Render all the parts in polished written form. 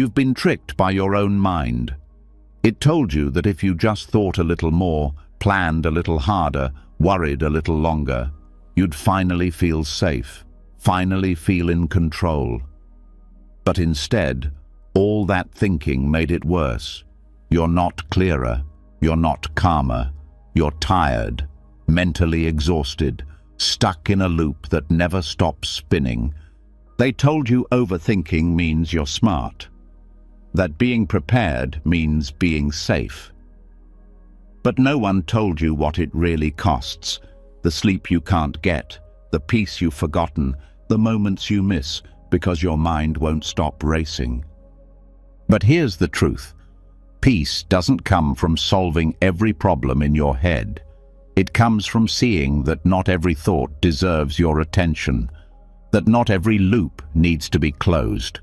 You've been tricked by your own mind. It told you that if you just thought a little more, planned a little harder, worried a little longer, you'd finally feel safe, finally feel in control. But instead, all that thinking made it worse. You're not clearer, you're not calmer, you're tired, mentally exhausted, stuck in a loop that never stops spinning. They told you overthinking means you're smart, that being prepared means being safe. But no one told you what it really costs, the sleep you can't get, the peace you've forgotten, the moments you miss because your mind won't stop racing. But here's the truth. Peace doesn't come from solving every problem in your head. It comes from seeing that not every thought deserves your attention, that not every loop needs to be closed.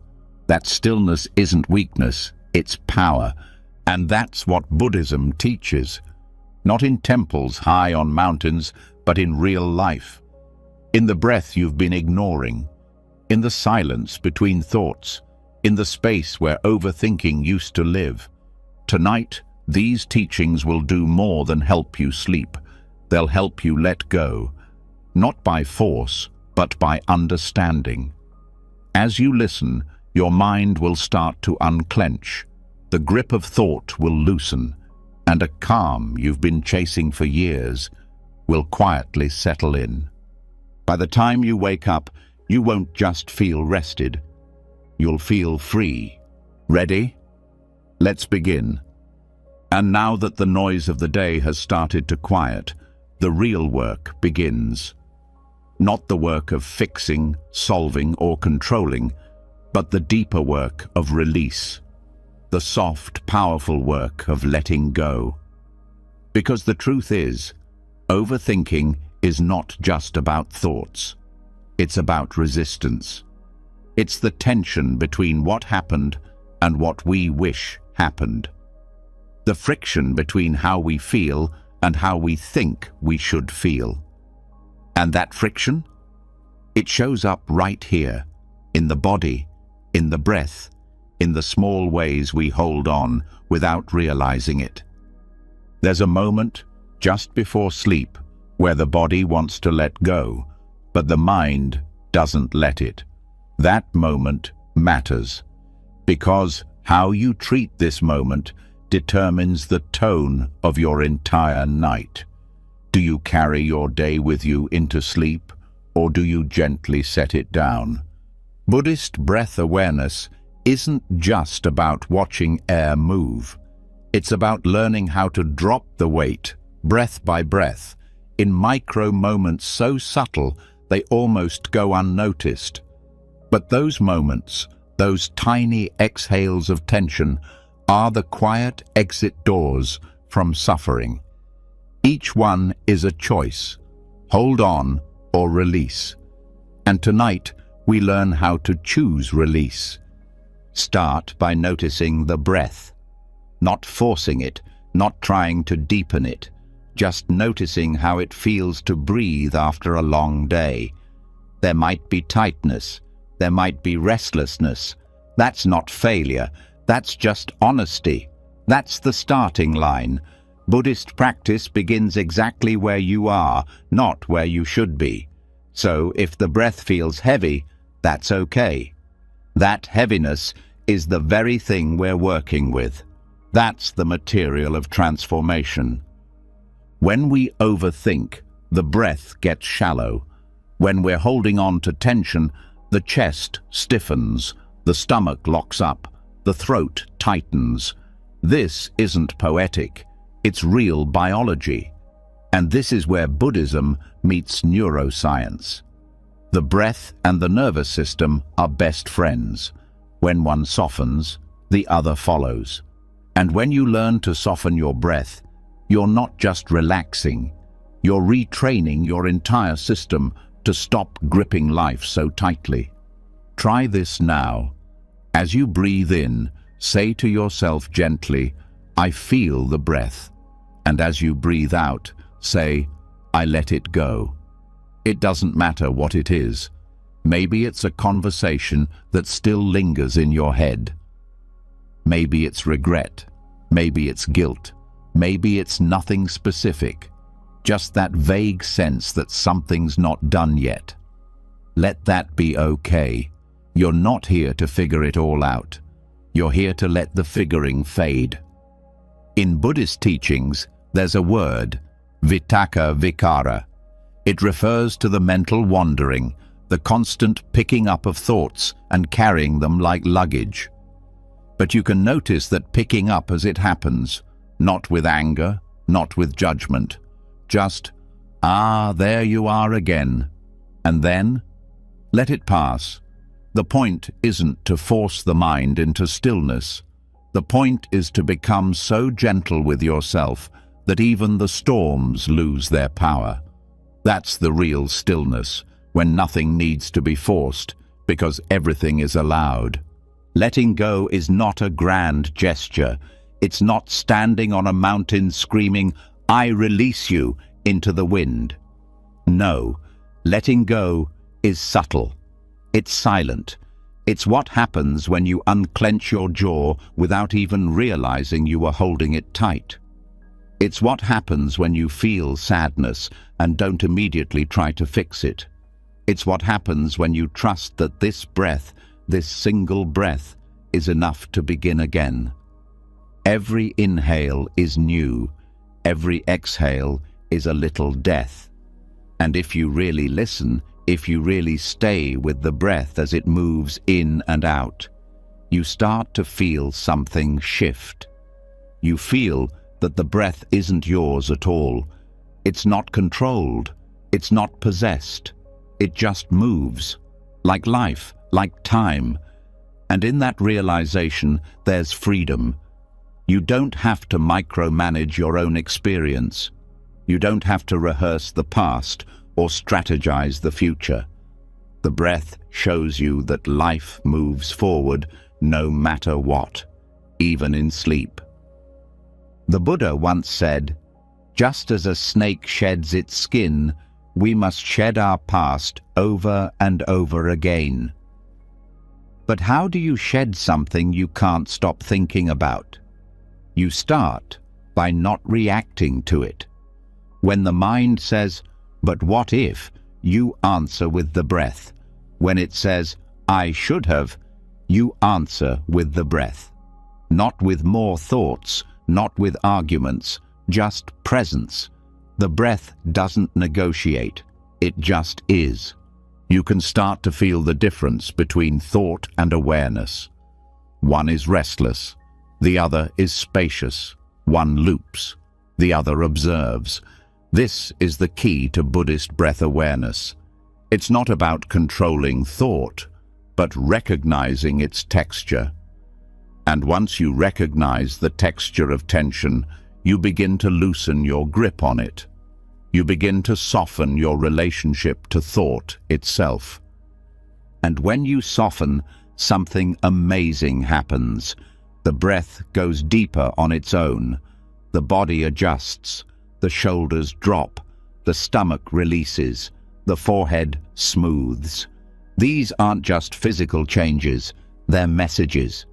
That stillness isn't weakness, it's power. And that's what Buddhism teaches. Not in temples high on mountains, but in real life. In the breath you've been ignoring, in the silence between thoughts, in the space where overthinking used to live. Tonight, these teachings will do more than help you sleep. They'll help you let go, not by force, but by understanding. As you listen, your mind will start to unclench. The grip of thought will loosen, and a calm you've been chasing for years will quietly settle in. By the time you wake up, you won't just feel rested. You'll feel free. Ready? Let's begin. And now that the noise of the day has started to quiet, the real work begins. Not the work of fixing, solving, or controlling, but the deeper work of release. The soft, powerful work of letting go. Because the truth is, overthinking is not just about thoughts. It's about resistance. It's the tension between what happened and what we wish happened. The friction between how we feel and how we think we should feel. And that friction? It shows up right here, in the body, in the breath, in the small ways we hold on without realizing it. There's a moment, just before sleep, where the body wants to let go, but the mind doesn't let it. That moment matters, because how you treat this moment determines the tone of your entire night. Do you carry your day with you into sleep, or do you gently set it down? Buddhist breath awareness isn't just about watching air move. It's about learning how to drop the weight, breath by breath, in micro moments so subtle they almost go unnoticed. But those moments, those tiny exhales of tension, are the quiet exit doors from suffering. Each one is a choice, hold on or release. And tonight, we learn how to choose release. Start by noticing the breath, not forcing it, not trying to deepen it, just noticing how it feels to breathe after a long day. There might be tightness, there might be restlessness. That's not failure, that's just honesty. That's the starting line. Buddhist practice begins exactly where you are, not where you should be. So if the breath feels heavy, that's okay. That heaviness is the very thing we're working with. That's the material of transformation. When we overthink, the breath gets shallow. When we're holding on to tension, the chest stiffens, the stomach locks up, the throat tightens. This isn't poetic, it's real biology. And this is where Buddhism meets neuroscience. The breath and the nervous system are best friends. When one softens, the other follows. And when you learn to soften your breath, you're not just relaxing, you're retraining your entire system to stop gripping life so tightly. Try this now. As you breathe in, say to yourself gently, I feel the breath. And as you breathe out, say, I let it go. It doesn't matter what it is. Maybe it's a conversation that still lingers in your head. Maybe it's regret. Maybe it's guilt. Maybe it's nothing specific. Just that vague sense that something's not done yet. Let that be okay. You're not here to figure it all out. You're here to let the figuring fade. In Buddhist teachings, there's a word, vitakka vikara. It refers to the mental wandering, the constant picking up of thoughts and carrying them like luggage. But you can notice that picking up as it happens, not with anger, not with judgment, just, there you are again. And then, let it pass. The point isn't to force the mind into stillness. The point is to become so gentle with yourself that even the storms lose their power. That's the real stillness, when nothing needs to be forced, because everything is allowed. Letting go is not a grand gesture. It's not standing on a mountain screaming, "I release you," into the wind. No, letting go is subtle. It's silent. It's what happens when you unclench your jaw without even realizing you are holding it tight. It's what happens when you feel sadness and don't immediately try to fix it. It's what happens when you trust that this breath, this single breath, is enough to begin again. Every inhale is new. Every exhale is a little death. And if you really listen, if you really stay with the breath as it moves in and out, you start to feel something shift. You feel that the breath isn't yours at all. It's not controlled. It's not possessed. It just moves, like life, like time. And in that realization, there's freedom. You don't have to micromanage your own experience. You don't have to rehearse the past or strategize the future. The breath shows you that life moves forward no matter what, even in sleep. The Buddha once said, "Just as a snake sheds its skin, we must shed our past over and over again." But how do you shed something you can't stop thinking about? You start by not reacting to it. When the mind says, "But what if?" you answer with the breath. When it says, "I should have," you answer with the breath. Not with more thoughts, not with arguments, just presence. The breath doesn't negotiate, it just is. You can start to feel the difference between thought and awareness. One is restless, the other is spacious. One loops, the other observes. This is the key to Buddhist breath awareness. It's not about controlling thought, but recognizing its texture. And once you recognize the texture of tension, you begin to loosen your grip on it. You begin to soften your relationship to thought itself. And when you soften, something amazing happens. The breath goes deeper on its own. The body adjusts. The shoulders drop, the stomach releases, the forehead smooths. These aren't just physical changes, they're messages.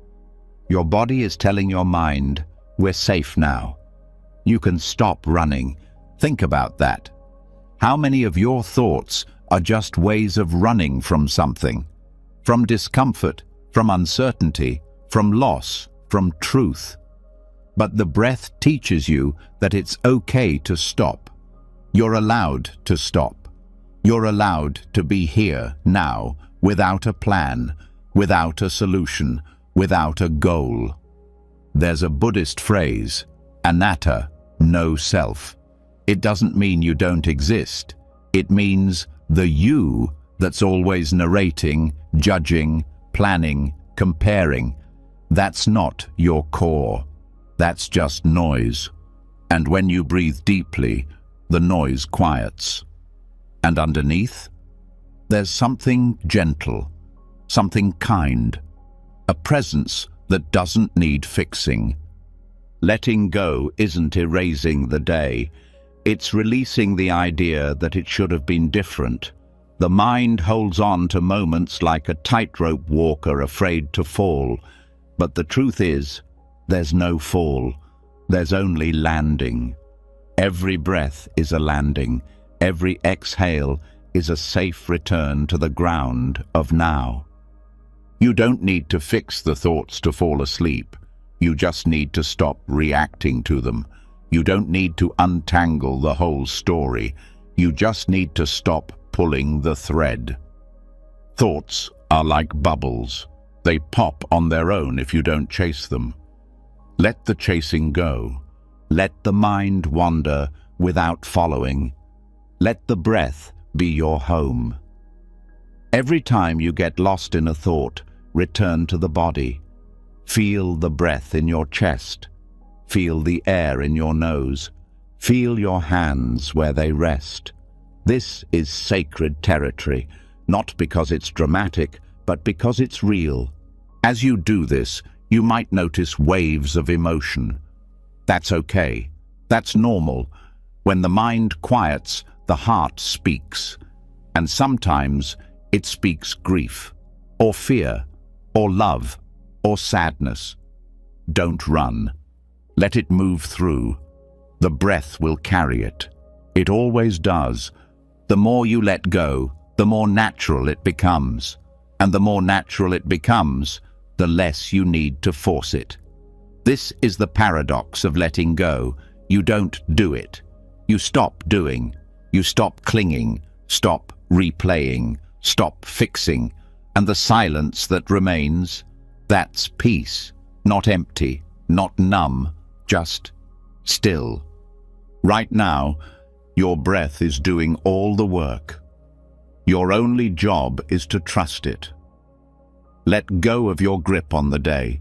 Your body is telling your mind, "We're safe now." You can stop running. Think about that. How many of your thoughts are just ways of running from something? From discomfort, from uncertainty, from loss, from truth. But the breath teaches you that it's okay to stop. You're allowed to stop. You're allowed to be here, now, without a plan, without a solution, without a goal. There's a Buddhist phrase, anatta, no self. It doesn't mean you don't exist. It means the you that's always narrating, judging, planning, comparing. That's not your core. That's just noise. And when you breathe deeply, the noise quiets. And underneath, there's something gentle, something kind, a presence that doesn't need fixing. Letting go isn't erasing the day. It's releasing the idea that it should have been different. The mind holds on to moments like a tightrope walker afraid to fall. But the truth is, there's no fall. There's only landing. Every breath is a landing. Every exhale is a safe return to the ground of now. You don't need to fix the thoughts to fall asleep. You just need to stop reacting to them. You don't need to untangle the whole story. You just need to stop pulling the thread. Thoughts are like bubbles. They pop on their own if you don't chase them. Let the chasing go. Let the mind wander without following. Let the breath be your home. Every time you get lost in a thought, return to the body. Feel the breath in your chest. Feel the air in your nose. Feel your hands where they rest. This is sacred territory, not because it's dramatic, but because it's real. As you do this, you might notice waves of emotion. That's okay. That's normal. When the mind quiets, the heart speaks. And sometimes it speaks grief, or fear, or love, or sadness. Don't run. Let it move through. The breath will carry it. It always does. The more you let go, the more natural it becomes. And the more natural it becomes, the less you need to force it. This is the paradox of letting go. You don't do it. You stop doing. You stop clinging. Stop replaying. Stop fixing. And the silence that remains, that's peace. Not empty, not numb, just still. Right now, your breath is doing all the work. Your only job is to trust it. Let go of your grip on the day.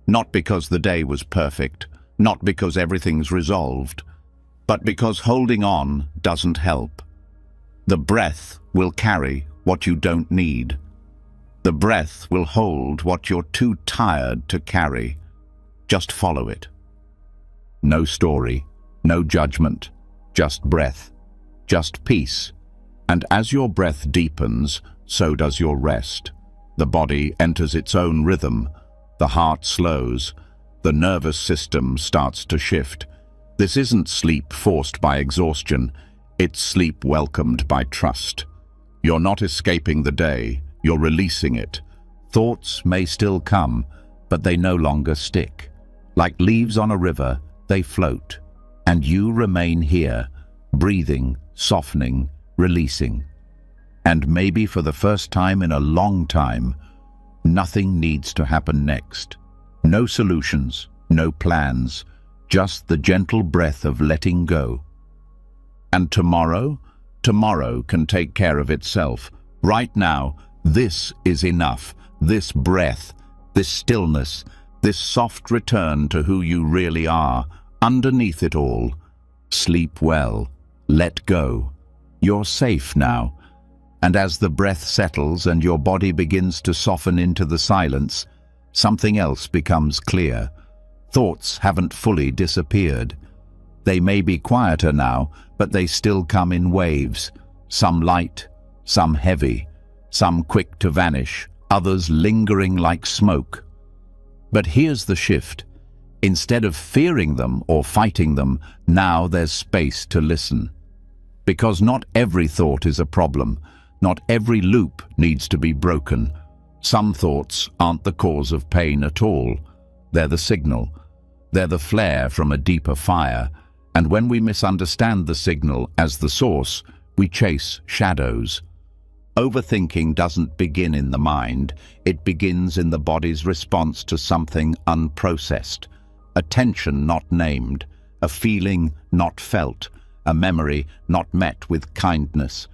Not because the day was perfect, not because everything's resolved, but because holding on doesn't help. The breath will carry what you don't need. The breath will hold what you're too tired to carry. Just follow it. No story, no judgment, just breath, just peace. And as your breath deepens, so does your rest. The body enters its own rhythm. The heart slows. The nervous system starts to shift. This isn't sleep forced by exhaustion. It's sleep welcomed by trust. You're not escaping the day. You're releasing it. Thoughts may still come, but they no longer stick. Like leaves on a river, they float. And you remain here, breathing, softening, releasing. And maybe for the first time in a long time, nothing needs to happen next. No solutions, no plans, just the gentle breath of letting go. And tomorrow? Tomorrow can take care of itself. Right now, this is enough. This breath, this stillness, this soft return to who you really are. Underneath it all, sleep well, let go. You're safe now. And as the breath settles and your body begins to soften into the silence, something else becomes clear. Thoughts haven't fully disappeared. They may be quieter now, but they still come in waves. Some light, some heavy, some quick to vanish, others lingering like smoke. But here's the shift. Instead of fearing them or fighting them, now there's space to listen. Because not every thought is a problem. Not every loop needs to be broken. Some thoughts aren't the cause of pain at all. They're the signal. They're the flare from a deeper fire. And when we misunderstand the signal as the source, we chase shadows. Overthinking doesn't begin in the mind. It begins in the body's response to something unprocessed. A tension not named. A feeling not felt. A memory not met with kindness.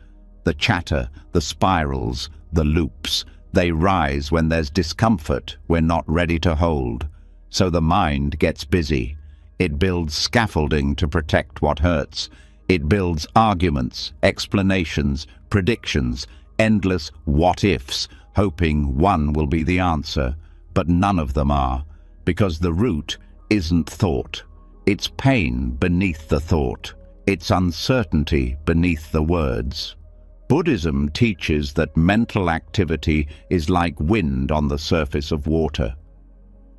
The chatter, the spirals, the loops, they rise when there's discomfort we're not ready to hold. So the mind gets busy. It builds scaffolding to protect what hurts. It builds arguments, explanations, predictions, endless what-ifs, hoping one will be the answer. But none of them are, because the root isn't thought. It's pain beneath the thought. It's uncertainty beneath the words. Buddhism teaches that mental activity is like wind on the surface of water.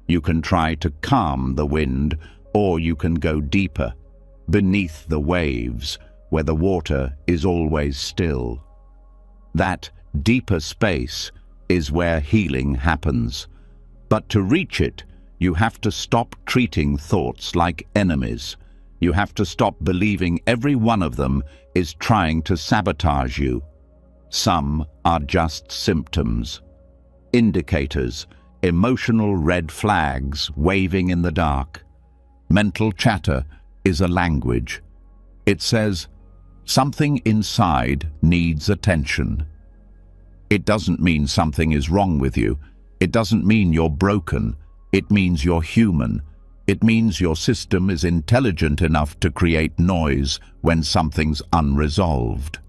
You can try to calm the wind, or you can go deeper, beneath the waves, where the water is always still. That deeper space is where healing happens. But to reach it, you have to stop treating thoughts like enemies. You have to stop believing every one of them is trying to sabotage you. Some are just symptoms, indicators, emotional red flags waving in the dark. Mental chatter is a language. It says, something inside needs attention. It doesn't mean something is wrong with you. It doesn't mean you're broken. It means you're human. It means your system is intelligent enough to create noise when something's unresolved.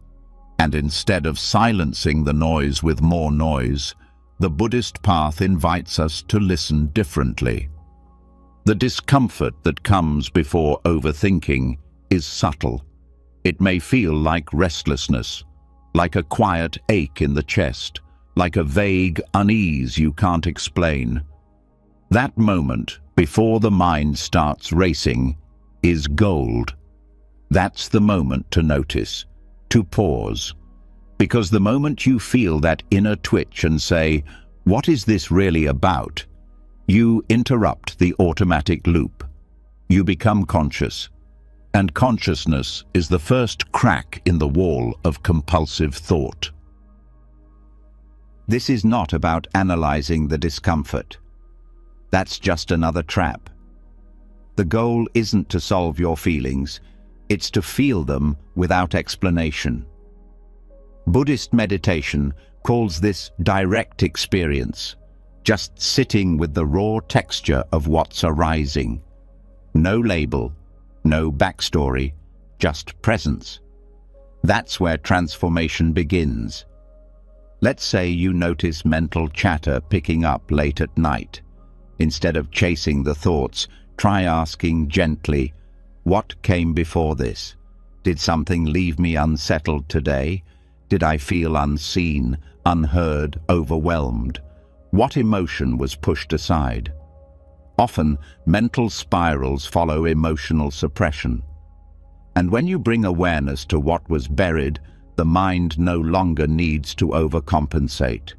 And instead of silencing the noise with more noise, the Buddhist path invites us to listen differently. The discomfort that comes before overthinking is subtle. It may feel like restlessness, like a quiet ache in the chest, like a vague unease you can't explain. That moment, before the mind starts racing, is gold. That's the moment to notice, to pause. Because the moment you feel that inner twitch and say, "What is this really about?" you interrupt the automatic loop. You become conscious. And consciousness is the first crack in the wall of compulsive thought. This is not about analyzing the discomfort. That's just another trap. The goal isn't to solve your feelings, it's to feel them without explanation. Buddhist meditation calls this direct experience, just sitting with the raw texture of what's arising. No label, no backstory, just presence. That's where transformation begins. Let's say you notice mental chatter picking up late at night. Instead of chasing the thoughts, try asking gently, what came before this? Did something leave me unsettled today? Did I feel unseen, unheard, overwhelmed? What emotion was pushed aside? Often, mental spirals follow emotional suppression. And when you bring awareness to what was buried, the mind no longer needs to overcompensate.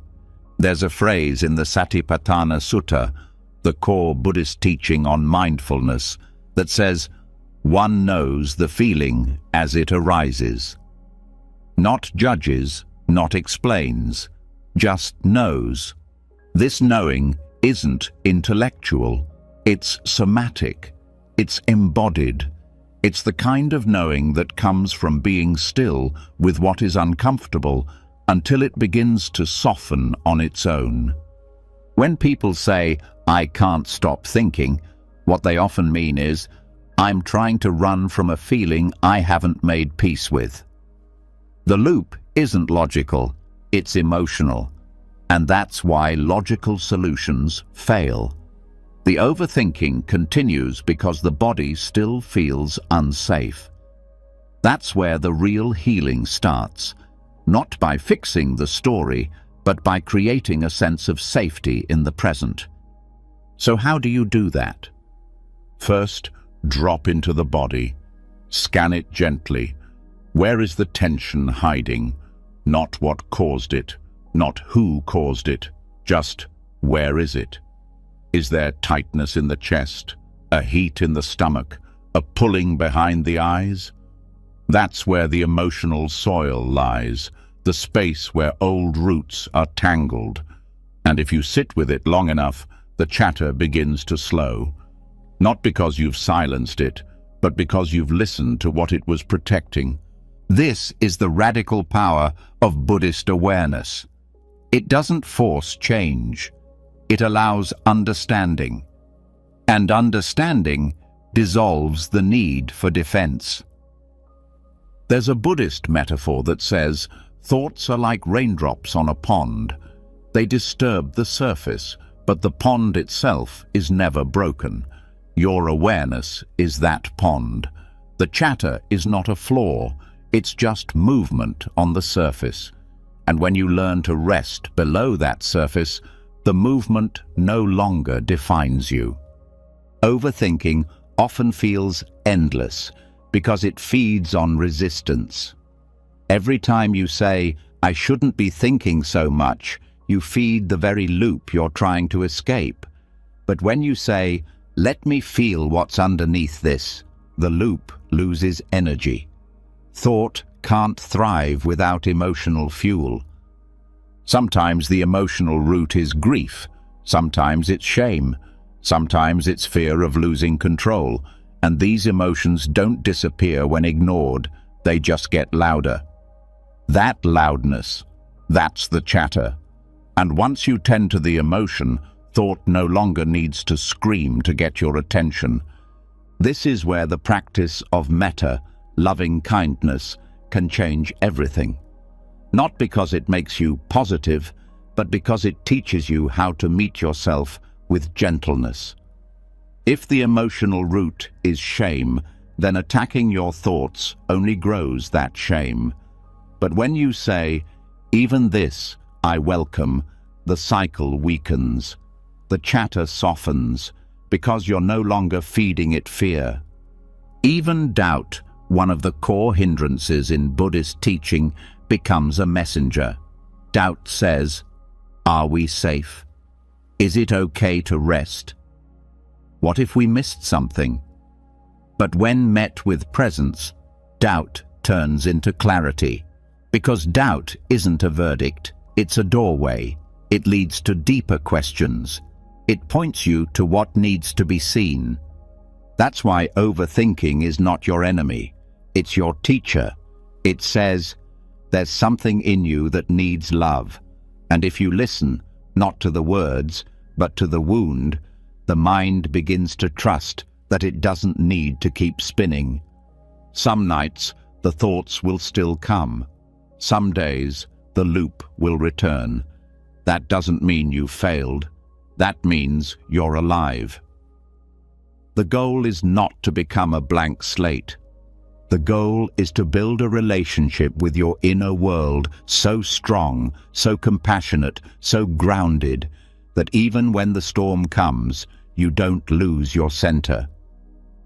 There's a phrase in the Satipatthana Sutta, the core Buddhist teaching on mindfulness, that says, one knows the feeling as it arises. Not judges, not explains, just knows. This knowing isn't intellectual, it's somatic, it's embodied. It's the kind of knowing that comes from being still with what is uncomfortable until it begins to soften on its own. When people say, "I can't stop thinking," what they often mean is, "I'm trying to run from a feeling I haven't made peace with." The loop isn't logical, it's emotional. And that's why logical solutions fail. The overthinking continues because the body still feels unsafe. That's where the real healing starts, not by fixing the story, but by creating a sense of safety in the present. So how do you do that? First, drop into the body. Scan it gently. Where is the tension hiding? Not what caused it. Not who caused it, just where is it? Is there tightness in the chest, a heat in the stomach, a pulling behind the eyes? That's where the emotional soil lies, the space where old roots are tangled. And if you sit with it long enough, the chatter begins to slow. Not because you've silenced it, but because you've listened to what it was protecting. This is the radical power of Buddhist awareness. It doesn't force change. It allows understanding. And understanding dissolves the need for defense. There's a Buddhist metaphor that says, thoughts are like raindrops on a pond. They disturb the surface, but the pond itself is never broken. Your awareness is that pond. The chatter is not a flaw, it's just movement on the surface. And when you learn to rest below that surface, The movement no longer defines you. Overthinking often feels endless because it feeds on resistance. Every time you say, "I shouldn't be thinking so much," you feed the very loop you're trying to escape. But when you say, "Let me feel what's underneath this," the loop loses energy. Thought can't thrive without emotional fuel. Sometimes the emotional root is grief, sometimes it's shame, sometimes it's fear of losing control, and these emotions don't disappear when ignored, they just get louder. That loudness, that's the chatter. And once you tend to the emotion, thought no longer needs to scream to get your attention. This is where the practice of metta, loving kindness, can change everything. Not because it makes you positive, but because it teaches you how to meet yourself with gentleness. If the emotional root is shame, then attacking your thoughts only grows that shame. But when you say, "Even this I welcome," the cycle weakens. The chatter softens because you're no longer feeding it fear. Even doubt, one of the core hindrances in Buddhist teaching, becomes a messenger. Doubt says, "Are we safe? Is it okay to rest? What if we missed something?" But when met with presence, doubt turns into clarity. Because doubt isn't a verdict, it's a doorway. It leads to deeper questions. It points you to what needs to be seen. That's why overthinking is not your enemy. It's your teacher. It says, there's something in you that needs love. And if you listen, not to the words, but to the wound, the mind begins to trust that it doesn't need to keep spinning. Some nights, the thoughts will still come. Some days, the loop will return. That doesn't mean you failed. That means you're alive. The goal is not to become a blank slate. The goal is to build a relationship with your inner world so strong, so compassionate, so grounded, that even when the storm comes, you don't lose your center.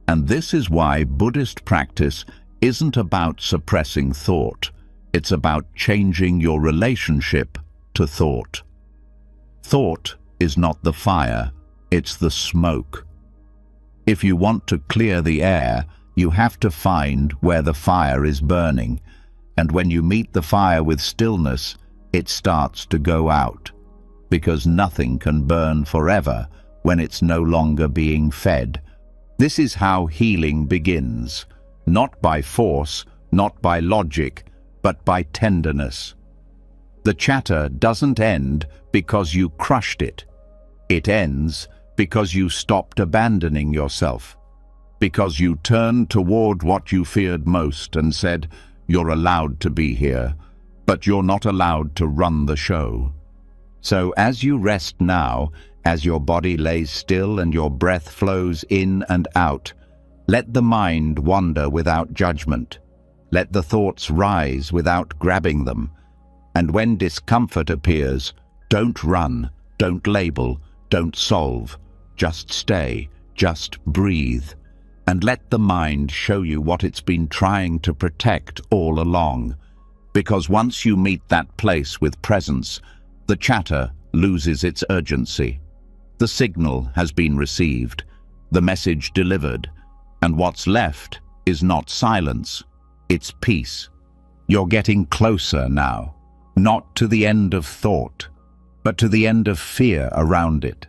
And this is why Buddhist practice isn't about suppressing thought. It's about changing your relationship to thought. Thought is not the fire, it's the smoke. If you want to clear the air, you have to find where the fire is burning, and when you meet the fire with stillness, it starts to go out, because nothing can burn forever when it's no longer being fed. This is how healing begins, not by force, not by logic, but by tenderness. The chatter doesn't end because you crushed it. It ends because you stopped abandoning yourself, because you turned toward what you feared most and said, "You're allowed to be here, but you're not allowed to run the show." So as you rest now, as your body lays still and your breath flows in and out, let the mind wander without judgment. Let the thoughts rise without grabbing them. And when discomfort appears, don't run, don't label, don't solve. Just stay, just breathe. And let the mind show you what it's been trying to protect all along. Because once you meet that place with presence, the chatter loses its urgency. The signal has been received, the message delivered, and what's left is not silence, it's peace. You're getting closer now, not to the end of thought, but to the end of fear around it.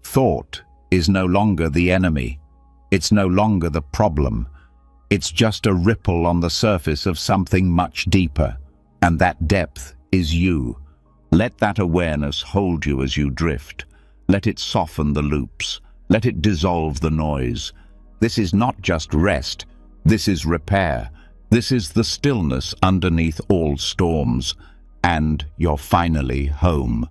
Thought is no longer the enemy. It's no longer the problem. It's just a ripple on the surface of something much deeper, and that depth is you. Let that awareness hold you as you drift. Let it soften the loops. Let it dissolve the noise. This is not just rest. This is repair. This is the stillness underneath all storms. And you're finally home.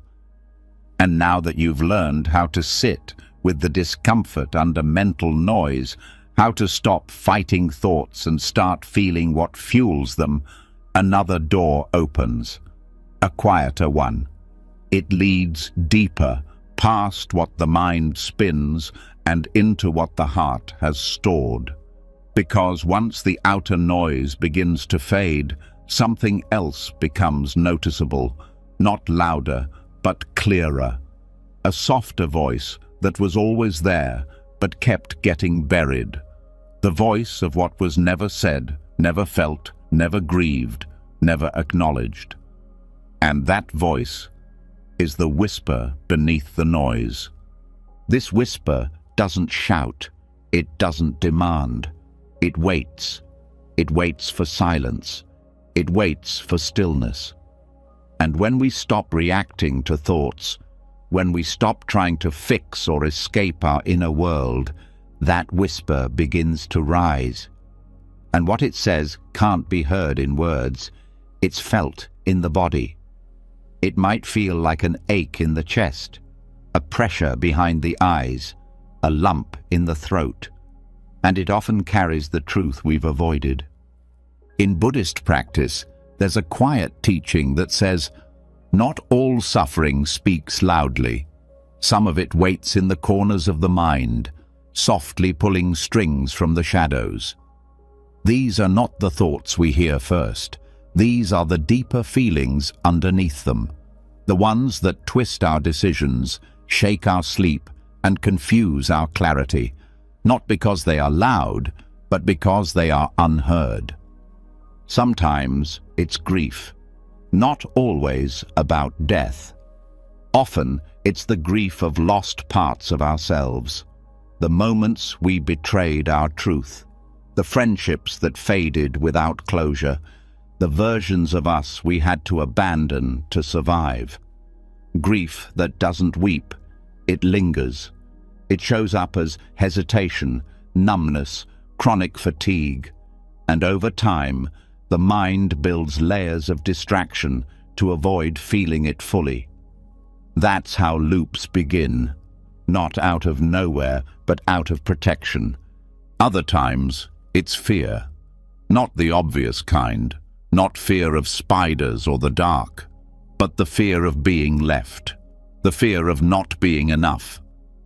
And now that you've learned how to sit with the discomfort under mental noise, how to stop fighting thoughts and start feeling what fuels them, another door opens. A quieter one. It leads deeper, past what the mind spins and into what the heart has stored. Because once the outer noise begins to fade, something else becomes noticeable, not louder, but clearer. A softer voice that was always there, but kept getting buried. The voice of what was never said, never felt, never grieved, never acknowledged. And that voice is the whisper beneath the noise. This whisper doesn't shout, it doesn't demand. It waits. It waits for silence. It waits for stillness. And when we stop reacting to thoughts, when we stop trying to fix or escape our inner world, that whisper begins to rise. And what it says can't be heard in words. It's felt in the body. It might feel like an ache in the chest, a pressure behind the eyes, a lump in the throat. And it often carries the truth we've avoided. In Buddhist practice, there's a quiet teaching that says, not all suffering speaks loudly. Some of it waits in the corners of the mind, softly pulling strings from the shadows. These are not the thoughts we hear first. These are the deeper feelings underneath them, the ones that twist our decisions, shake our sleep, and confuse our clarity, not because they are loud, but because they are unheard. Sometimes it's grief, not always about death. Often it's the grief of lost parts of ourselves, the moments we betrayed our truth, the friendships that faded without closure, the versions of us we had to abandon to survive. Grief that doesn't weep, it lingers. It shows up as hesitation, numbness, chronic fatigue, and over time, the mind builds layers of distraction to avoid feeling it fully. That's how loops begin, not out of nowhere, but out of protection. Other times, it's fear, not the obvious kind, not fear of spiders or the dark, but the fear of being left, the fear of not being enough,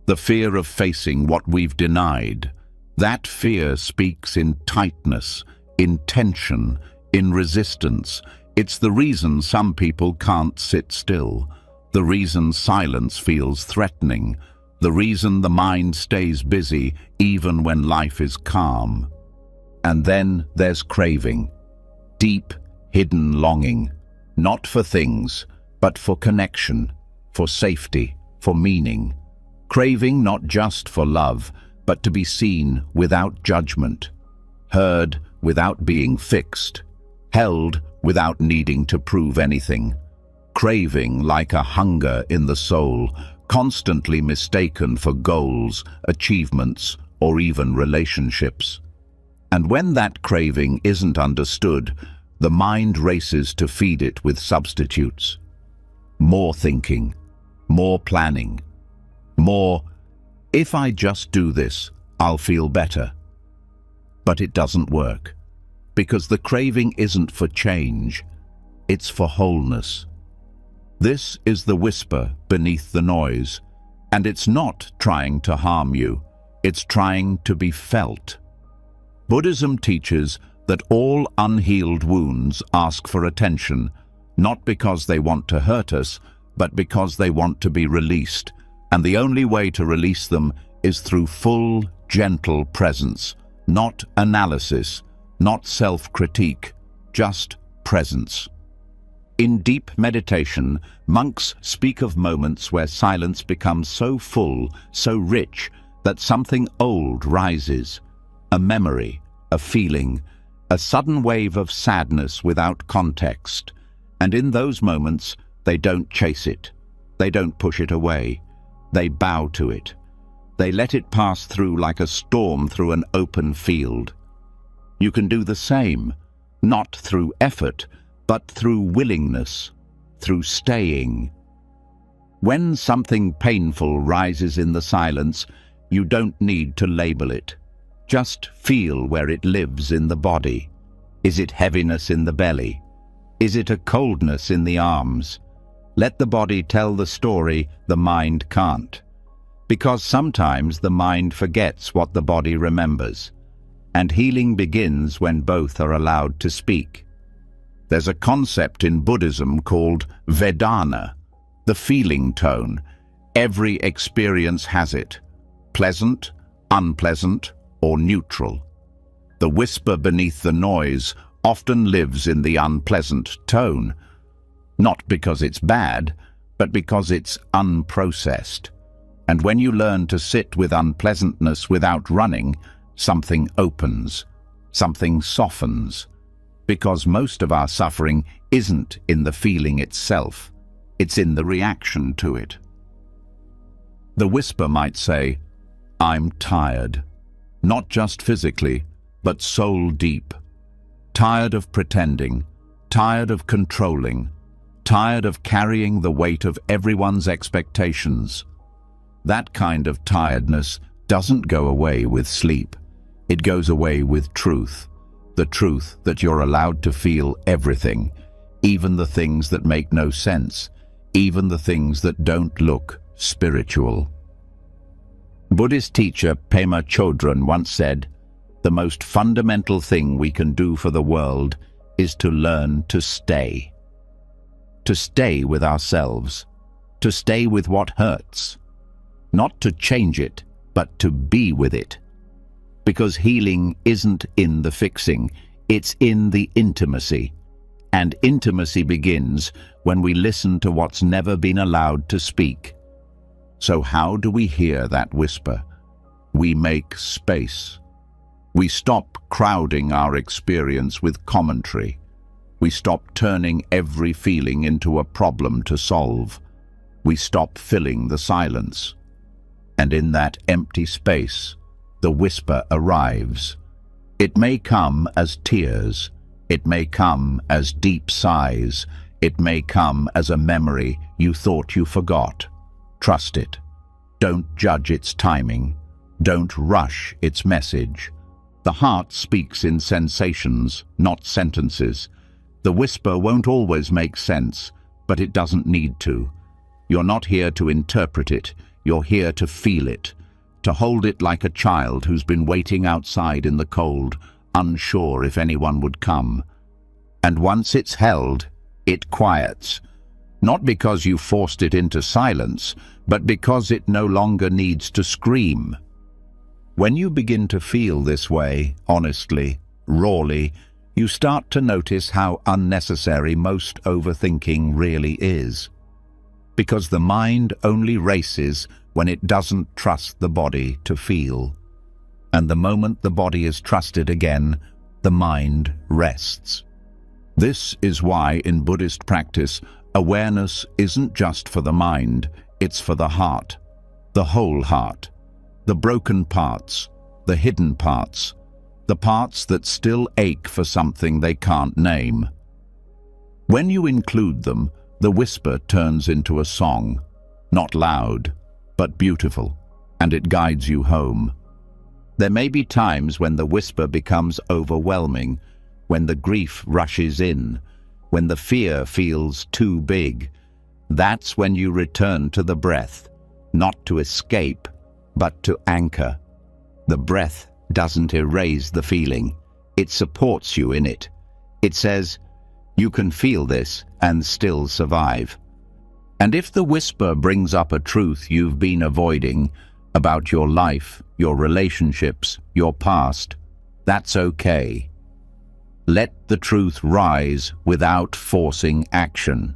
the fear of facing what we've denied. That fear speaks in tightness, in tension, in resistance. It's the reason some people can't sit still, the reason silence feels threatening, the reason the mind stays busy even when life is calm. And then there's craving, deep, hidden longing, not for things, but for connection, for safety, for meaning. Craving not just for love, but to be seen without judgment, heard without being fixed, held without needing to prove anything. Craving like a hunger in the soul, constantly mistaken for goals, achievements, or even relationships. And when that craving isn't understood, the mind races to feed it with substitutes. More thinking, more planning, more, if I just do this, I'll feel better. But it doesn't work, because the craving isn't for change, it's for wholeness. This is the whisper beneath the noise, and it's not trying to harm you, it's trying to be felt. Buddhism teaches that all unhealed wounds ask for attention, not because they want to hurt us, but because they want to be released, and the only way to release them is through full, gentle presence, not analysis, not self-critique, just presence. In deep meditation, monks speak of moments where silence becomes so full, so rich, that something old rises, a memory, a feeling, a sudden wave of sadness without context. And in those moments, they don't chase it. They don't push it away. They bow to it. They let it pass through like a storm through an open field. You can do the same, not through effort, but through willingness, through staying. When something painful rises in the silence, you don't need to label it. Just feel where it lives in the body. Is it heaviness in the belly? Is it a coldness in the arms? Let the body tell the story the mind can't. Because sometimes the mind forgets what the body remembers. And healing begins when both are allowed to speak. There's a concept in Buddhism called Vedana, the feeling tone. Every experience has it, pleasant, unpleasant, or neutral. The whisper beneath the noise often lives in the unpleasant tone, not because it's bad, but because it's unprocessed. And when you learn to sit with unpleasantness without running, something opens, something softens. Because most of our suffering isn't in the feeling itself, it's in the reaction to it. The whisper might say, "I'm tired," not just physically, but soul deep. Tired of pretending, tired of controlling, tired of carrying the weight of everyone's expectations. That kind of tiredness doesn't go away with sleep. It goes away with truth. The truth that you're allowed to feel everything, even the things that make no sense, even the things that don't look spiritual. Buddhist teacher Pema Chodron once said, "The most fundamental thing we can do for the world is to learn to stay. To stay with ourselves, to stay with what hurts. Not to change it, but to be with it. Because healing isn't in the fixing, it's in the intimacy. And intimacy begins when we listen to what's never been allowed to speak." So how do we hear that whisper? We make space. We stop crowding our experience with commentary. We stop turning every feeling into a problem to solve. We stop filling the silence. And in that empty space, the whisper arrives. It may come as tears. It may come as deep sighs. It may come as a memory you thought you forgot. Trust it. Don't judge its timing. Don't rush its message. The heart speaks in sensations, not sentences. The whisper won't always make sense, but it doesn't need to. You're not here to interpret it. You're here to feel it, to hold it like a child who's been waiting outside in the cold, unsure if anyone would come. And once it's held, it quiets. Not because you forced it into silence, but because it no longer needs to scream. When you begin to feel this way, honestly, rawly, you start to notice how unnecessary most overthinking really is. Because the mind only races when it doesn't trust the body to feel. And the moment the body is trusted again, the mind rests. This is why in Buddhist practice, awareness isn't just for the mind, it's for the heart, the whole heart, the broken parts, the hidden parts, the parts that still ache for something they can't name. When you include them, the whisper turns into a song, not loud, but beautiful, and it guides you home. There may be times when the whisper becomes overwhelming, when the grief rushes in, when the fear feels too big. That's when you return to the breath, not to escape, but to anchor. The breath doesn't erase the feeling. It supports you in it. It says, "You can feel this and still survive." And if the whisper brings up a truth you've been avoiding about your life, your relationships, your past, that's okay. Let the truth rise without forcing action.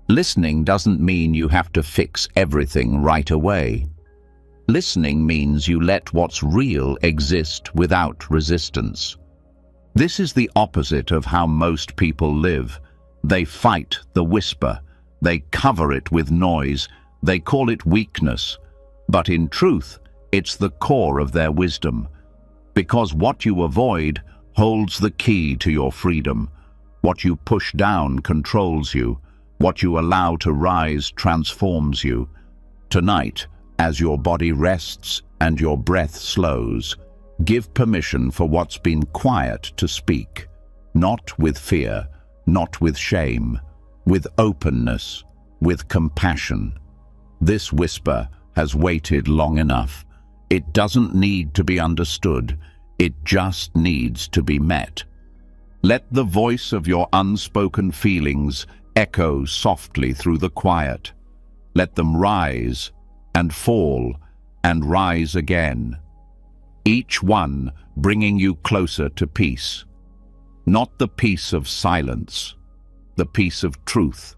Listening doesn't mean you have to fix everything right away. Listening means you let what's real exist without resistance. This is the opposite of how most people live. They fight the whisper. They cover it with noise. They call it weakness. But in truth, it's the core of their wisdom. Because what you avoid holds the key to your freedom. What you push down controls you. What you allow to rise transforms you. Tonight, as your body rests and your breath slows, give permission for what's been quiet to speak. Not with fear, not with shame, with openness, with compassion. This whisper has waited long enough. It doesn't need to be understood. It just needs to be met. Let the voice of your unspoken feelings echo softly through the quiet. Let them rise and fall and rise again, each one bringing you closer to peace. Not the peace of silence, the peace of truth.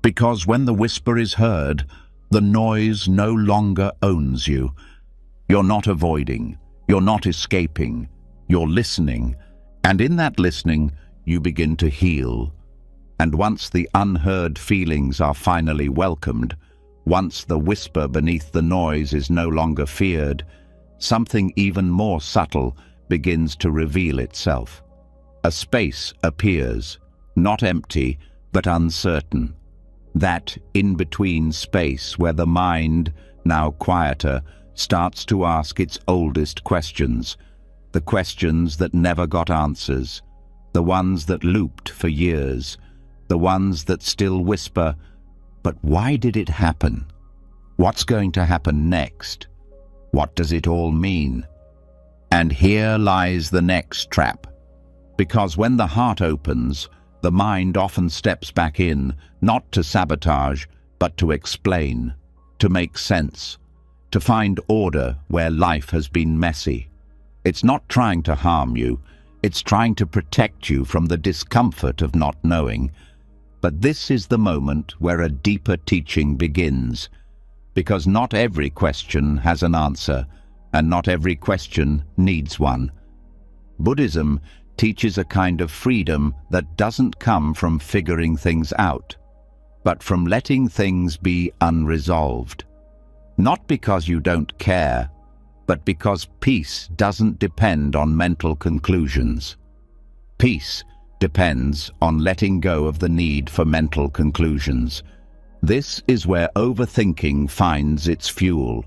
Because when the whisper is heard, the noise no longer owns you. You're not avoiding, you're not escaping, you're listening, and in that listening, you begin to heal. And once the unheard feelings are finally welcomed, once the whisper beneath the noise is no longer feared, something even more subtle begins to reveal itself. A space appears, not empty, but uncertain. That in-between space where the mind, now quieter, starts to ask its oldest questions, the questions that never got answers, the ones that looped for years, the ones that still whisper, "But why did it happen? What's going to happen next? What does it all mean?" And here lies the next trap. Because when the heart opens, the mind often steps back in, not to sabotage, but to explain, to make sense, to find order where life has been messy. It's not trying to harm you, it's trying to protect you from the discomfort of not knowing. But this is the moment where a deeper teaching begins, because not every question has an answer, and not every question needs one. Buddhism teaches a kind of freedom that doesn't come from figuring things out, but from letting things be unresolved. Not because you don't care, but because peace doesn't depend on mental conclusions. Peace depends on letting go of the need for mental conclusions. This is where overthinking finds its fuel.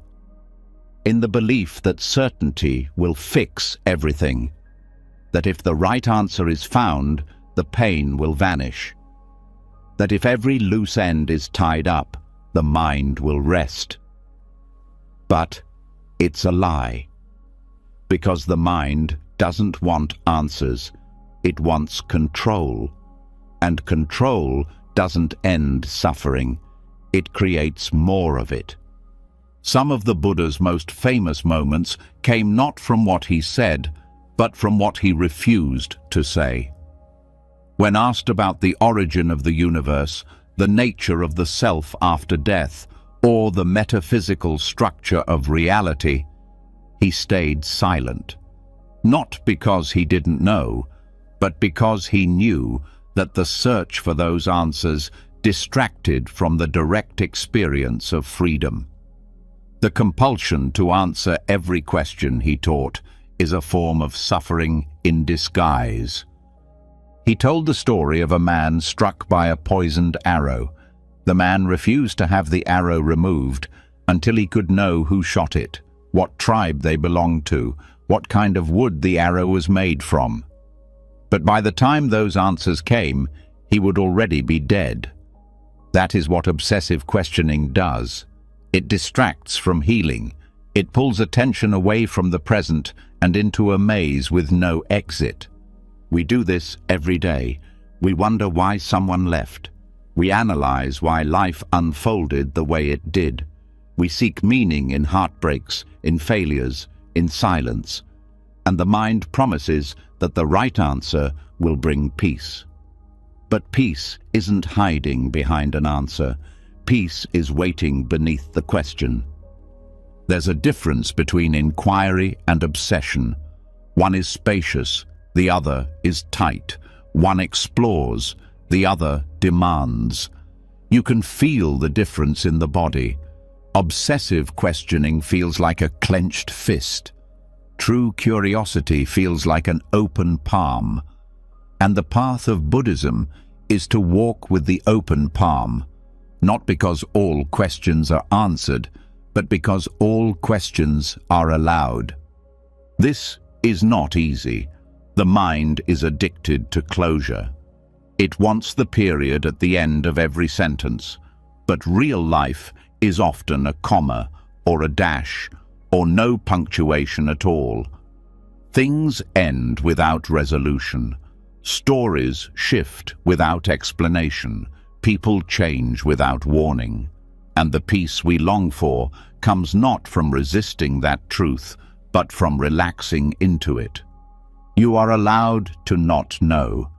In the belief that certainty will fix everything, that if the right answer is found, the pain will vanish, that if every loose end is tied up, the mind will rest. But it's a lie, because the mind doesn't want answers, it wants control, and control doesn't end suffering, it creates more of it. Some of the Buddha's most famous moments came not from what he said, but from what he refused to say. When asked about the origin of the universe, the nature of the self after death, or the metaphysical structure of reality, he stayed silent. Not because he didn't know, but because he knew that the search for those answers distracted from the direct experience of freedom. The compulsion to answer every question, he taught, is a form of suffering in disguise. He told the story of a man struck by a poisoned arrow. The man refused to have the arrow removed until he could know who shot it, what tribe they belonged to, what kind of wood the arrow was made from. But by the time those answers came, he would already be dead. That is what obsessive questioning does. It distracts from healing. It pulls attention away from the present and into a maze with no exit. We do this every day. We wonder why someone left. We analyze why life unfolded the way it did. We seek meaning in heartbreaks, in failures, in silence. And the mind promises that the right answer will bring peace. But peace isn't hiding behind an answer. Peace is waiting beneath the question. There's a difference between inquiry and obsession. One is spacious, the other is tight. One explores, the other demands. You can feel the difference in the body. Obsessive questioning feels like a clenched fist. True curiosity feels like an open palm. And the path of Buddhism is to walk with the open palm, not because all questions are answered, but because all questions are allowed. This is not easy. The mind is addicted to closure. It wants the period at the end of every sentence, But real life is often a comma or a dash or no punctuation at all. Things end without resolution. Stories shift without explanation. People change without warning. And the peace we long for comes not from resisting that truth, but from relaxing into it. You are allowed to not know.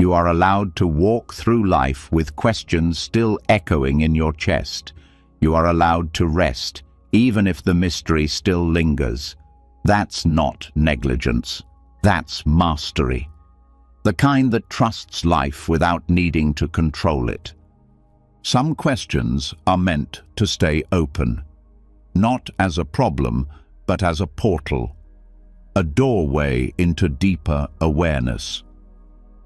You are allowed to walk through life with questions still echoing in your chest. You are allowed to rest, even if the mystery still lingers. That's not negligence. That's mastery. The kind that trusts life without needing to control it. Some questions are meant to stay open, not as a problem, but as a portal, a doorway into deeper awareness.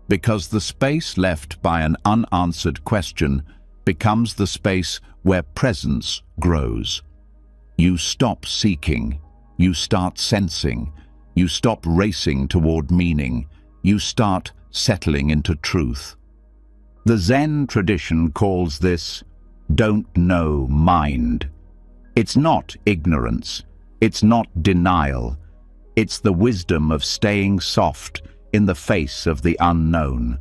Because the space left by an unanswered question becomes the space where presence grows. You stop seeking, you start sensing, you stop racing toward meaning, you start settling into truth. The Zen tradition calls this "don't know mind." It's not ignorance, it's not denial, it's the wisdom of staying soft in the face of the unknown,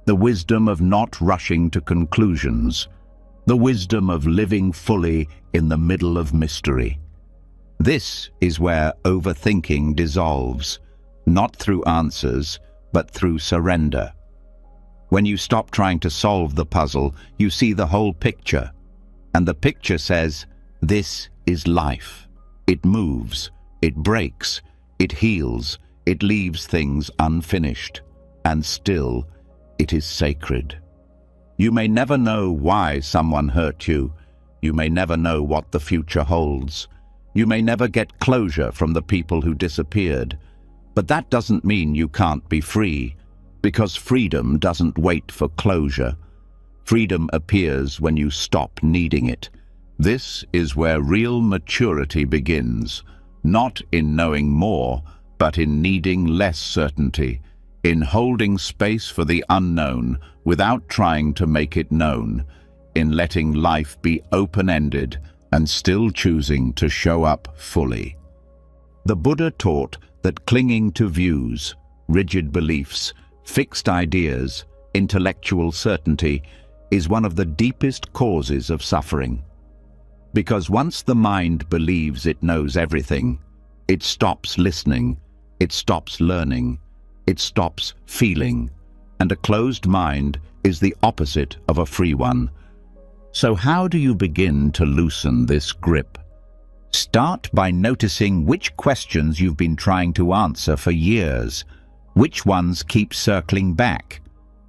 the wisdom of not rushing to conclusions, the wisdom of living fully in the middle of mystery. This is where overthinking dissolves, not through answers, but through surrender. When you stop trying to solve the puzzle, you see the whole picture. And the picture says, this is life. It moves, it breaks, it heals, it leaves things unfinished. And still, it is sacred. You may never know why someone hurt you. You may never know what the future holds. You may never get closure from the people who disappeared. But that doesn't mean you can't be free. Because freedom doesn't wait for closure. Freedom appears when you stop needing it. This is where real maturity begins, not in knowing more, but in needing less certainty, in holding space for the unknown without trying to make it known, in letting life be open-ended and still choosing to show up fully. The Buddha taught that clinging to views, rigid beliefs, fixed ideas, intellectual certainty is one of the deepest causes of suffering. Because once the mind believes it knows everything, it stops listening, it stops learning, it stops feeling, and a closed mind is the opposite of a free one. So how do you begin to loosen this grip? Start by noticing which questions you've been trying to answer for years. Which ones keep circling back?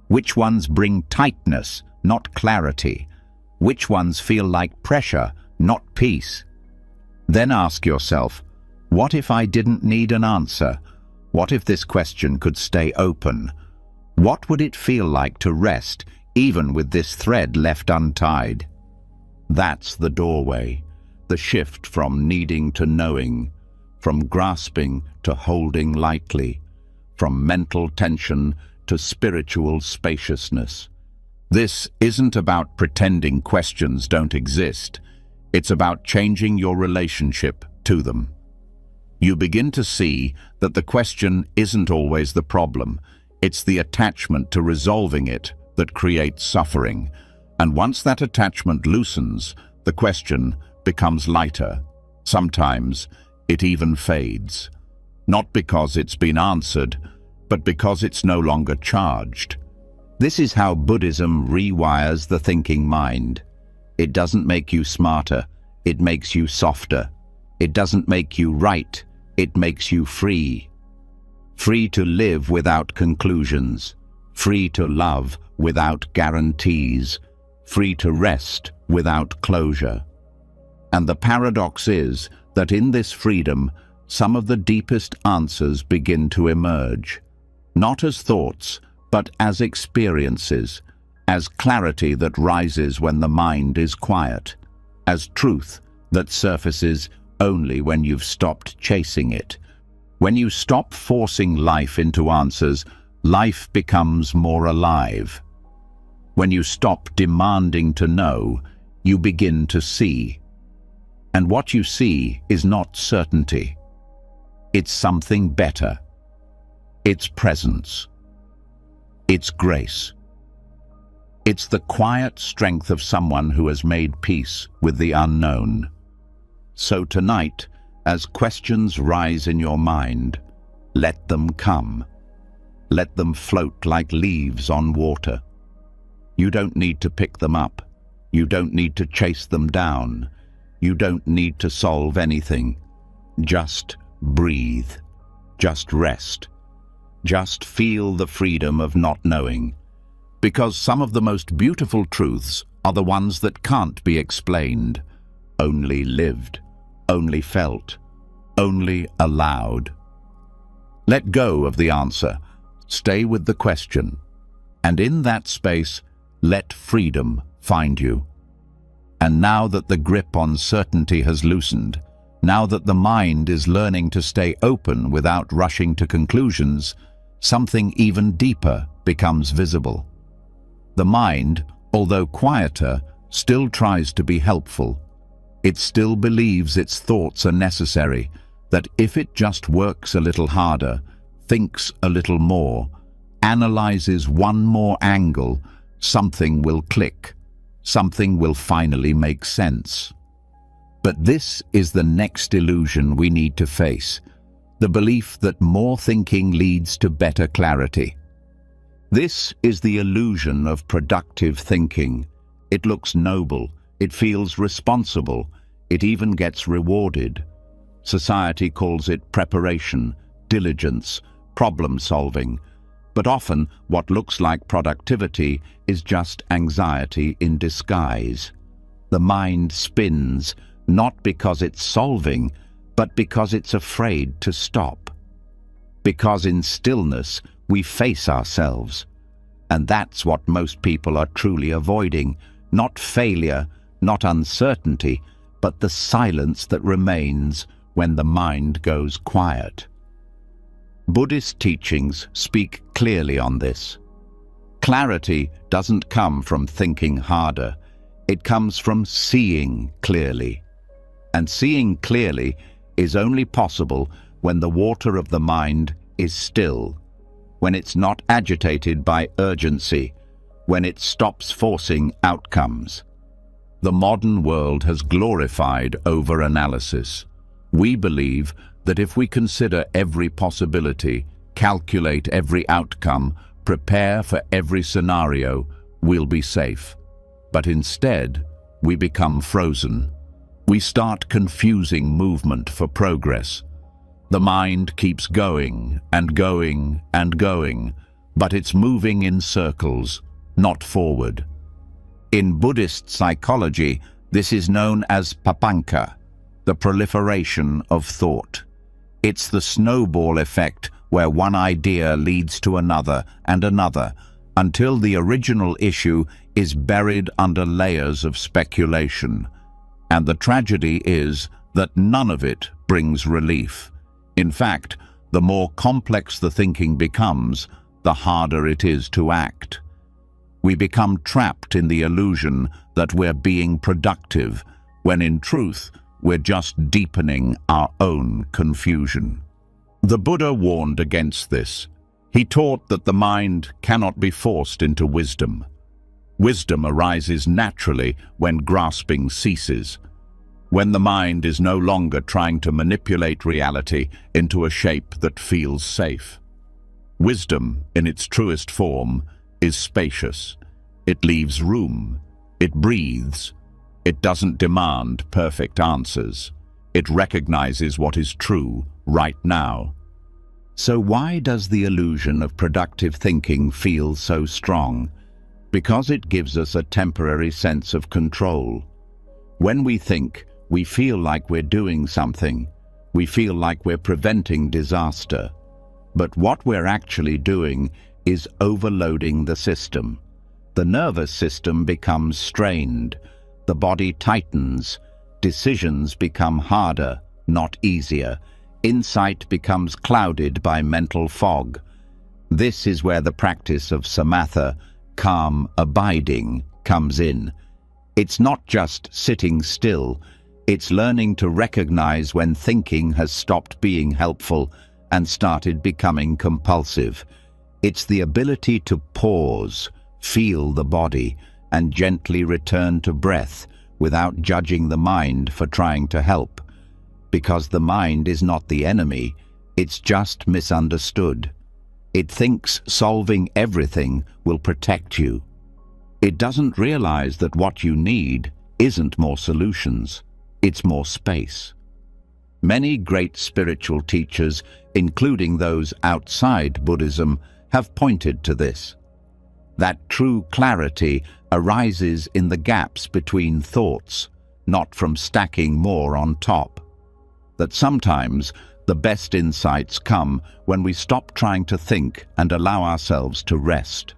Which ones bring tightness, not clarity? Which ones feel like pressure, not peace? Then ask yourself, what if I didn't need an answer? What if this question could stay open? What would it feel like to rest, even with this thread left untied? That's the doorway, the shift from needing to knowing, from grasping to holding lightly, from mental tension to spiritual spaciousness. This isn't about pretending questions don't exist. It's about changing your relationship to them. You begin to see that the question isn't always the problem. It's the attachment to resolving it that creates suffering. And once that attachment loosens, the question becomes lighter. Sometimes it even fades. Not because it's been answered, but because it's no longer charged. This is how Buddhism rewires the thinking mind. It doesn't make you smarter, it makes you softer. It doesn't make you right, it makes you free. Free to live without conclusions, free to love without guarantees, free to rest without closure. And the paradox is that in this freedom, some of the deepest answers begin to emerge. Not as thoughts, but as experiences, as clarity that rises when the mind is quiet, as truth that surfaces only when you've stopped chasing it. When you stop forcing life into answers, life becomes more alive. When you stop demanding to know, you begin to see. And what you see is not certainty. It's something better. It's presence. It's grace. It's the quiet strength of someone who has made peace with the unknown. So tonight, as questions rise in your mind, let them come. Let them float like leaves on water. You don't need to pick them up. You don't need to chase them down. You don't need to solve anything. Just breathe. Just rest. Just feel the freedom of not knowing. Because some of the most beautiful truths are the ones that can't be explained, only lived, only felt, only allowed. Let go of the answer. Stay with the question. And in that space, let freedom find you. And now that the grip on certainty has loosened, now that the mind is learning to stay open without rushing to conclusions, something even deeper becomes visible. The mind, although quieter, still tries to be helpful. It still believes its thoughts are necessary, that if it just works a little harder, thinks a little more, analyzes one more angle, something will click. Something will finally make sense. But this is the next illusion we need to face, the belief that more thinking leads to better clarity. This is the illusion of productive thinking. It looks noble, it feels responsible, it even gets rewarded. Society calls it preparation, diligence, problem solving. But often, what looks like productivity is just anxiety in disguise. The mind spins, not because it's solving, but because it's afraid to stop. Because in stillness, we face ourselves. And that's what most people are truly avoiding, not failure, not uncertainty, but the silence that remains when the mind goes quiet. Buddhist teachings speak clearly on this. Clarity doesn't come from thinking harder. It comes from seeing clearly. And seeing clearly is only possible when the water of the mind is still, when it's not agitated by urgency, when it stops forcing outcomes. The modern world has glorified over-analysis. We believe that if we consider every possibility, calculate every outcome, prepare for every scenario, we'll be safe. But instead, we become frozen. We start confusing movement for progress. The mind keeps going and going and going, but it's moving in circles, not forward. In Buddhist psychology, this is known as papanka, the proliferation of thought. It's the snowball effect where one idea leads to another and another, until the original issue is buried under layers of speculation. And the tragedy is that none of it brings relief. In fact, the more complex the thinking becomes, the harder it is to act. We become trapped in the illusion that we're being productive, when in truth, we're just deepening our own confusion. The Buddha warned against this. He taught that the mind cannot be forced into wisdom. Wisdom arises naturally when grasping ceases, when the mind is no longer trying to manipulate reality into a shape that feels safe. Wisdom, in its truest form, is spacious. It leaves room. It breathes. It doesn't demand perfect answers. It recognizes what is true right now. So why does the illusion of productive thinking feel so strong? Because it gives us a temporary sense of control. When we think, we feel like we're doing something. We feel like we're preventing disaster. But what we're actually doing is overloading the system. The nervous system becomes strained. The body tightens. Decisions become harder, not easier. Insight becomes clouded by mental fog. This is where the practice of samatha, calm abiding, comes in. It's not just sitting still, it's learning to recognize when thinking has stopped being helpful and started becoming compulsive. It's the ability to pause, feel the body, and gently return to breath without judging the mind for trying to help. Because the mind is not the enemy, it's just misunderstood. It thinks solving everything will protect you. It doesn't realize that what you need isn't more solutions, it's more space. Many great spiritual teachers, including those outside Buddhism, have pointed to this. That true clarity arises in the gaps between thoughts, not from stacking more on top. That sometimes the best insights come when we stop trying to think and allow ourselves to rest.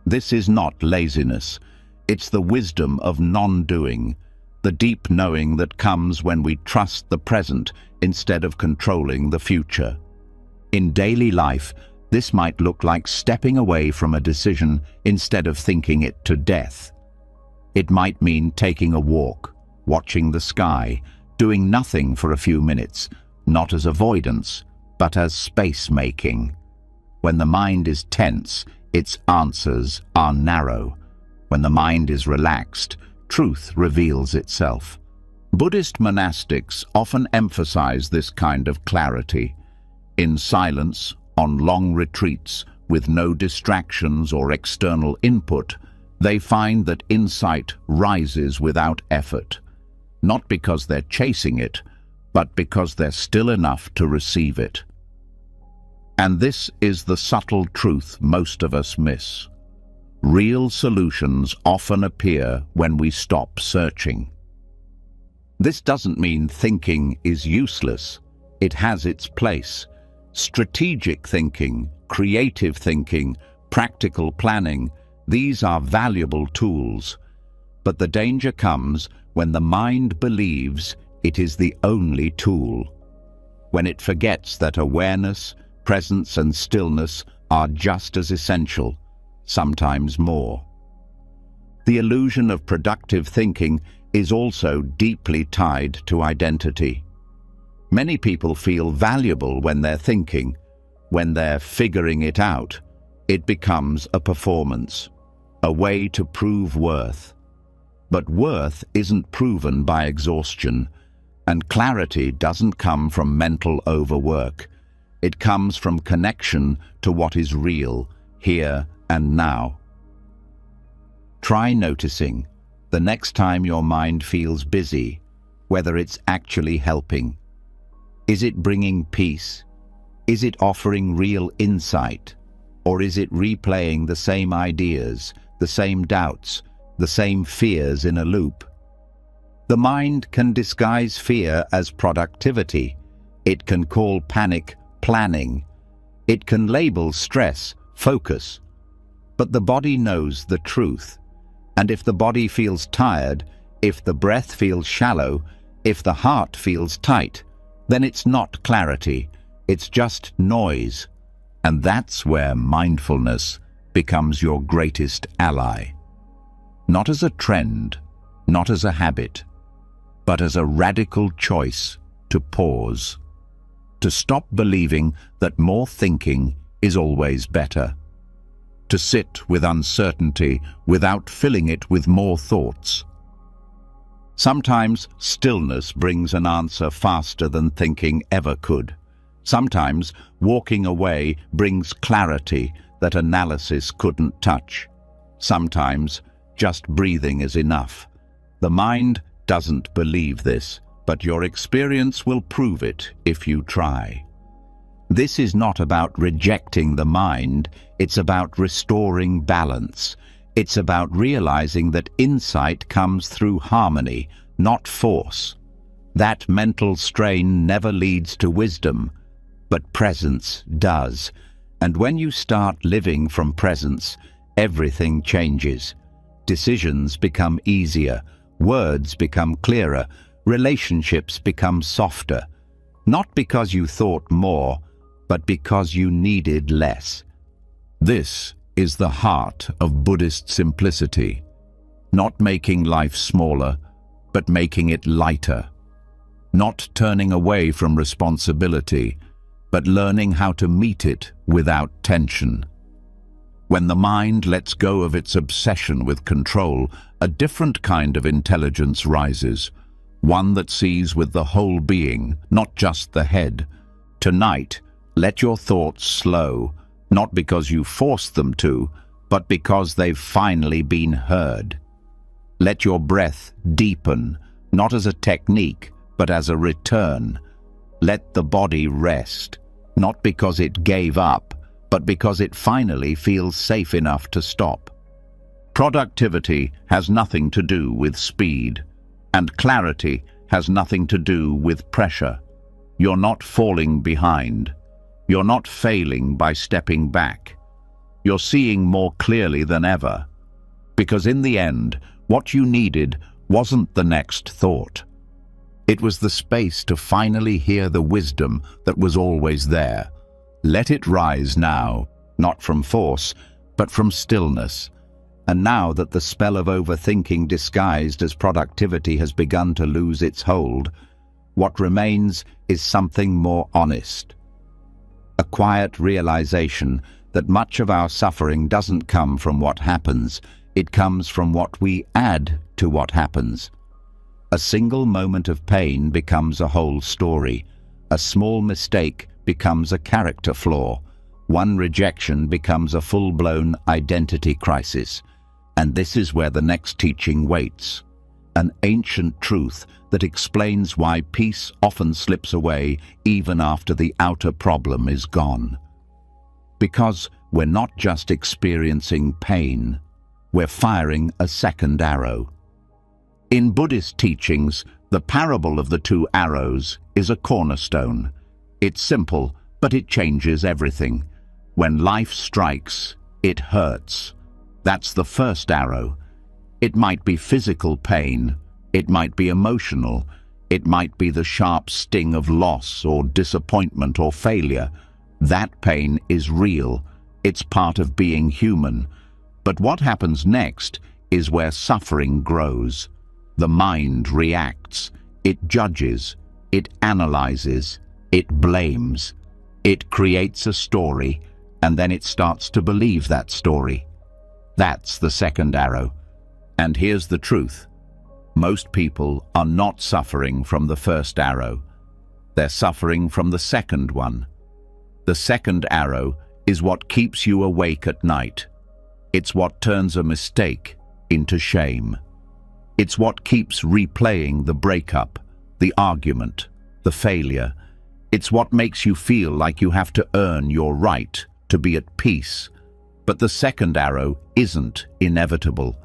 This is not laziness, it's the wisdom of non-doing, the deep knowing that comes when we trust the present instead of controlling the future. In daily life, this might look like stepping away from a decision instead of thinking it to death. It might mean taking a walk, watching the sky, doing nothing for a few minutes, not as avoidance, but as space-making. When the mind is tense, its answers are narrow. When the mind is relaxed, truth reveals itself. Buddhist monastics often emphasize this kind of clarity. In silence, on long retreats, with no distractions or external input, they find that insight rises without effort, not because they're chasing it, but because they're still enough to receive it. And this is the subtle truth most of us miss. Real solutions often appear when we stop searching. This doesn't mean thinking is useless. It has its place. Strategic thinking, creative thinking, practical planning, these are valuable tools. But the danger comes when the mind believes it is the only tool. When it forgets that awareness, presence and stillness are just as essential, sometimes more. The illusion of productive thinking is also deeply tied to identity. Many people feel valuable when they're thinking. When they're figuring it out, it becomes a performance, a way to prove worth. But worth isn't proven by exhaustion, and clarity doesn't come from mental overwork. It comes from connection to what is real, here and now. Try noticing the next time your mind feels busy, whether it's actually helping. Is it bringing peace? Is it offering real insight? Or is it replaying the same ideas, the same doubts, the same fears in a loop? The mind can disguise fear as productivity. It can call panic planning. It can label stress focus. But the body knows the truth. And if the body feels tired, if the breath feels shallow, if the heart feels tight, then it's not clarity, it's just noise. And that's where mindfulness becomes your greatest ally. Not as a trend, not as a habit, but as a radical choice to pause. To stop believing that more thinking is always better. To sit with uncertainty without filling it with more thoughts. Sometimes stillness brings an answer faster than thinking ever could. Sometimes walking away brings clarity that analysis couldn't touch. Sometimes just breathing is enough. The mind doesn't believe this, but your experience will prove it if you try. This is not about rejecting the mind, it's about restoring balance. It's about realizing that insight comes through harmony, not force. That mental strain never leads to wisdom, but presence does. And when you start living from presence, everything changes. Decisions become easier, words become clearer, relationships become softer. Not because you thought more, but because you needed less. This is the heart of Buddhist simplicity. Not making life smaller, but making it lighter. Not turning away from responsibility, but learning how to meet it without tension. When the mind lets go of its obsession with control, a different kind of intelligence rises, one that sees with the whole being, not just the head. Tonight, let your thoughts slow, not because you forced them to, but because they've finally been heard. Let your breath deepen, not as a technique, but as a return. Let the body rest, not because it gave up, but because it finally feels safe enough to stop. Productivity has nothing to do with speed, and clarity has nothing to do with pressure. You're not falling behind. You're not failing by stepping back. You're seeing more clearly than ever. Because in the end, what you needed wasn't the next thought. It was the space to finally hear the wisdom that was always there. Let it rise now, not from force, but from stillness. And now that the spell of overthinking disguised as productivity has begun to lose its hold, what remains is something more honest. A quiet realization that much of our suffering doesn't come from what happens, it comes from what we add to what happens. A single moment of pain becomes a whole story. A small mistake becomes a character flaw. One rejection becomes a full-blown identity crisis. And this is where the next teaching waits. An ancient truth that explains why peace often slips away even after the outer problem is gone. Because we're not just experiencing pain, we're firing a second arrow. In Buddhist teachings, the parable of the two arrows is a cornerstone. It's simple, but it changes everything. When life strikes, it hurts. That's the first arrow. It might be physical pain, it might be emotional, it might be the sharp sting of loss or disappointment or failure. That pain is real. It's part of being human. But what happens next is where suffering grows. The mind reacts. It judges. It analyzes. It blames. It creates a story, and then it starts to believe that story. That's the second arrow. And here's the truth. Most people are not suffering from the first arrow. They're suffering from the second one. The second arrow is what keeps you awake at night. It's what turns a mistake into shame. It's what keeps replaying the breakup, the argument, the failure. It's what makes you feel like you have to earn your right to be at peace. But the second arrow isn't inevitable.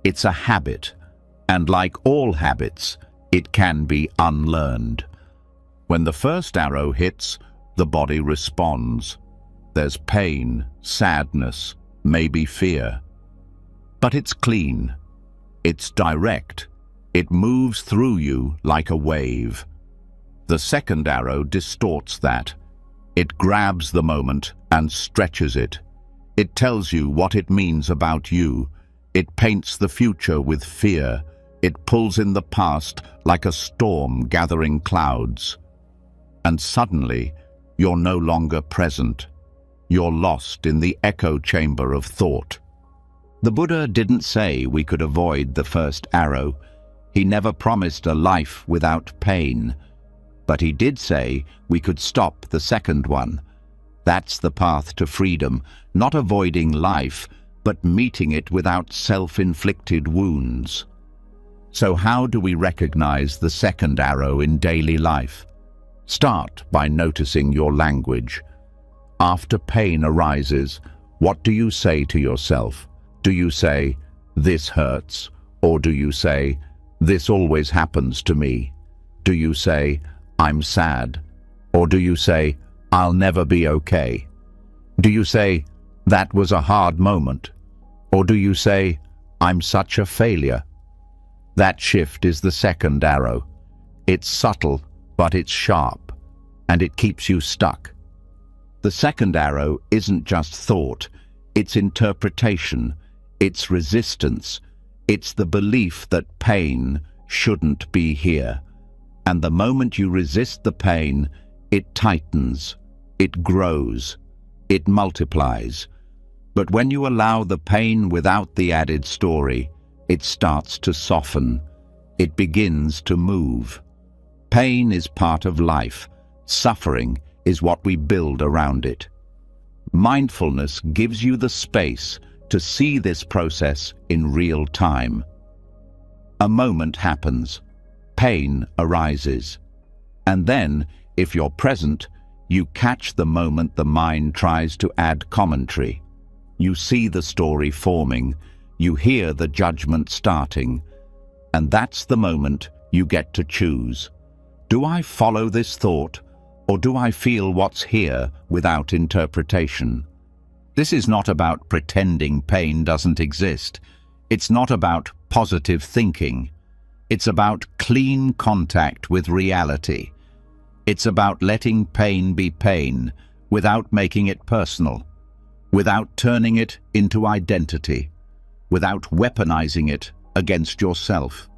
It's a habit. And like all habits, it can be unlearned. When the first arrow hits, the body responds. There's pain, sadness, maybe fear. But it's clean. It's direct. It moves through you like a wave. The second arrow distorts that. It grabs the moment and stretches it. It tells you what it means about you. It paints the future with fear. It pulls in the past like a storm gathering clouds. And suddenly, you're no longer present. You're lost in the echo chamber of thought. The Buddha didn't say we could avoid the first arrow. He never promised a life without pain. But he did say we could stop the second one. That's the path to freedom, not avoiding life, but meeting it without self-inflicted wounds. So how do we recognize the second arrow in daily life? Start by noticing your language. After pain arises, what do you say to yourself? Do you say, "This hurts," or do you say, "This always happens to me"? Do you say, "I'm sad," or do you say, "I'll never be okay"? Do you say, "That was a hard moment," or do you say, "I'm such a failure"? That shift is the second arrow. It's subtle, but it's sharp, and it keeps you stuck. The second arrow isn't just thought, it's interpretation, it's resistance, It's the belief that pain shouldn't be here. And the moment you resist the pain, it tightens, it grows, it multiplies. But when you allow the pain without the added story, it starts to soften. It begins to move. Pain is part of life. Suffering is what we build around it. Mindfulness gives you the space to see this process in real time. A moment happens. Pain arises. And then, if you're present, you catch the moment the mind tries to add commentary. You see the story forming. You hear the judgment starting. And that's the moment you get to choose. Do I follow this thought, or do I feel what's here without interpretation? This is not about pretending pain doesn't exist. It's not about positive thinking. It's about clean contact with reality. It's about letting pain be pain without making it personal, without turning it into identity, without weaponizing it against yourself.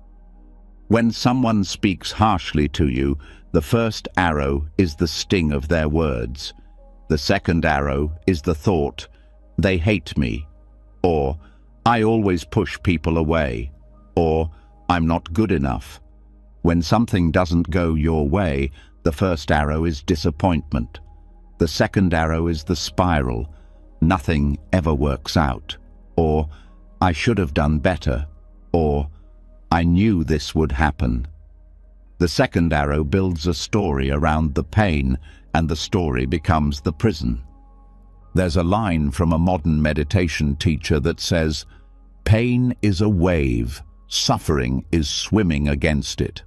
When someone speaks harshly to you, the first arrow is the sting of their words. The second arrow is the thought, "They hate me," or "I always push people away," or "I'm not good enough." When something doesn't go your way, the first arrow is disappointment. The second arrow is the spiral, "Nothing ever works out," or "I should have done better," or "I knew this would happen." The second arrow builds a story around the pain, and the story becomes the prison. There's a line from a modern meditation teacher that says, "Pain is a wave, suffering is swimming against it."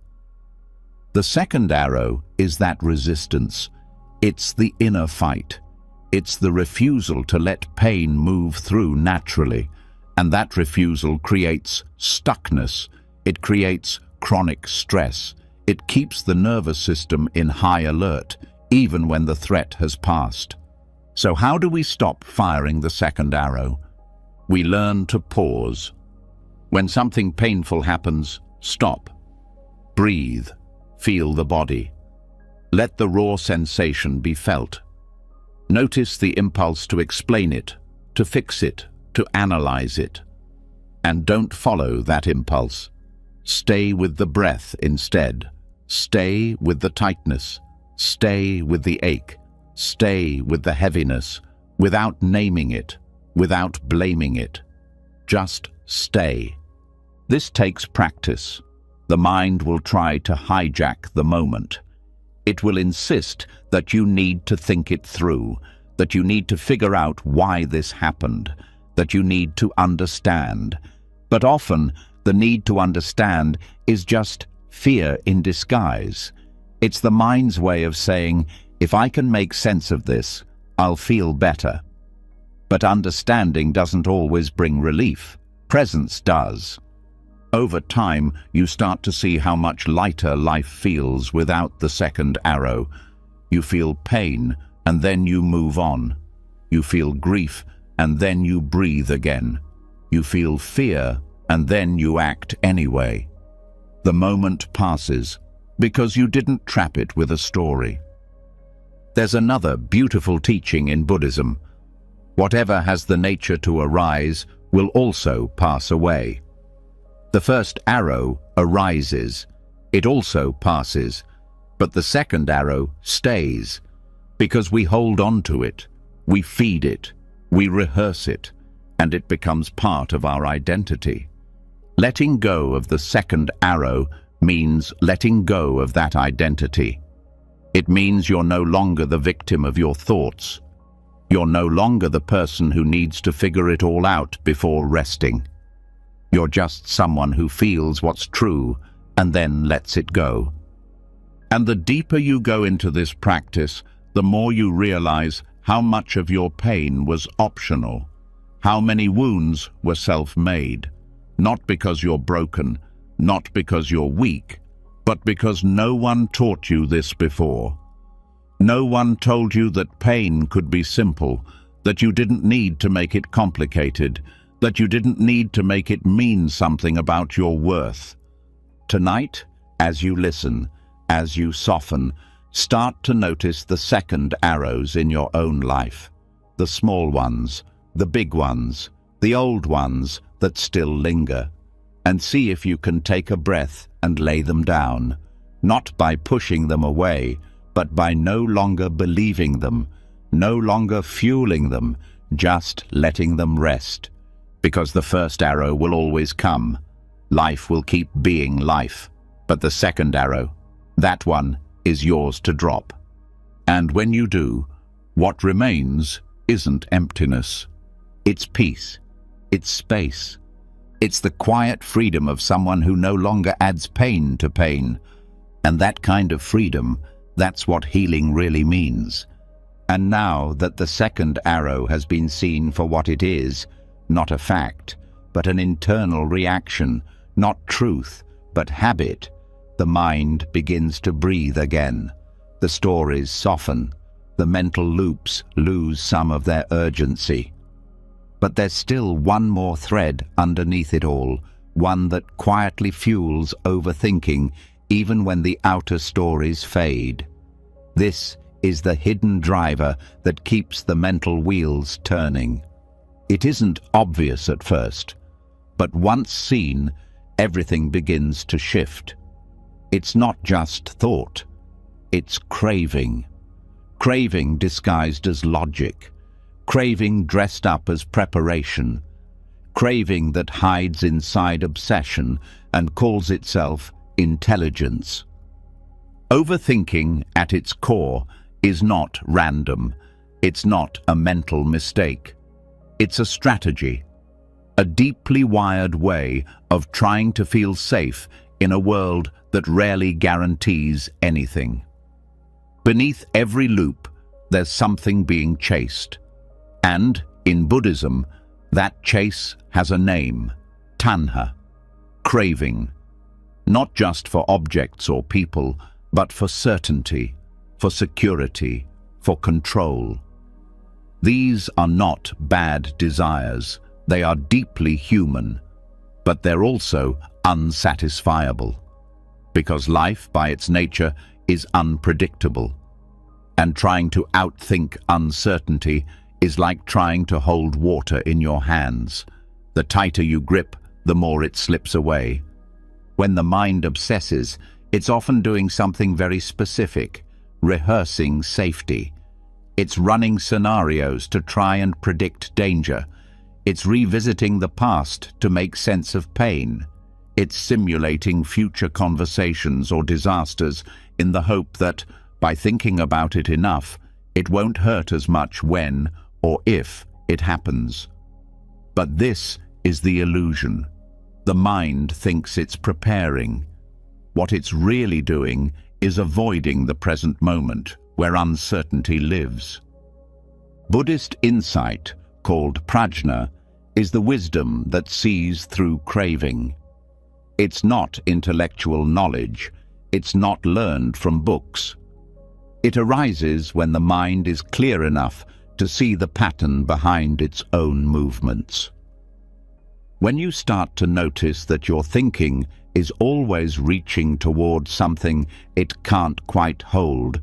The second arrow is that resistance. It's the inner fight. It's the refusal to let pain move through naturally, and that refusal creates stuckness. It creates chronic stress. It keeps the nervous system in high alert, even when the threat has passed. So how do we stop firing the second arrow? We learn to pause. When something painful happens, stop. Breathe. Feel the body. Let the raw sensation be felt. Notice the impulse to explain it, to fix it, to analyze it. And don't follow that impulse. Stay with the breath instead. Stay with the tightness. Stay with the ache. Stay with the heaviness, without naming it, without blaming it. Just stay. This takes practice. The mind will try to hijack the moment. It will insist that you need to think it through, that you need to figure out why this happened, that you need to understand. But often, the need to understand is just fear in disguise. It's the mind's way of saying, if I can make sense of this, I'll feel better. But understanding doesn't always bring relief. Presence does. Over time, you start to see how much lighter life feels without the second arrow. You feel pain, and then you move on. You feel grief, and then you breathe again. You feel fear, and then you act anyway. The moment passes, because you didn't trap it with a story. There's another beautiful teaching in Buddhism. Whatever has the nature to arise will also pass away. The first arrow arises. It also passes. But the second arrow stays, because we hold on to it, we feed it, we rehearse it, and it becomes part of our identity. Letting go of the second arrow means letting go of that identity. It means you're no longer the victim of your thoughts. You're no longer the person who needs to figure it all out before resting. You're just someone who feels what's true and then lets it go. And the deeper you go into this practice, the more you realize how much of your pain was optional, how many wounds were self-made, not because you're broken, not because you're weak, but because no one taught you this before. No one told you that pain could be simple, that you didn't need to make it complicated, that you didn't need to make it mean something about your worth. Tonight, as you listen, as you soften, start to notice the second arrows in your own life. The small ones, the big ones, the old ones that still linger. And see if you can take a breath and lay them down, not by pushing them away, but by no longer believing them, no longer fueling them, just letting them rest. Because the first arrow will always come. Life will keep being life. But the second arrow, that one is yours to drop. And when you do, what remains isn't emptiness. It's peace. It's space. It's the quiet freedom of someone who no longer adds pain to pain. And that kind of freedom, that's what healing really means. And now that the second arrow has been seen for what it is, not a fact, but an internal reaction, not truth, but habit, the mind begins to breathe again. The stories soften. The mental loops lose some of their urgency. But there's still one more thread underneath it all, one that quietly fuels overthinking even when the outer stories fade. This is the hidden driver that keeps the mental wheels turning. It isn't obvious at first, but once seen, everything begins to shift. It's not just thought, it's craving. Craving disguised as logic. Craving dressed up as preparation. Craving that hides inside obsession and calls itself intelligence. Overthinking at its core is not random. It's not a mental mistake. It's a strategy. A deeply wired way of trying to feel safe in a world that rarely guarantees anything. Beneath every loop, there's something being chased. And, in Buddhism, that chase has a name, tanha, craving. Not just for objects or people, but for certainty, for security, for control. These are not bad desires. They are deeply human, but they're also unsatisfiable. Because life, by its nature, is unpredictable. And trying to outthink uncertainty is like trying to hold water in your hands. The tighter you grip, the more it slips away. When the mind obsesses, it's often doing something very specific, rehearsing safety. It's running scenarios to try and predict danger. It's revisiting the past to make sense of pain. It's simulating future conversations or disasters in the hope that, by thinking about it enough, it won't hurt as much when or if it happens. But this is the illusion. The mind thinks it's preparing. What it's really doing is avoiding the present moment where uncertainty lives. Buddhist insight, called prajna, is the wisdom that sees through craving. It's not intellectual knowledge. It's not learned from books. It arises when the mind is clear enough to see the pattern behind its own movements. When you start to notice that your thinking is always reaching toward something it can't quite hold,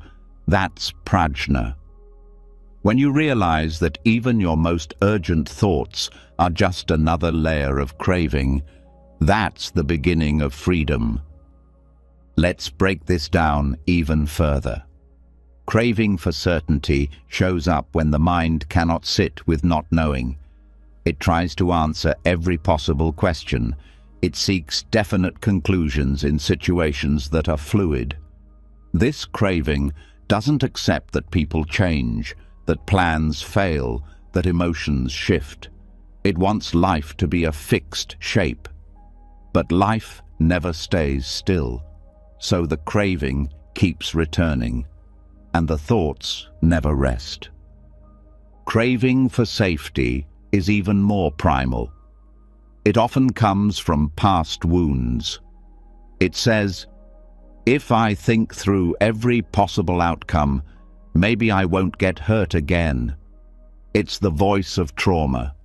that's prajna. When you realize that even your most urgent thoughts are just another layer of craving, that's the beginning of freedom. Let's break this down even further. Craving for certainty shows up when the mind cannot sit with not knowing. It tries to answer every possible question. It seeks definite conclusions in situations that are fluid. This craving doesn't accept that people change, that plans fail, that emotions shift. It wants life to be a fixed shape. But life never stays still, so the craving keeps returning, and the thoughts never rest. Craving for safety is even more primal. It often comes from past wounds. It says, if I think through every possible outcome, maybe I won't get hurt again. It's the voice of trauma.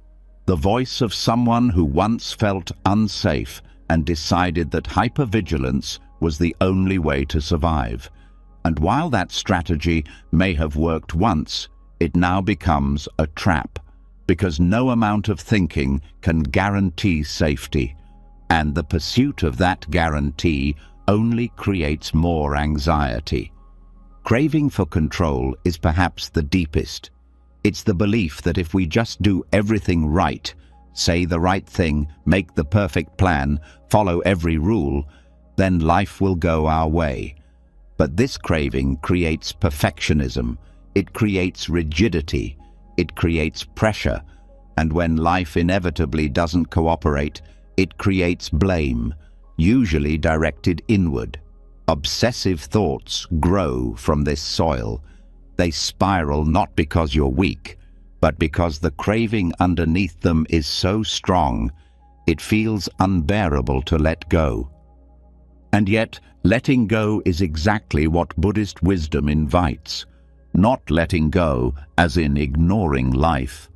the voice of someone who once felt unsafe and decided that hypervigilance was the only way to survive. And while that strategy may have worked once, it now becomes a trap, because no amount of thinking can guarantee safety, and the pursuit of that guarantee only creates more anxiety. Craving for control is perhaps the deepest. It's the belief that if we just do everything right, say the right thing, make the perfect plan, follow every rule, then life will go our way. But this craving creates perfectionism, it creates rigidity, it creates pressure, and when life inevitably doesn't cooperate, it creates blame, usually directed inward. Obsessive thoughts grow from this soil. They spiral not because you're weak, but because the craving underneath them is so strong, it feels unbearable to let go. And yet, letting go is exactly what Buddhist wisdom invites. Not letting go as in ignoring life.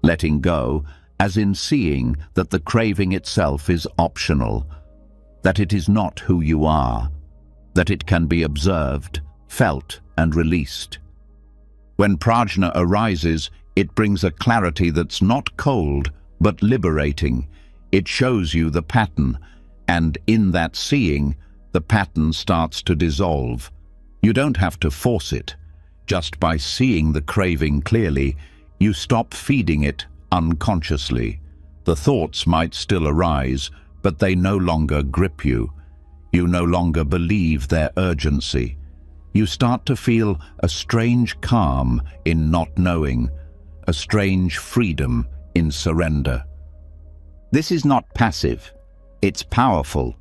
Letting go as in seeing that the craving itself is optional, that it is not who you are, that it can be observed, felt, and released. When prajna arises, it brings a clarity that's not cold, but liberating. It shows you the pattern, and in that seeing, the pattern starts to dissolve. You don't have to force it. Just by seeing the craving clearly, you stop feeding it unconsciously. The thoughts might still arise, but they no longer grip you. You no longer believe their urgency. You start to feel a strange calm in not knowing, a strange freedom in surrender. This is not passive, it's powerful.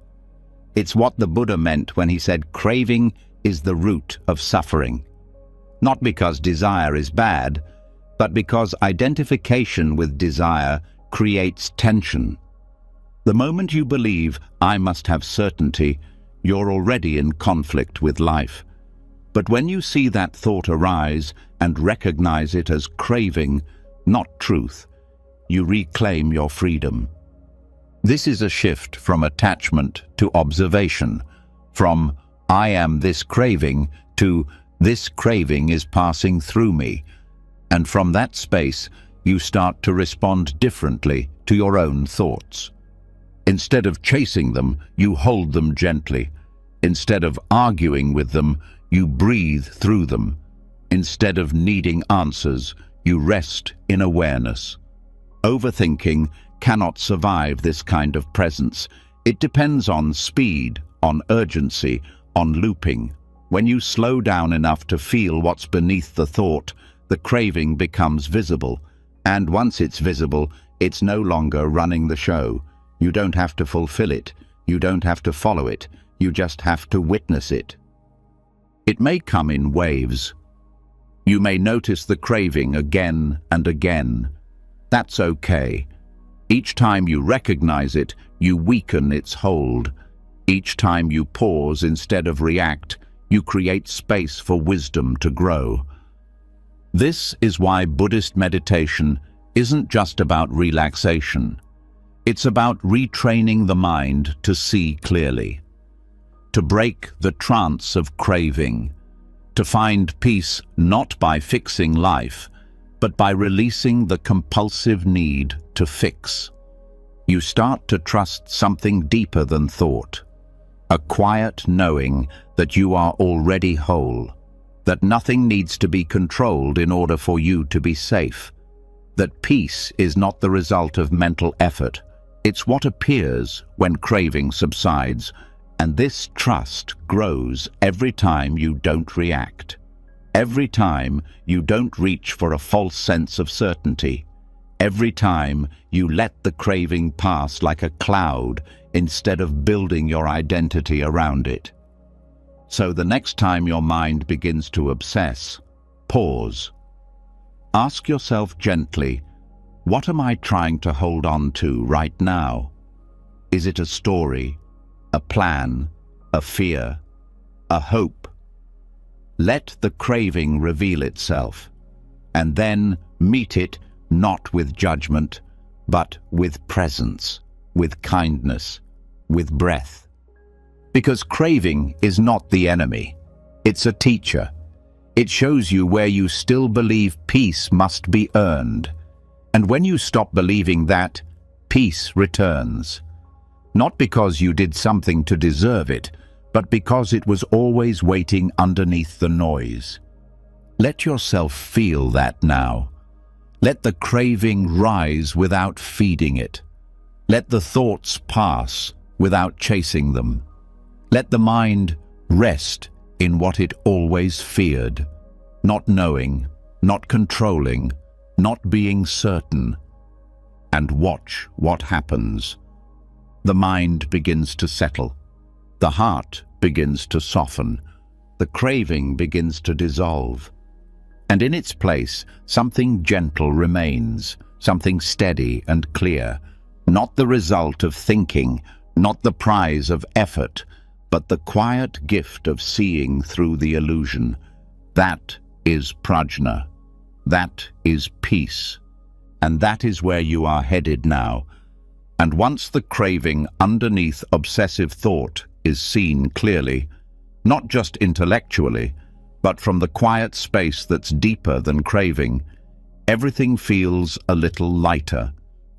It's what the Buddha meant when he said craving is the root of suffering. Not because desire is bad, but because identification with desire creates tension. The moment you believe, I must have certainty, you're already in conflict with life. But when you see that thought arise and recognize it as craving, not truth, you reclaim your freedom. This is a shift from attachment to observation, from I am this craving to this craving is passing through me. And from that space, you start to respond differently to your own thoughts. Instead of chasing them, you hold them gently. Instead of arguing with them, you breathe through them. Instead of needing answers, you rest in awareness. Overthinking cannot survive this kind of presence. It depends on speed, on urgency, on looping. When you slow down enough to feel what's beneath the thought, the craving becomes visible. And once it's visible, it's no longer running the show. You don't have to fulfill it. You don't have to follow it. You just have to witness it. It may come in waves. You may notice the craving again and again. That's okay. Each time you recognize it, you weaken its hold. Each time you pause instead of react, you create space for wisdom to grow. This is why Buddhist meditation isn't just about relaxation. It's about retraining the mind to see clearly, to break the trance of craving, to find peace not by fixing life, but by releasing the compulsive need to fix. You start to trust something deeper than thought, a quiet knowing that you are already whole, that nothing needs to be controlled in order for you to be safe, that peace is not the result of mental effort, it's what appears when craving subsides, and this trust grows every time you don't react, every time you don't reach for a false sense of certainty, every time you let the craving pass like a cloud instead of building your identity around it. So the next time your mind begins to obsess, pause. Ask yourself gently, what am I trying to hold on to right now? Is it a story, a plan, a fear, a hope? Let the craving reveal itself, and then meet it not with judgment, but with presence, with kindness, with breath. Because craving is not the enemy. It's a teacher. It shows you where you still believe peace must be earned. And when you stop believing that, peace returns. Not because you did something to deserve it, but because it was always waiting underneath the noise. Let yourself feel that now. Let the craving rise without feeding it. Let the thoughts pass without chasing them. Let the mind rest in what it always feared, not knowing, not controlling, not being certain. And watch what happens. The mind begins to settle. The heart begins to soften. The craving begins to dissolve. And in its place, something gentle remains, something steady and clear, not the result of thinking, not the prize of effort, but the quiet gift of seeing through the illusion. That is prajna. That is peace. And that is where you are headed now. And once the craving underneath obsessive thought is seen clearly, not just intellectually, but from the quiet space that's deeper than craving, everything feels a little lighter.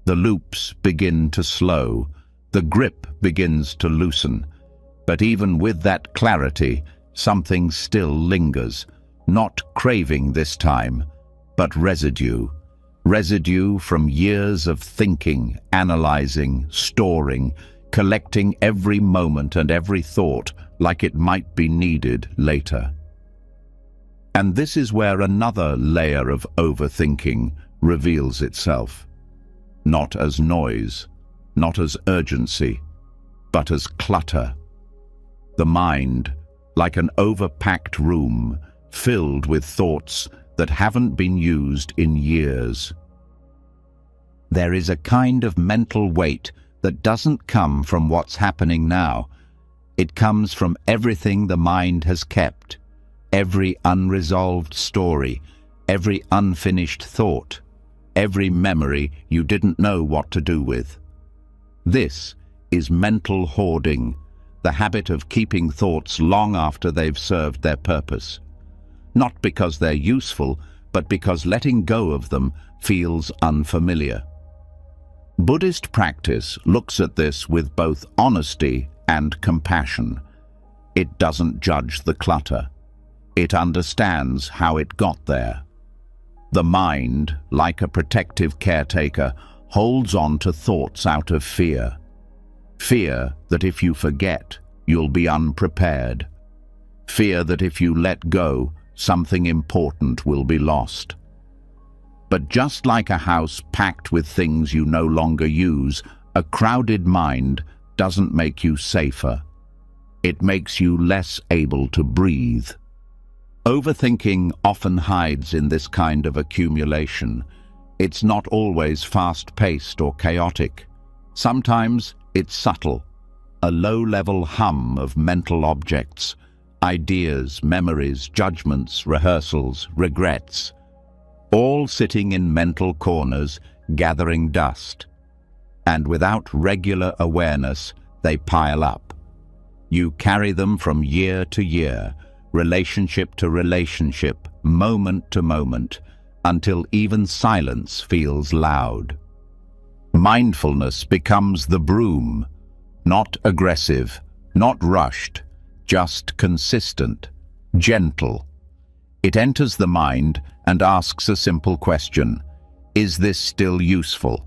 The loops begin to slow. The grip begins to loosen. But even with that clarity, something still lingers. Not craving this time, but residue. Residue from years of thinking, analyzing, storing, collecting every moment and every thought like it might be needed later. And this is where another layer of overthinking reveals itself. Not as noise, not as urgency, but as clutter. The mind, like an overpacked room, filled with thoughts that haven't been used in years. There is a kind of mental weight that doesn't come from what's happening now. It comes from everything the mind has kept. Every unresolved story, every unfinished thought, every memory you didn't know what to do with. This is mental hoarding, the habit of keeping thoughts long after they've served their purpose. Not because they're useful, but because letting go of them feels unfamiliar. Buddhist practice looks at this with both honesty and compassion. It doesn't judge the clutter. It understands how it got there. The mind, like a protective caretaker, holds on to thoughts out of fear. Fear that if you forget, you'll be unprepared. Fear that if you let go, something important will be lost. But just like a house packed with things you no longer use, a crowded mind doesn't make you safer. It makes you less able to breathe. Overthinking often hides in this kind of accumulation. It's not always fast-paced or chaotic. Sometimes it's subtle, a low-level hum of mental objects, ideas, memories, judgments, rehearsals, regrets, all sitting in mental corners, gathering dust. And without regular awareness, they pile up. You carry them from year to year, relationship to relationship, moment to moment, until even silence feels loud. Mindfulness becomes the broom, not aggressive, not rushed, just consistent, gentle. It enters the mind and asks a simple question: is this still useful?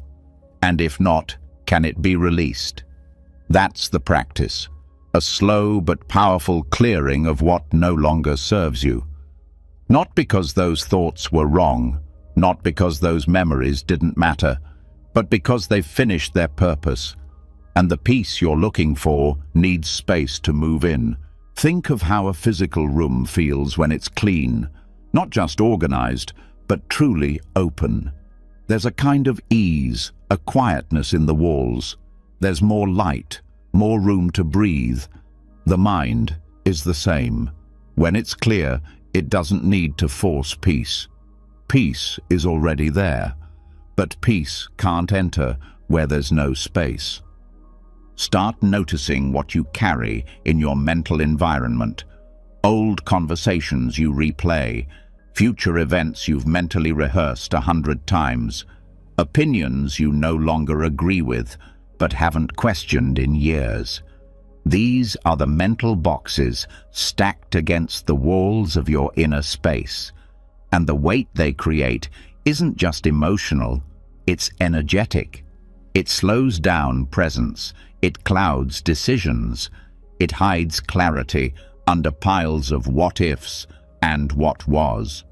And if not, can it be released? That's the practice. A slow but powerful clearing of what no longer serves you. Not because those thoughts were wrong, not because those memories didn't matter, but because they've finished their purpose, and the peace you're looking for needs space to move in. Think of how a physical room feels when it's clean, not just organized, but truly open. There's a kind of ease, a quietness in the walls. There's more light, more room to breathe. The mind is the same. When it's clear, it doesn't need to force peace. Peace is already there. But peace can't enter where there's no space. Start noticing what you carry in your mental environment. Old conversations you replay, future events you've mentally rehearsed 100 times, opinions you no longer agree with but haven't questioned in years. These are the mental boxes stacked against the walls of your inner space. And the weight they create isn't just emotional, it's energetic. It slows down presence, it clouds decisions, it hides clarity under piles of what-ifs and what was.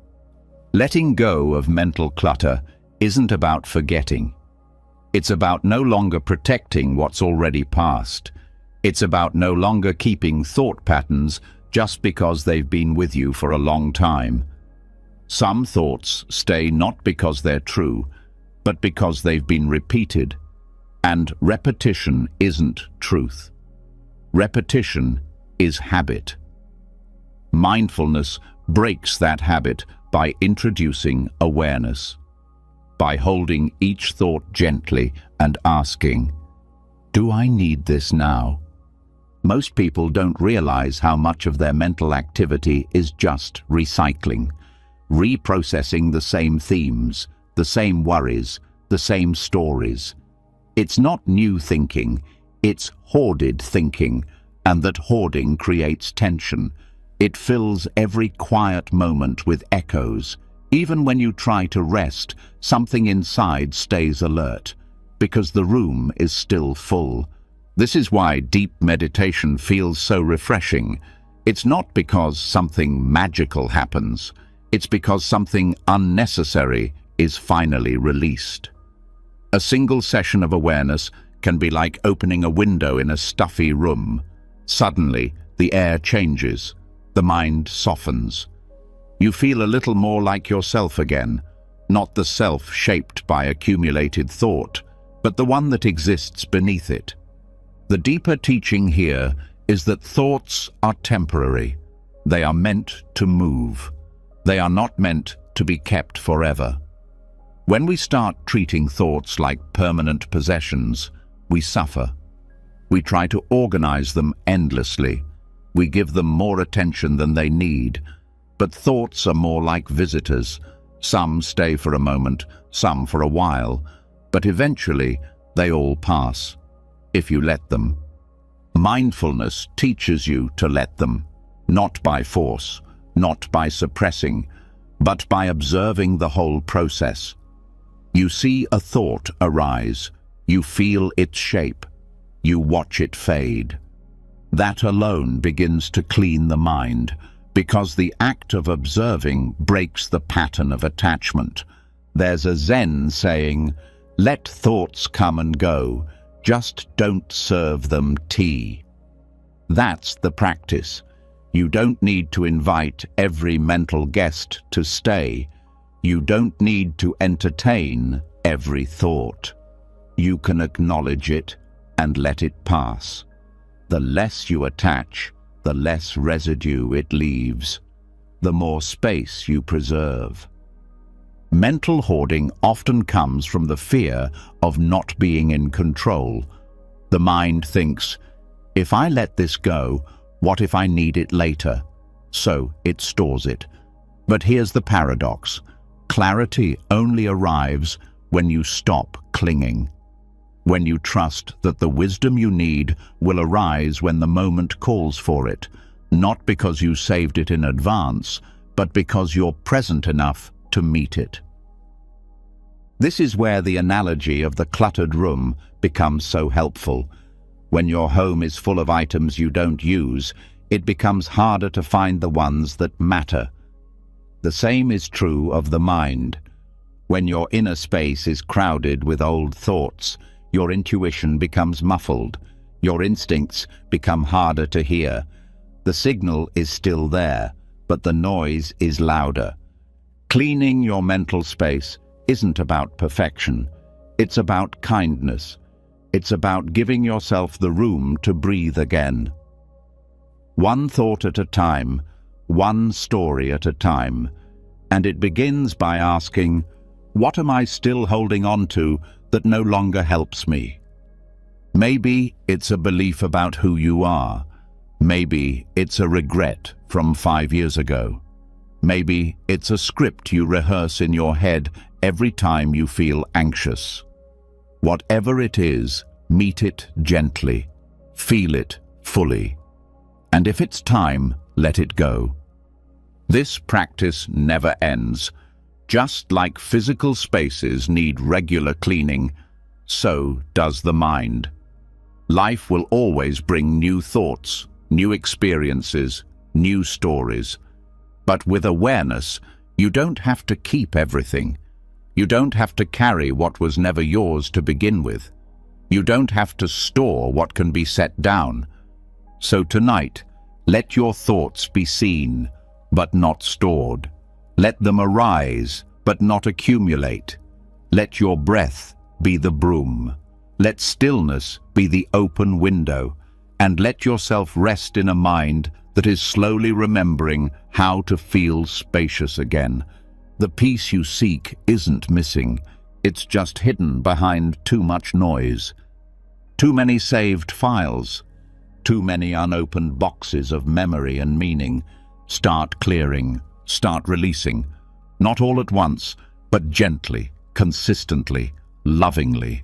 Letting go of mental clutter isn't about forgetting. It's about no longer protecting what's already past. It's about no longer keeping thought patterns just because they've been with you for a long time. Some thoughts stay not because they're true, but because they've been repeated. And repetition isn't truth. Repetition is habit. Mindfulness breaks that habit by introducing awareness, by holding each thought gently and asking, "Do I need this now?" Most people don't realize how much of their mental activity is just recycling, reprocessing the same themes, the same worries, the same stories. It's not new thinking, it's hoarded thinking, and that hoarding creates tension. It fills every quiet moment with echoes. Even when you try to rest, something inside stays alert, because the room is still full. This is why deep meditation feels so refreshing. It's not because something magical happens. It's because something unnecessary is finally released. A single session of awareness can be like opening a window in a stuffy room. Suddenly, the air changes. The mind softens. You feel a little more like yourself again, not the self shaped by accumulated thought, but the one that exists beneath it. The deeper teaching here is that thoughts are temporary. They are meant to move. They are not meant to be kept forever. When we start treating thoughts like permanent possessions, we suffer. We try to organize them endlessly. We give them more attention than they need. But thoughts are more like visitors. Some stay for a moment, some for a while, but eventually they all pass, if you let them. Mindfulness teaches you to let them, not by force, not by suppressing, but by observing the whole process. You see a thought arise, you feel its shape, you watch it fade. That alone begins to clean the mind, because the act of observing breaks the pattern of attachment. There's a Zen saying, "Let thoughts come and go, just don't serve them tea." That's the practice. You don't need to invite every mental guest to stay. You don't need to entertain every thought. You can acknowledge it and let it pass. The less you attach, the less residue it leaves, the more space you preserve. Mental hoarding often comes from the fear of not being in control. The mind thinks, if I let this go, what if I need it later? So it stores it. But here's the paradox. Clarity only arrives when you stop clinging. When you trust that the wisdom you need will arise when the moment calls for it, not because you saved it in advance, but because you're present enough to meet it. This is where the analogy of the cluttered room becomes so helpful. When your home is full of items you don't use, it becomes harder to find the ones that matter. The same is true of the mind. When your inner space is crowded with old thoughts, your intuition becomes muffled. Your instincts become harder to hear. The signal is still there, but the noise is louder. Cleaning your mental space isn't about perfection. It's about kindness. It's about giving yourself the room to breathe again. One thought at a time, one story at a time. And it begins by asking, What am I still holding on to that no longer helps me? Maybe it's a belief about who you are. Maybe it's a regret from 5 years ago. Maybe it's a script you rehearse in your head every time you feel anxious. Whatever it is, meet it gently, feel it fully, and if it's time, let it go. This practice never ends. Just like physical spaces need regular cleaning, so does the mind. Life will always bring new thoughts, new experiences, new stories. But with awareness, you don't have to keep everything. You don't have to carry what was never yours to begin with. You don't have to store what can be set down. So tonight, let your thoughts be seen, but not stored. Let them arise, but not accumulate. Let your breath be the broom. Let stillness be the open window, and let yourself rest in a mind that is slowly remembering how to feel spacious again. The peace you seek isn't missing. It's just hidden behind too much noise. Too many saved files. Too many unopened boxes of memory and meaning. Start clearing. Start releasing. Not all at once, but gently, consistently, lovingly.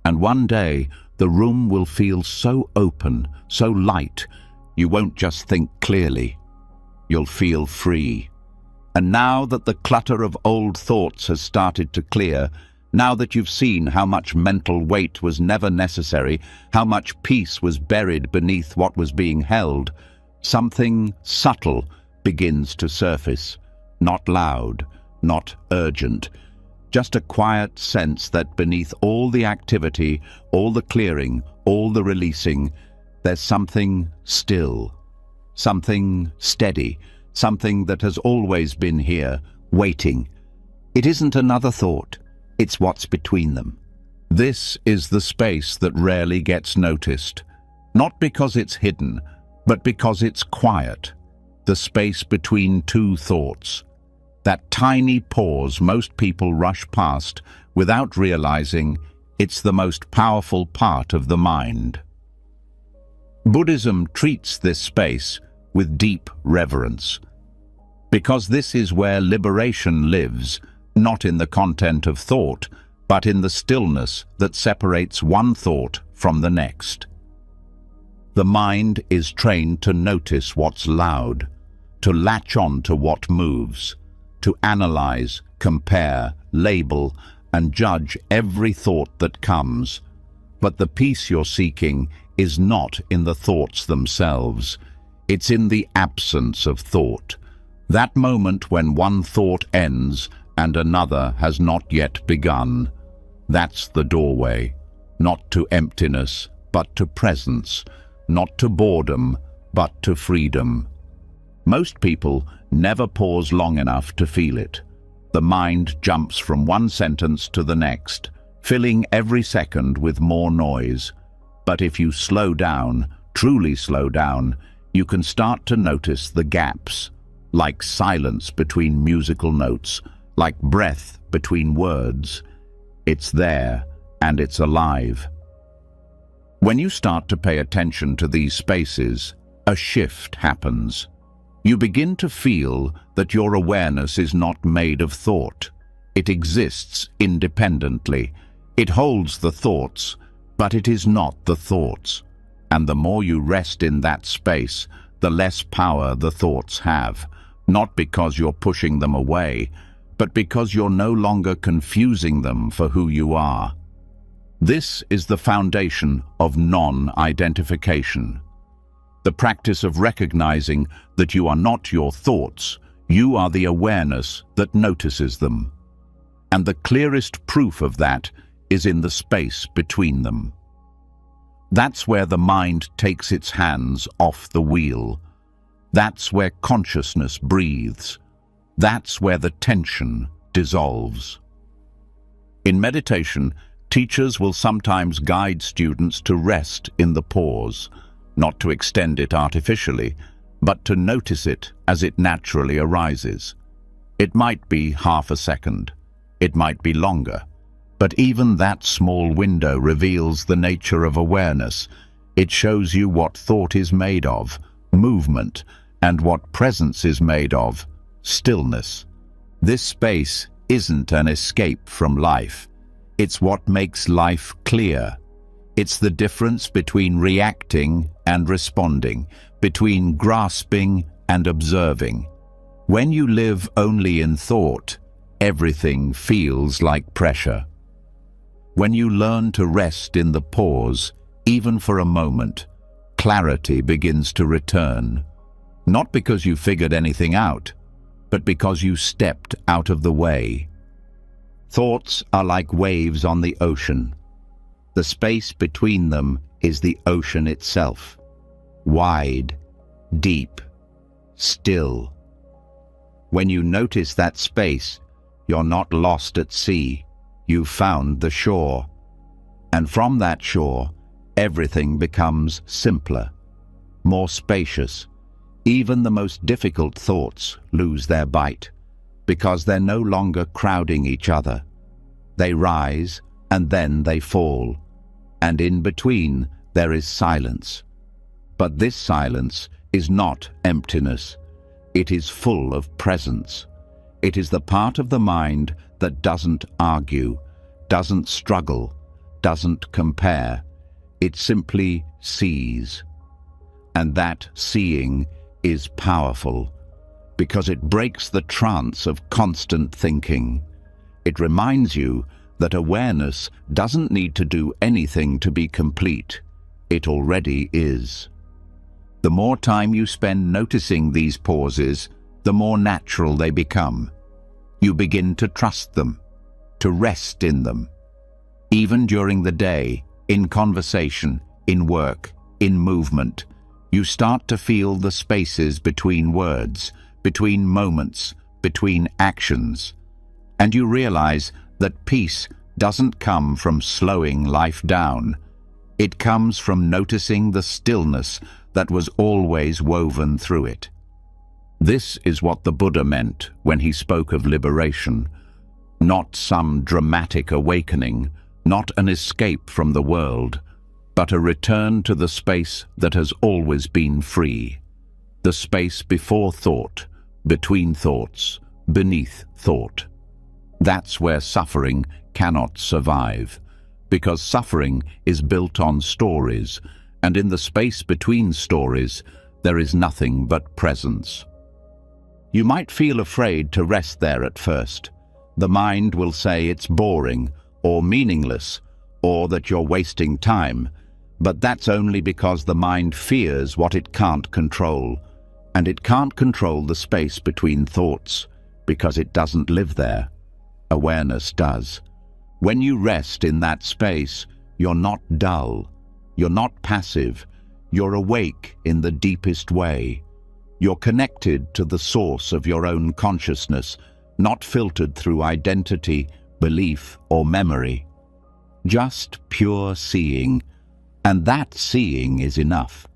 And one day, the room will feel so open, so light, you won't just think clearly. You'll feel free. And now that the clutter of old thoughts has started to clear, now that you've seen how much mental weight was never necessary, how much peace was buried beneath what was being held, something subtle begins to surface. Not loud, not urgent, just a quiet sense that beneath all the activity, all the clearing, all the releasing, there's something still, something steady, something that has always been here, waiting. It isn't another thought, it's what's between them. This is the space that rarely gets noticed, not because it's hidden, but because it's quiet. The space between two thoughts. That tiny pause most people rush past without realizing it's the most powerful part of the mind. Buddhism treats this space with deep reverence, because this is where liberation lives, not in the content of thought, but in the stillness that separates one thought from the next. The mind is trained to notice what's loud, to latch on to what moves, to analyze, compare, label, and judge every thought that comes. But the peace you're seeking is not in the thoughts themselves. It's in the absence of thought. That moment when one thought ends and another has not yet begun. That's the doorway, not to emptiness, but to presence, not to boredom, but to freedom. Most people never pause long enough to feel it. The mind jumps from one sentence to the next, filling every second with more noise. But if you slow down, truly slow down, you can start to notice the gaps, like silence between musical notes, like breath between words. It's there, and it's alive. When you start to pay attention to these spaces, a shift happens. You begin to feel that your awareness is not made of thought. It exists independently. It holds the thoughts, but it is not the thoughts. And the more you rest in that space, the less power the thoughts have. Not because you're pushing them away, but because you're no longer confusing them for who you are. This is the foundation of non-identification. The practice of recognizing that you are not your thoughts, you are the awareness that notices them. And the clearest proof of that is in the space between them. That's where the mind takes its hands off the wheel. That's where consciousness breathes. That's where the tension dissolves. In meditation, teachers will sometimes guide students to rest in the pause, not to extend it artificially, but to notice it as it naturally arises. It might be half a second. It might be longer. But even that small window reveals the nature of awareness. It shows you what thought is made of, movement, and what presence is made of, stillness. This space isn't an escape from life. It's what makes life clear. It's the difference between reacting and responding, between grasping and observing. When you live only in thought, everything feels like pressure. When you learn to rest in the pause, even for a moment, clarity begins to return. Not because you figured anything out, but because you stepped out of the way. Thoughts are like waves on the ocean. The space between them is the ocean itself. Wide, deep, still. When you notice that space, you're not lost at sea. You've found the shore. And from that shore, everything becomes simpler, more spacious. Even the most difficult thoughts lose their bite, because they're no longer crowding each other. They rise, and then they fall. And in between, there is silence. But this silence is not emptiness. It is full of presence. It is the part of the mind that doesn't argue, doesn't struggle, doesn't compare. It simply sees. And that seeing is powerful, because it breaks the trance of constant thinking. It reminds you that awareness doesn't need to do anything to be complete. It already is. The more time you spend noticing these pauses, the more natural they become. You begin to trust them, to rest in them. Even during the day, in conversation, in work, in movement, you start to feel the spaces between words, between moments, between actions. And you realize that peace doesn't come from slowing life down. It comes from noticing the stillness that was always woven through it. This is what the Buddha meant when he spoke of liberation. Not some dramatic awakening, not an escape from the world, but a return to the space that has always been free. The space before thought, between thoughts, beneath thought. That's where suffering cannot survive, because suffering is built on stories, and in the space between stories, there is nothing but presence. You might feel afraid to rest there at first. The mind will say it's boring, or meaningless, or that you're wasting time, but that's only because the mind fears what it can't control, and it can't control the space between thoughts, because it doesn't live there. Awareness does. When you rest in that space, you're not dull, you're not passive, you're awake in the deepest way. You're connected to the source of your own consciousness, not filtered through identity, belief, or memory. Just pure seeing, and that seeing is enough.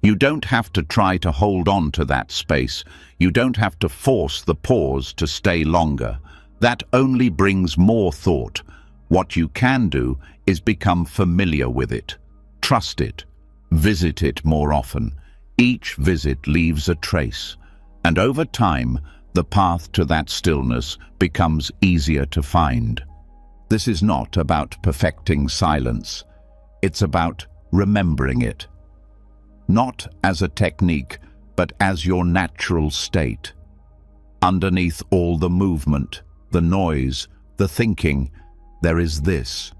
You don't have to try to hold on to that space. You don't have to force the pause to stay longer. That only brings more thought. What you can do is become familiar with it. Trust it. Visit it more often. Each visit leaves a trace, and over time, the path to that stillness becomes easier to find. This is not about perfecting silence. It's about remembering it. Not as a technique, but as your natural state. Underneath all the movement, the noise, the thinking, there is this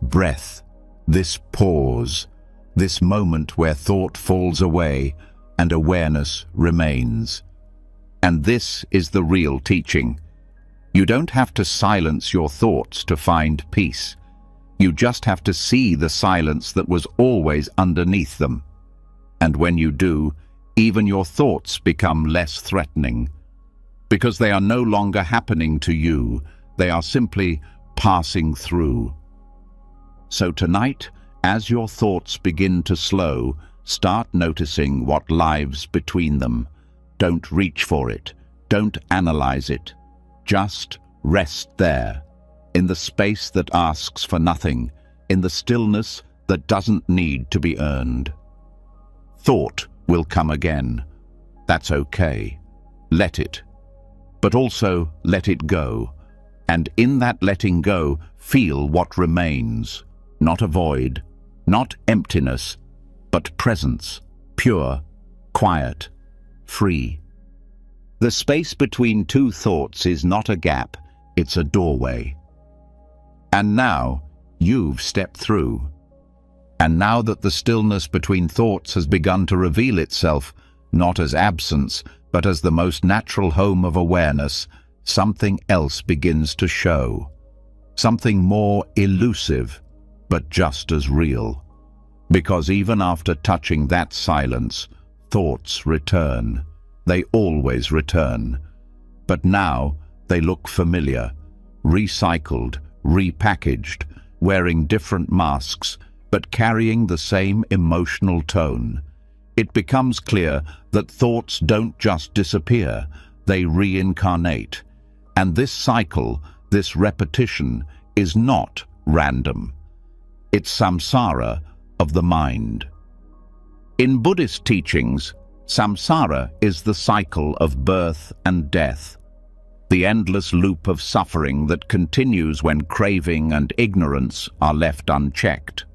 breath, this pause, this moment where thought falls away and awareness remains. And this is the real teaching. You don't have to silence your thoughts to find peace. You just have to see the silence that was always underneath them. And when you do, even your thoughts become less threatening. Because they are no longer happening to you, they are simply passing through. So tonight, as your thoughts begin to slow, start noticing what lies between them. Don't reach for it. Don't analyze it. Just Rest there, in the space that asks for nothing, in the stillness that doesn't need to be earned. Thought will come again. That's okay. Let it. But also let it go. And in that letting go, feel what remains. Not a void, not emptiness, but presence, pure, quiet, free. The space between two thoughts is not a gap, it's a doorway. And now, you've stepped through. And now that the stillness between thoughts has begun to reveal itself, not as absence, but as the most natural home of awareness, something else begins to show. Something more elusive, but just as real. Because even after touching that silence, thoughts return. They always return. But now they look familiar, recycled, repackaged, wearing different masks, but carrying the same emotional tone. It becomes clear that thoughts don't just disappear, they reincarnate. And this cycle, this repetition, is not random. It's samsara of the mind. In Buddhist teachings, samsara is the cycle of birth and death, the endless loop of suffering that continues when craving and ignorance are left unchecked.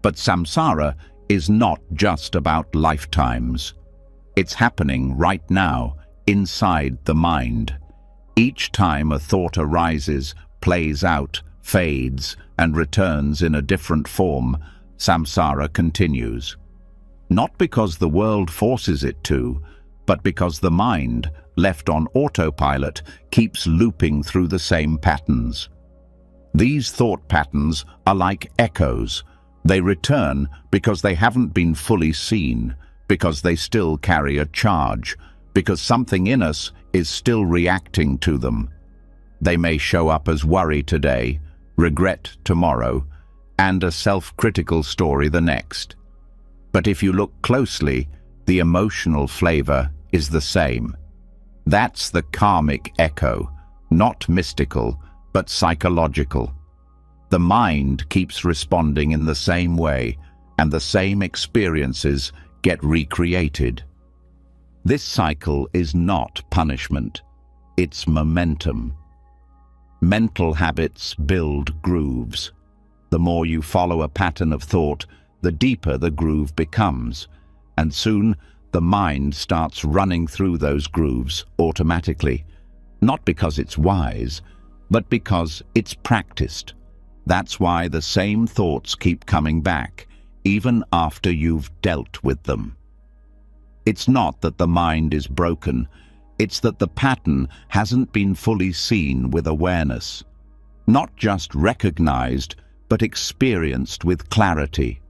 But samsara is not just about lifetimes. It's happening right now, inside the mind. Each time a thought arises, plays out, fades, and returns in a different form, samsara continues. Not because the world forces it to, but because the mind, left on autopilot, keeps looping through the same patterns. These thought patterns are like echoes. They return because they haven't been fully seen, because they still carry a charge, because something in us is still reacting to them. They may show up as worry today, regret tomorrow, and a self-critical story the next. But if you look closely, the emotional flavor is the same. That's the karmic echo, not mystical, but psychological. The mind keeps responding in the same way, and the same experiences get recreated. This cycle is not punishment, it's momentum. Mental habits build grooves. The more you follow a pattern of thought, the deeper the groove becomes, and soon the mind starts running through those grooves automatically, not because it's wise, but because it's practiced. That's why the same thoughts keep coming back, even after you've dealt with them. It's not that the mind is broken, it's that the pattern hasn't been fully seen with awareness. Not just recognized, but experienced with clarity.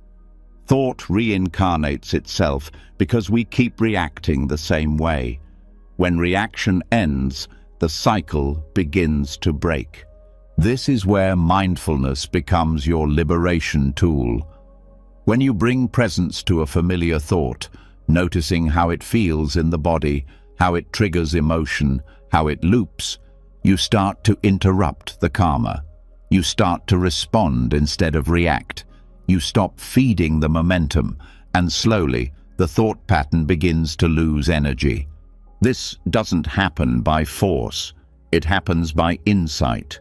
Thought reincarnates itself because we keep reacting the same way. When reaction ends, the cycle begins to break. This is where mindfulness becomes your liberation tool. When you bring presence to a familiar thought, noticing how it feels in the body, how it triggers emotion, how it loops, you start to interrupt the karma. You start to respond instead of react. You stop feeding the momentum, and slowly the thought pattern begins to lose energy. This doesn't happen by force. It happens by insight.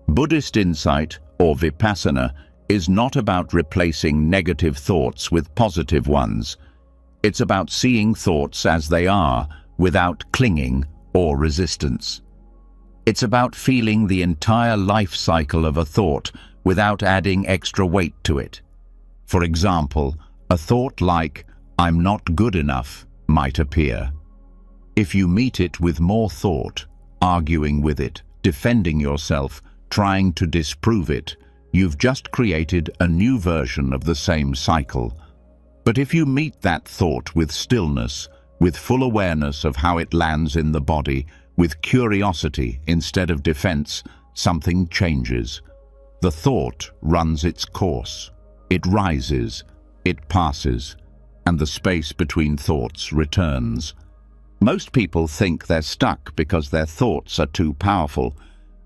Buddhist insight, or vipassana, is not about replacing negative thoughts with positive ones. It's about seeing thoughts as they are, without clinging or resistance. It's about feeling the entire life cycle of a thought without adding extra weight to it. For example, a thought like, "I'm not good enough," might appear. If you meet it with more thought, arguing with it, defending yourself, trying to disprove it, you've just created a new version of the same cycle. But if you meet that thought with stillness, with full awareness of how it lands in the body, with curiosity instead of defense, something changes. The thought runs its course. It rises, it passes, and the space between thoughts returns. Most people think they're stuck because their thoughts are too powerful,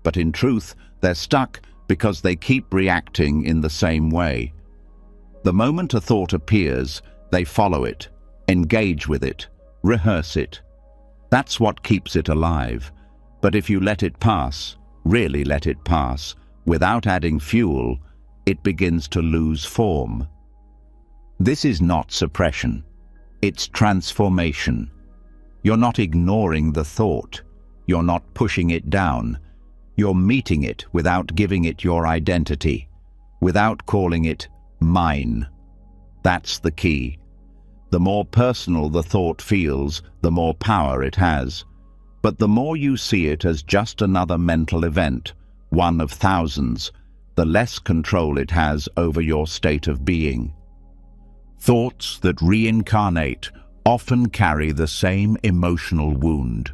but in truth, they're stuck because they keep reacting in the same way. The moment a thought appears, they follow it, engage with it, rehearse it. That's what keeps it alive. But if you let it pass, really let it pass, without adding fuel, it begins to lose form. This is not suppression. It's transformation. You're not ignoring the thought. You're not pushing it down. You're meeting it without giving it your identity, without calling it mine. That's the key. The more personal the thought feels, the more power it has. But the more you see it as just another mental event, one of thousands, the less control it has over your state of being. Thoughts that reincarnate often carry the same emotional wound,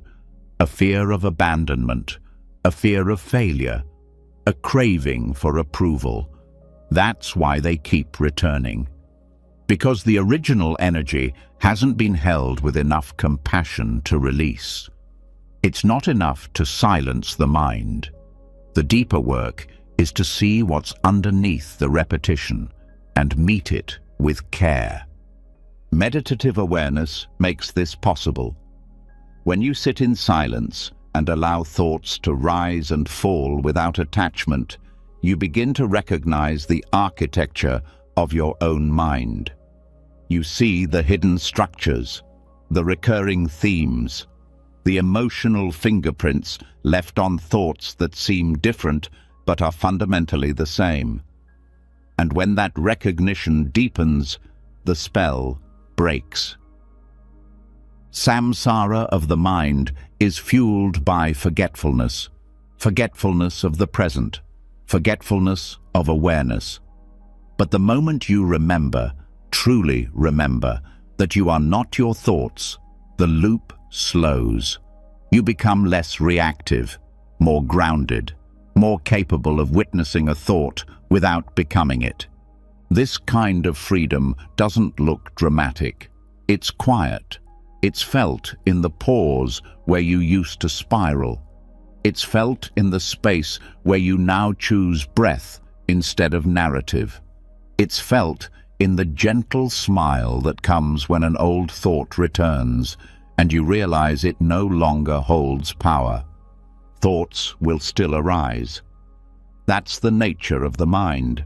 a fear of abandonment, a fear of failure, a craving for approval. That's why they keep returning. Because the original energy hasn't been held with enough compassion to release. It's not enough to silence the mind. The deeper work is to see what's underneath the repetition and meet it with care. Meditative awareness makes this possible. When you sit in silence and allow thoughts to rise and fall without attachment, you begin to recognize the architecture of your own mind. You see the hidden structures, the recurring themes, the emotional fingerprints left on thoughts that seem different but are fundamentally the same. And when that recognition deepens, the spell breaks. Samsara of the mind is fueled by forgetfulness, forgetfulness of the present, forgetfulness of awareness. But the moment you remember, truly remember, that you are not your thoughts, the loop slows. You become less reactive, more grounded, more capable of witnessing a thought without becoming it. This kind of freedom doesn't look dramatic. It's quiet. It's felt in the pause where you used to spiral. It's felt in the space where you now choose breath instead of narrative. It's felt in the gentle smile that comes when an old thought returns and you realize it no longer holds power. Thoughts will still arise. That's the nature of the mind.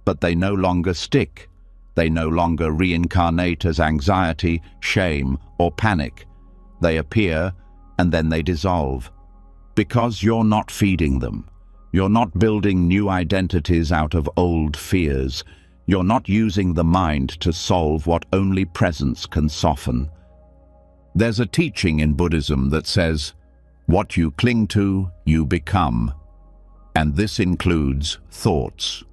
But they no longer stick. They no longer reincarnate as anxiety, shame, or panic. They appear and then they dissolve. Because you're not feeding them. You're not building new identities out of old fears. You're not using the mind to solve what only presence can soften. There's a teaching in Buddhism that says, what you cling to, you become. And this includes thoughts.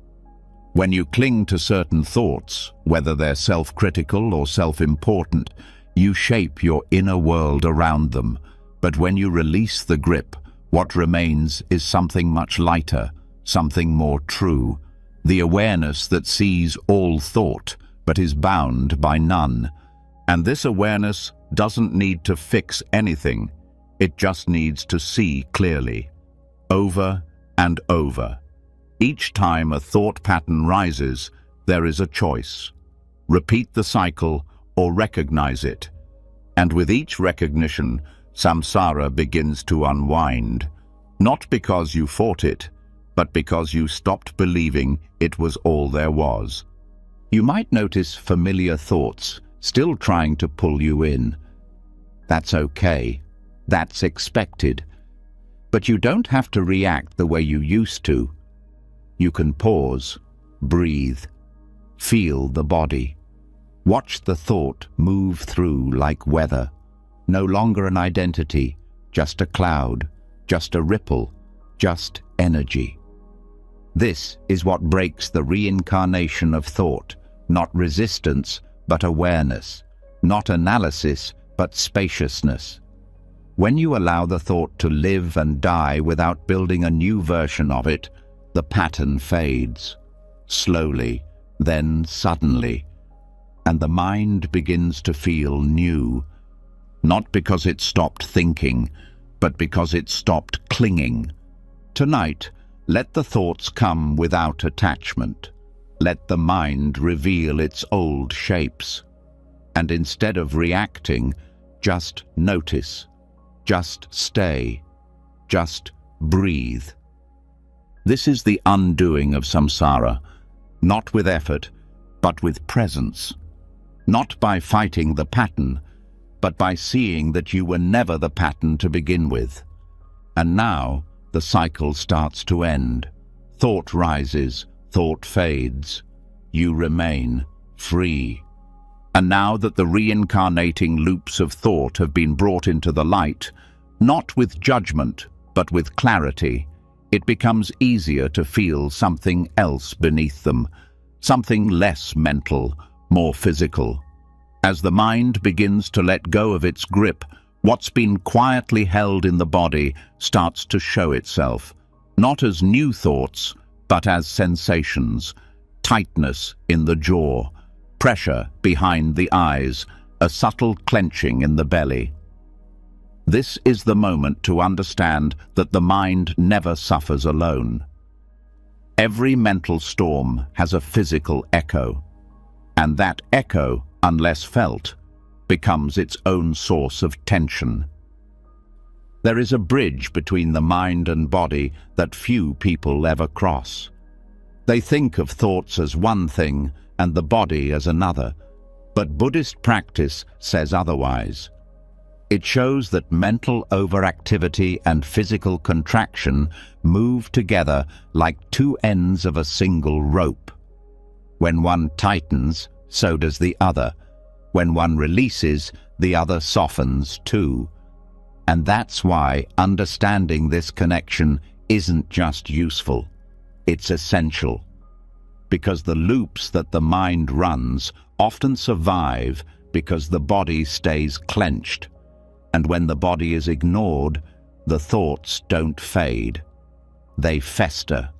When you cling to certain thoughts, whether they're self-critical or self-important, you shape your inner world around them. But when you release the grip, what remains is something much lighter, something more true. The awareness that sees all thought, but is bound by none. And this awareness doesn't need to fix anything. It just needs to see clearly, over and over. Each time a thought pattern rises, there is a choice. Repeat the cycle or recognize it. And with each recognition, samsara begins to unwind. Not because you fought it, but because you stopped believing it was all there was. You might notice familiar thoughts still trying to pull you in. That's okay. That's expected. But you don't have to react the way you used to. You can pause, breathe, feel the body. Watch the thought move through like weather. No longer an identity, just a cloud, just a ripple, just energy. This is what breaks the reincarnation of thought, not resistance, but awareness, not analysis, but spaciousness. When you allow the thought to live and die without building a new version of it, the pattern fades, slowly, then suddenly, and the mind begins to feel new, not because it stopped thinking, but because it stopped clinging. Tonight, let the thoughts come without attachment. Let the mind reveal its old shapes. And instead of reacting, just notice. Just stay. Just breathe. This is the undoing of samsara, not with effort, but with presence. Not by fighting the pattern, but by seeing that you were never the pattern to begin with. And now, the cycle starts to end. Thought rises, thought fades. You remain free. And now that the reincarnating loops of thought have been brought into the light, not with judgment, but with clarity, it becomes easier to feel something else beneath them, something less mental, more physical. As the mind begins to let go of its grip, what's been quietly held in the body starts to show itself, not as new thoughts, but as sensations, tightness in the jaw, pressure behind the eyes, a subtle clenching in the belly. This is the moment to understand that the mind never suffers alone. Every mental storm has a physical echo, and that echo, unless felt, becomes its own source of tension. There is a bridge between the mind and body that few people ever cross. They think of thoughts as one thing and the body as another, but Buddhist practice says otherwise. It shows that mental overactivity and physical contraction move together like two ends of a single rope. When one tightens, so does the other. When one releases, the other softens too. And that's why understanding this connection isn't just useful, it's essential. Because the loops that the mind runs often survive because the body stays clenched. And when the body is ignored, the thoughts don't fade. They fester.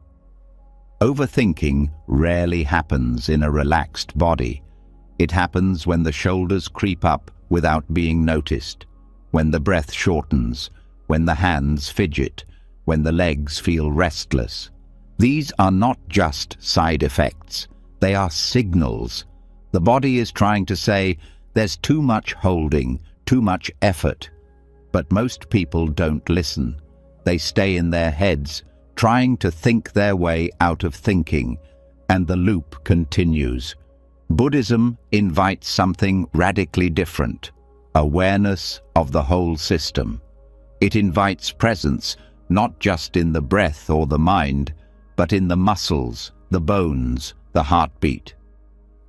Overthinking rarely happens in a relaxed body. It happens when the shoulders creep up without being noticed, when the breath shortens, when the hands fidget, when the legs feel restless. These are not just side effects. They are signals. The body is trying to say, there's too much holding, too much effort. But most people don't listen. They stay in their heads, trying to think their way out of thinking, and the loop continues. Buddhism invites something radically different, awareness of the whole system. It invites presence, not just in the breath or the mind, but in the muscles, the bones, the heartbeat.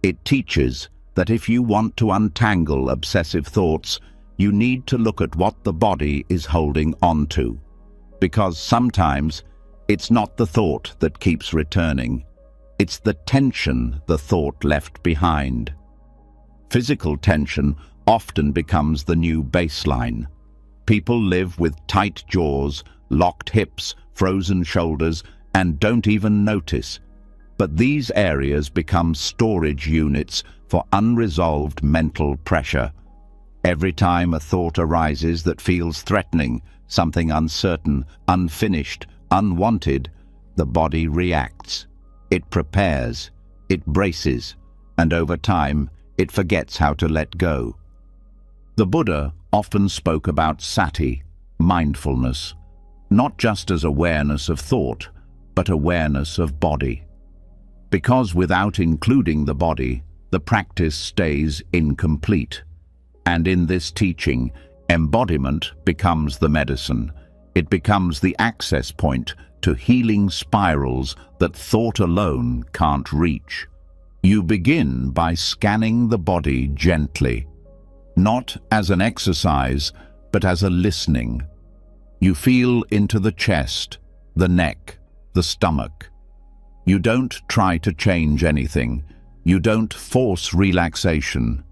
It teaches that if you want to untangle obsessive thoughts, you need to look at what the body is holding on to. Because sometimes it's not the thought that keeps returning. It's the tension the thought left behind. Physical tension often becomes the new baseline. People live with tight jaws, locked hips, frozen shoulders, and don't even notice. But these areas become storage units for unresolved mental pressure. Every time a thought arises that feels threatening, something uncertain, unfinished, unwanted, the body reacts. It prepares, it braces, and over time, it forgets how to let go. The Buddha often spoke about sati, mindfulness, not just as awareness of thought, but awareness of body. Because without including the body, the practice stays incomplete. And in this teaching, embodiment becomes the medicine. It becomes the access point to healing spirals that thought alone can't reach. You begin by scanning the body gently, not as an exercise, but as a listening. You feel into the chest, the neck, the stomach. You don't try to change anything. You don't force relaxation.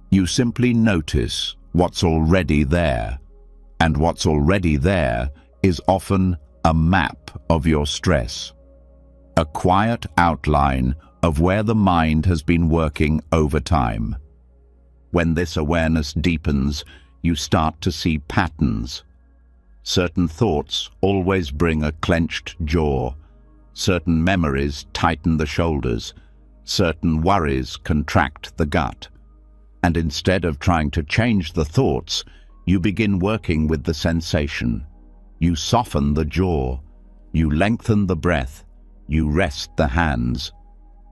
You simply notice what's already there. And what's already there is often a map of your stress. A quiet outline of where the mind has been working over time. When this awareness deepens, you start to see patterns. Certain thoughts always bring a clenched jaw. Certain memories tighten the shoulders. Certain worries contract the gut. And instead of trying to change the thoughts, you begin working with the sensation. You soften the jaw. You lengthen the breath. You rest the hands.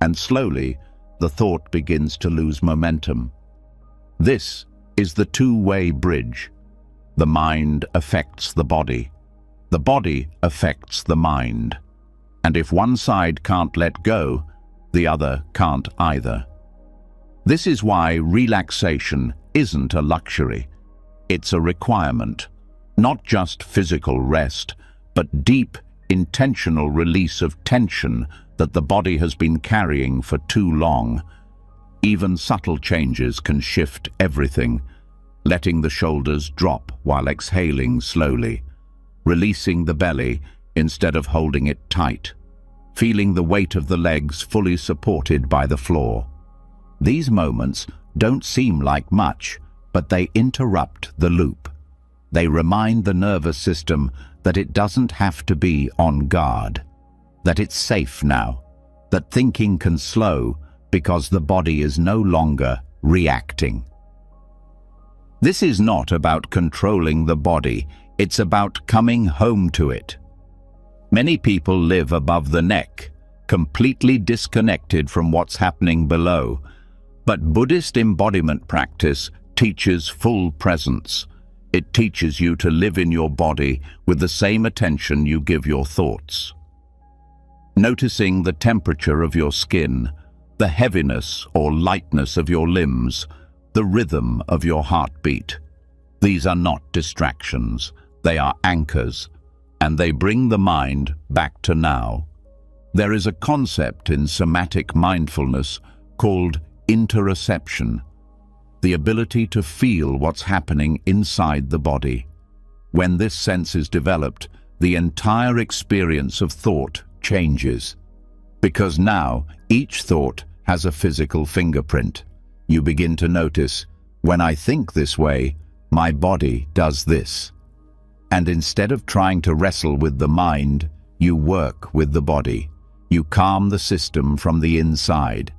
And slowly, the thought begins to lose momentum. This is the two-way bridge. The mind affects the body. The body affects the mind. And if one side can't let go, the other can't either. This is why relaxation isn't a luxury. It's a requirement. Not just physical rest, but deep, intentional release of tension that the body has been carrying for too long. Even subtle changes can shift everything, letting the shoulders drop while exhaling slowly, releasing the belly instead of holding it tight, feeling the weight of the legs fully supported by the floor. These moments don't seem like much, but they interrupt the loop. They remind the nervous system that it doesn't have to be on guard, that it's safe now, that thinking can slow because the body is no longer reacting. This is not about controlling the body, it's about coming home to it. Many people live above the neck, completely disconnected from what's happening below. But Buddhist embodiment practice teaches full presence. It teaches you to live in your body with the same attention you give your thoughts. Noticing the temperature of your skin, the heaviness or lightness of your limbs, the rhythm of your heartbeat. These are not distractions, they are anchors, and they bring the mind back to now. There is a concept in somatic mindfulness called interoception, the ability to feel what's happening inside the body. When this sense is developed, the entire experience of thought changes. Because now, each thought has a physical fingerprint. You begin to notice, when I think this way, my body does this. And instead of trying to wrestle with the mind, you work with the body. You calm the system from the inside.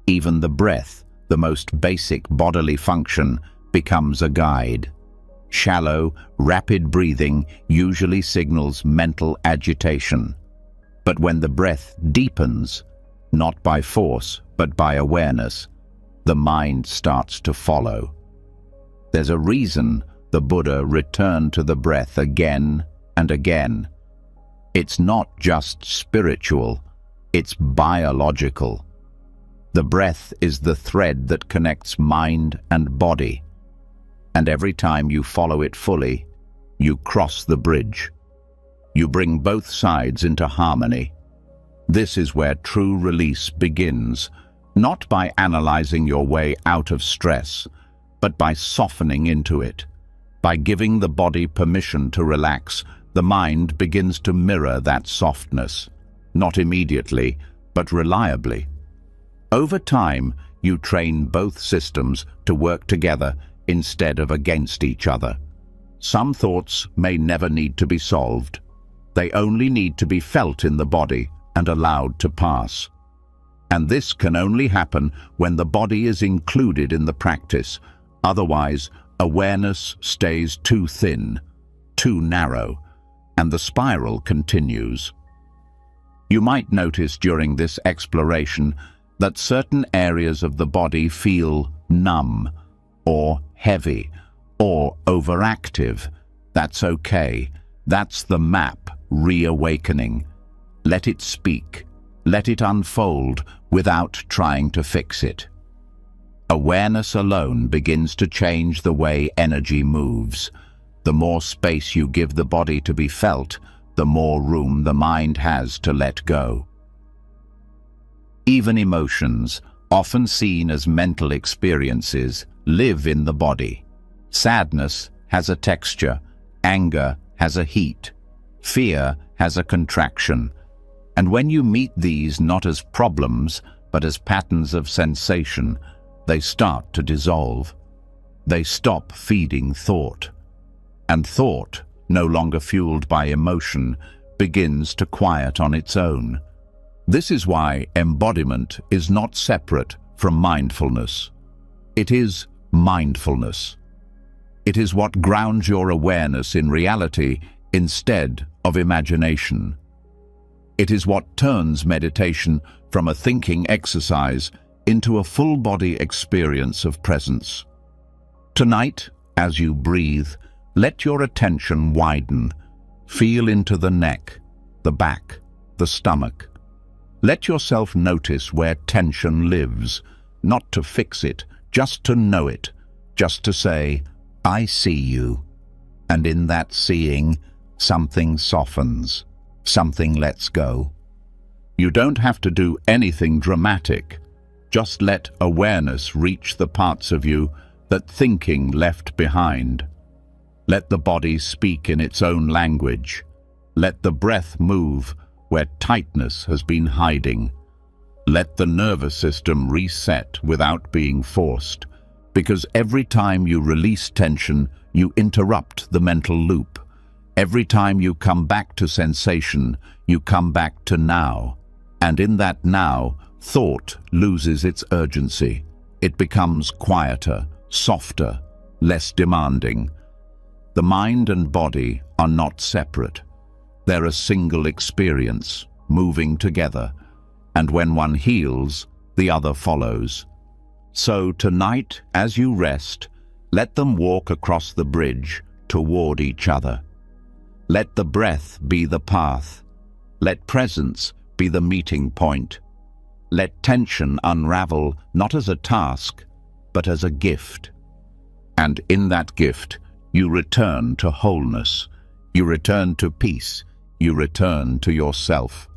Even the breath, the most basic bodily function, becomes a guide. Shallow, rapid breathing usually signals mental agitation. But when the breath deepens, not by force, but by awareness, the mind starts to follow. There's a reason the Buddha returned to the breath again and again. It's not just spiritual, it's biological. The breath is the thread that connects mind and body. And every time you follow it fully, you cross the bridge. You bring both sides into harmony. This is where true release begins, not by analyzing your way out of stress, but by softening into it. By giving the body permission to relax, the mind begins to mirror that softness, not immediately, but reliably. Over time, you train both systems to work together instead of against each other. Some thoughts may never need to be solved. They only need to be felt in the body and allowed to pass. And this can only happen when the body is included in the practice. Otherwise, awareness stays too thin, too narrow, and the spiral continues. You might notice during this exploration that certain areas of the body feel numb, or heavy, or overactive. That's okay. That's the map reawakening. Let it speak. Let it unfold without trying to fix it. Awareness alone begins to change the way energy moves. The more space you give the body to be felt, the more room the mind has to let go. Even emotions, often seen as mental experiences, live in the body. Sadness has a texture, anger has a heat, fear has a contraction. And when you meet these not as problems, but as patterns of sensation, they start to dissolve. They stop feeding thought. And thought, no longer fueled by emotion, begins to quiet on its own. This is why embodiment is not separate from mindfulness. It is mindfulness. It is what grounds your awareness in reality instead of imagination. It is what turns meditation from a thinking exercise into a full-body experience of presence. Tonight, as you breathe, let your attention widen. Feel into the neck, the back, the stomach. Let yourself notice where tension lives, not to fix it, just to know it, just to say, "I see you." And in that seeing, something softens, something lets go. You don't have to do anything dramatic. Just let awareness reach the parts of you that thinking left behind. Let the body speak in its own language. Let the breath move where tightness has been hiding. Let the nervous system reset without being forced, because every time you release tension, you interrupt the mental loop. Every time you come back to sensation, you come back to now. And in that now, thought loses its urgency. It becomes quieter, softer, less demanding. The mind and body are not separate. They're a single experience, moving together. And when one heals, the other follows. So tonight, as you rest, let them walk across the bridge toward each other. Let the breath be the path. Let presence be the meeting point. Let tension unravel not as a task, but as a gift. And in that gift, you return to wholeness. You return to peace. You return to yourself.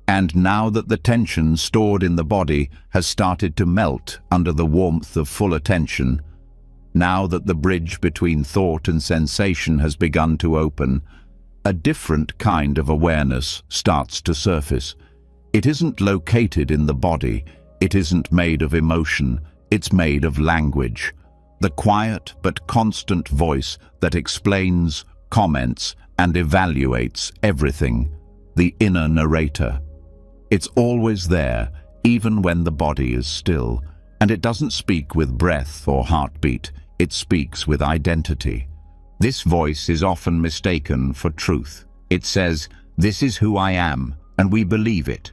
And now that the tension stored in the body has started to melt under the warmth of full attention, now that the bridge between thought and sensation has begun to open, a different kind of awareness starts to surface. It isn't located in the body, it isn't made of emotion, it's made of language. The quiet but constant voice that explains, comments, and evaluates everything, the inner narrator. It's always there, even when the body is still, and it doesn't speak with breath or heartbeat, it speaks with identity. This voice is often mistaken for truth. It says, "This is who I am," and we believe it.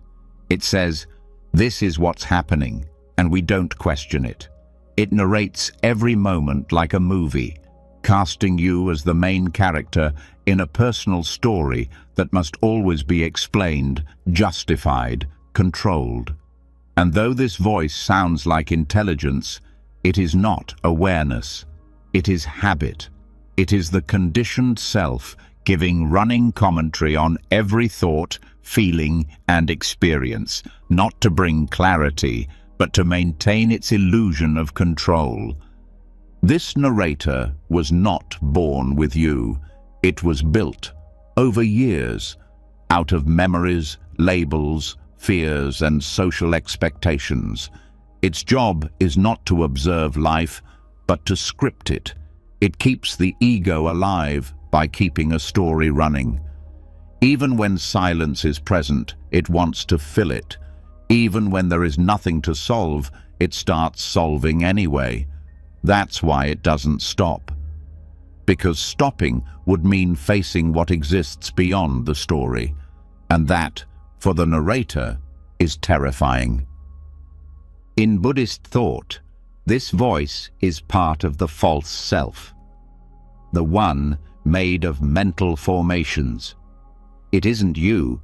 It says, "This is what's happening," and we don't question it. It narrates every moment like a movie, casting you as the main character in a personal story that must always be explained, justified, controlled. And though this voice sounds like intelligence, it is not awareness. It is habit. It is the conditioned self giving running commentary on every thought, feeling, and experience, not to bring clarity, but to maintain its illusion of control. This narrator was not born with you. It was built over years, out of memories, labels, fears, and social expectations. Its job is not to observe life, but to script it. It keeps the ego alive by keeping a story running. Even when silence is present, it wants to fill it. Even when there is nothing to solve, it starts solving anyway. That's why it doesn't stop. Because stopping would mean facing what exists beyond the story. And that, for the narrator, is terrifying. In Buddhist thought, this voice is part of the false self, the one made of mental formations. It isn't you,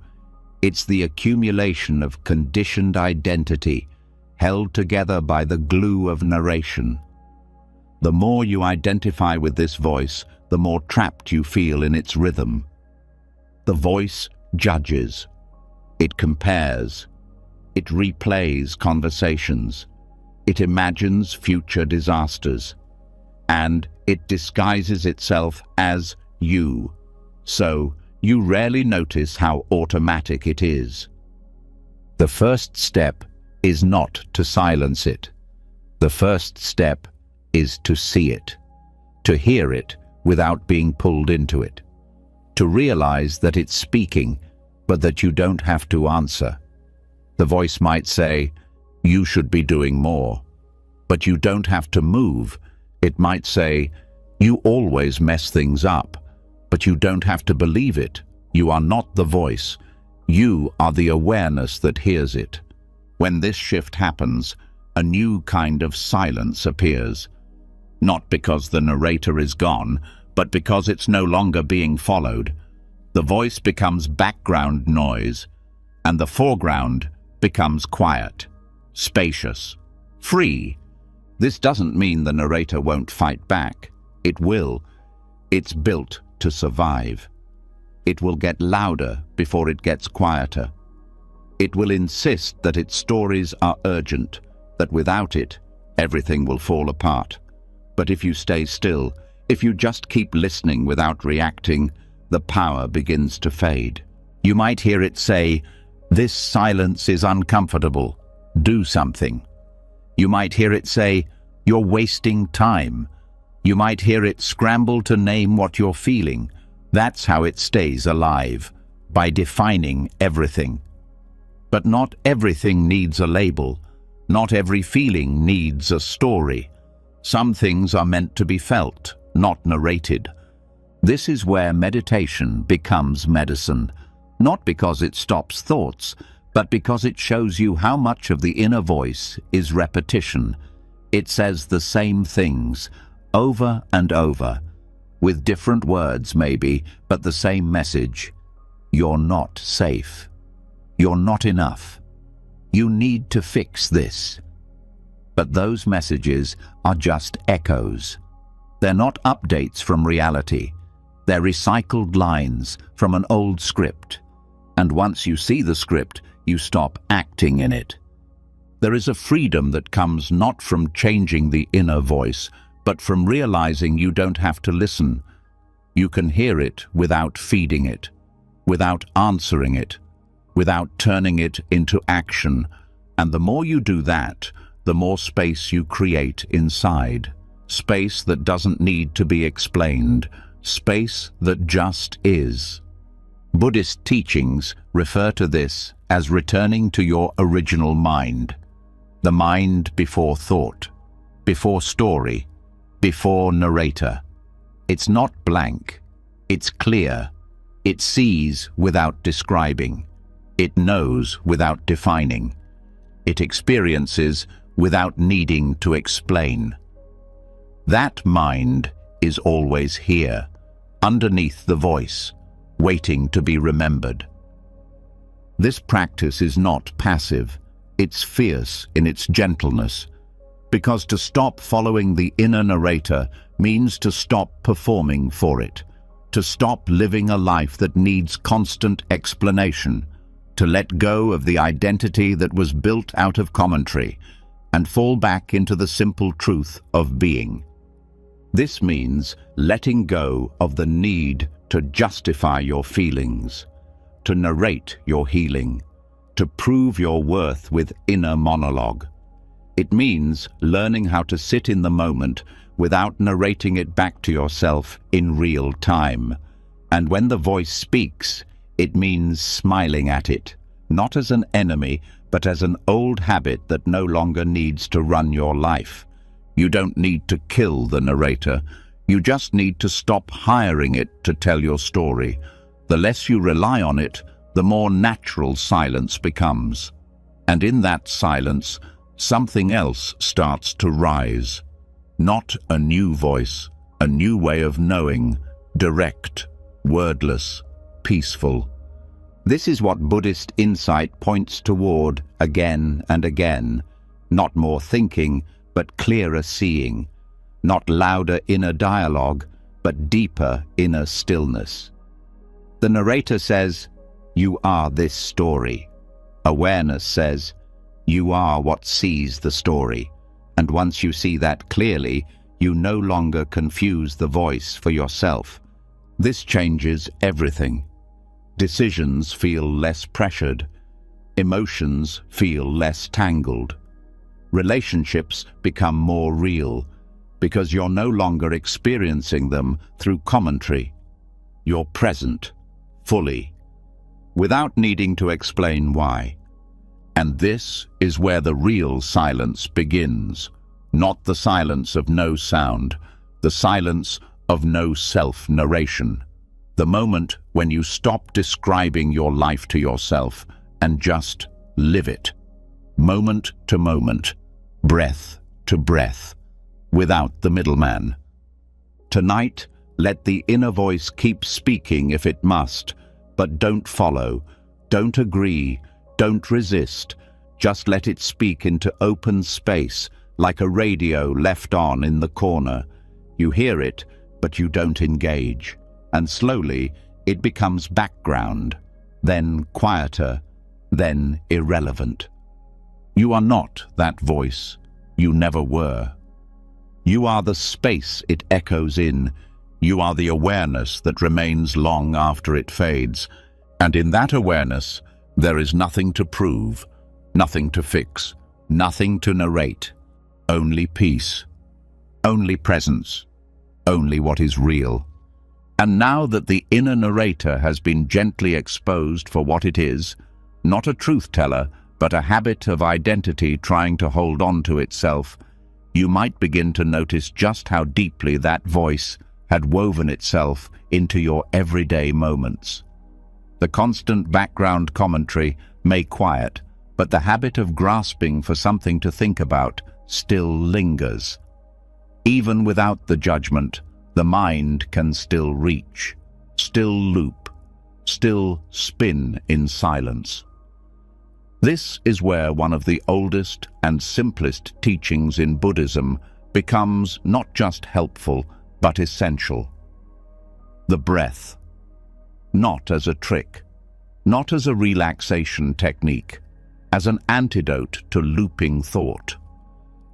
it's the accumulation of conditioned identity, held together by the glue of narration. The more you identify with this voice, the more trapped you feel in its rhythm. The voice judges, it compares, it replays conversations, it imagines future disasters, and it disguises itself as you. So, you rarely notice how automatic it is. The first step is not to silence it. The first step is to see it, to hear it without being pulled into it. To realize that it's speaking, but that you don't have to answer. The voice might say, "You should be doing more," but you don't have to move. It might say, "You always mess things up," but you don't have to believe it. You are not the voice. You are the awareness that hears it. When this shift happens, a new kind of silence appears. Not because the narrator is gone, but because it's no longer being followed. The voice becomes background noise, and the foreground becomes quiet, spacious, free. This doesn't mean the narrator won't fight back. It will. It's built to survive. It will get louder before it gets quieter. It will insist that its stories are urgent, that without it, everything will fall apart. But if you stay still, if you just keep listening without reacting, the power begins to fade. You might hear it say, "This silence is uncomfortable. Do something." You might hear it say, "You're wasting time." You might hear it scramble to name what you're feeling. That's how it stays alive, by defining everything. But not everything needs a label. Not every feeling needs a story. Some things are meant to be felt, not narrated. This is where meditation becomes medicine, not because it stops thoughts, but because it shows you how much of the inner voice is repetition. It says the same things, over and over, with different words maybe, but the same message. You're not safe. You're not enough. You need to fix this. But those messages are just echoes. They're not updates from reality. They're recycled lines from an old script. And once you see the script, you stop acting in it. There is a freedom that comes not from changing the inner voice, but from realizing you don't have to listen. You can hear it without feeding it, without answering it, without turning it into action. And the more you do that, the more space you create inside. Space that doesn't need to be explained. Space that just is. Buddhist teachings refer to this as returning to your original mind. The mind before thought, before story, before narrator. It's not blank. It's clear. It sees without describing. It knows without defining. It experiences without needing to explain. That mind is always here, underneath the voice, waiting to be remembered. This practice is not passive, it's fierce in its gentleness, because to stop following the inner narrator means to stop performing for it, to stop living a life that needs constant explanation, to let go of the identity that was built out of commentary, and fall back into the simple truth of being. This means letting go of the need to justify your feelings, to narrate your healing, to prove your worth with inner monologue. It means learning how to sit in the moment without narrating it back to yourself in real time. And when the voice speaks, it means smiling at it, not as an enemy, but as an old habit that no longer needs to run your life. You don't need to kill the narrator. You just need to stop hiring it to tell your story. The less you rely on it, the more natural silence becomes. And in that silence, something else starts to rise. Not a new voice, a new way of knowing, direct, wordless, peaceful. This is what Buddhist insight points toward again and again. Not more thinking, but clearer seeing. Not louder inner dialogue, but deeper inner stillness. The narrator says, "You are this story." Awareness says, "You are what sees the story." And once you see that clearly, you no longer confuse the voice for yourself. This changes everything. Decisions feel less pressured. Emotions feel less tangled. Relationships become more real. because you're no longer experiencing them through commentary. You're present, fully, without needing to explain why. And this is where the real silence begins, not the silence of no sound, the silence of no self-narration. The moment when you stop describing your life to yourself and just live it, moment to moment, breath to breath, without the middleman. Tonight, let the inner voice keep speaking if it must, but don't follow, don't agree, don't resist. Just let it speak into open space, like a radio left on in the corner. You hear it, but you don't engage. And slowly, it becomes background, then quieter, then irrelevant. You are not that voice. You never were. You are the space it echoes in. You are the awareness that remains long after it fades. And in that awareness, there is nothing to prove, nothing to fix, nothing to narrate. Only peace, only presence, only what is real. And now that the inner narrator has been gently exposed for what it is, not a truth-teller, but a habit of identity trying to hold on to itself, you might begin to notice just how deeply that voice had woven itself into your everyday moments. The constant background commentary may quiet, but the habit of grasping for something to think about still lingers. Even without the judgment, the mind can still reach, still loop, still spin in silence. This is where one of the oldest and simplest teachings in Buddhism becomes not just helpful, but essential. The breath. Not as a trick, not as a relaxation technique, as an antidote to looping thought.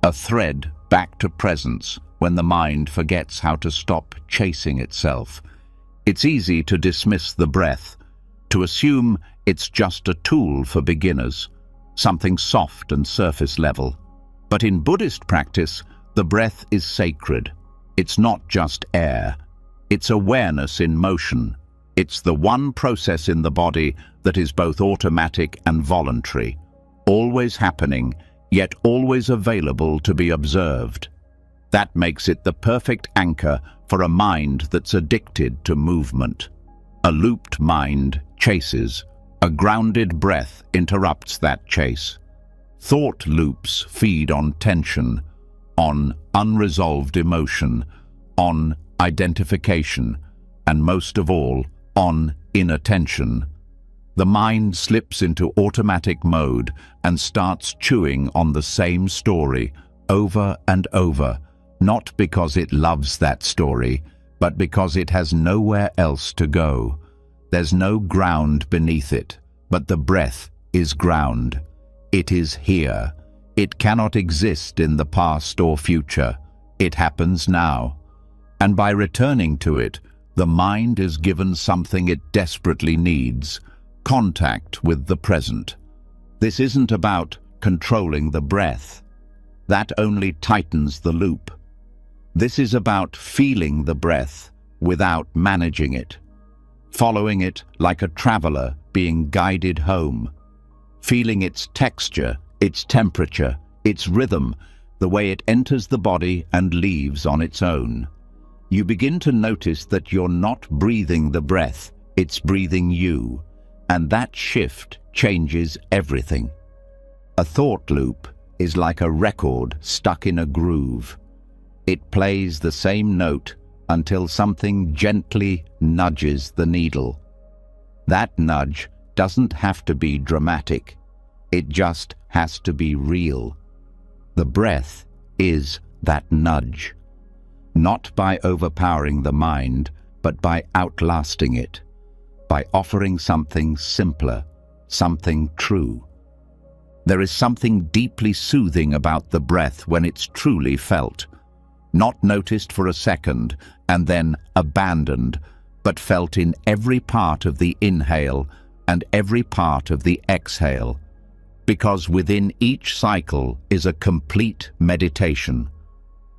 A thread back to presence when the mind forgets how to stop chasing itself. It's easy to dismiss the breath, to assume it's just a tool for beginners, something soft and surface level. But in Buddhist practice, the breath is sacred. It's not just air. It's awareness in motion. It's the one process in the body that is both automatic and voluntary, always happening, yet always available to be observed. That makes it the perfect anchor for a mind that's addicted to movement. A looped mind chases. A grounded breath interrupts that chase. Thought loops feed on tension, on unresolved emotion, on identification, and most of all, on inattention. The mind slips into automatic mode and starts chewing on the same story over and over, not because it loves that story, but because it has nowhere else to go. There's no ground beneath it, but the breath is ground. It is here. It cannot exist in the past or future. It happens now. And by returning to it, the mind is given something it desperately needs: contact with the present. This isn't about controlling the breath. That only tightens the loop. This is about feeling the breath without managing it, following it like a traveler being guided home, feeling its texture, its temperature, its rhythm, the way it enters the body and leaves on its own. You begin to notice that you're not breathing the breath, it's breathing you, and that shift changes everything. A thought loop is like a record stuck in a groove. It plays the same note until something gently nudges the needle. That nudge doesn't have to be dramatic. It just has to be real. The breath is that nudge. Not by overpowering the mind, but by outlasting it, by offering something simpler, something true. There is something deeply soothing about the breath when it's truly felt, not noticed for a second and then abandoned, but felt in every part of the inhale and every part of the exhale, because within each cycle is a complete meditation.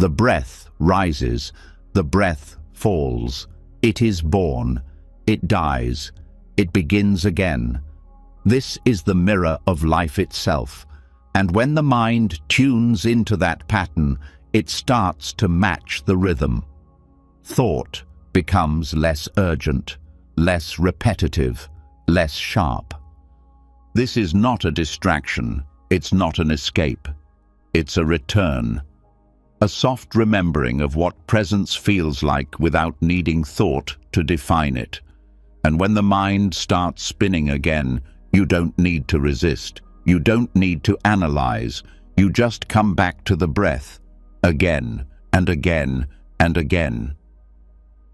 The breath rises, the breath falls. It is born, it dies, it begins again. This is the mirror of life itself, and when the mind tunes into that pattern, it starts to match the rhythm. Thought becomes less urgent, less repetitive, less sharp. This is not a distraction, it's not an escape. It's a return, a soft remembering of what presence feels like without needing thought to define it. And when the mind starts spinning again, you don't need to resist. You don't need to analyze. You just come back to the breath, again and again and again.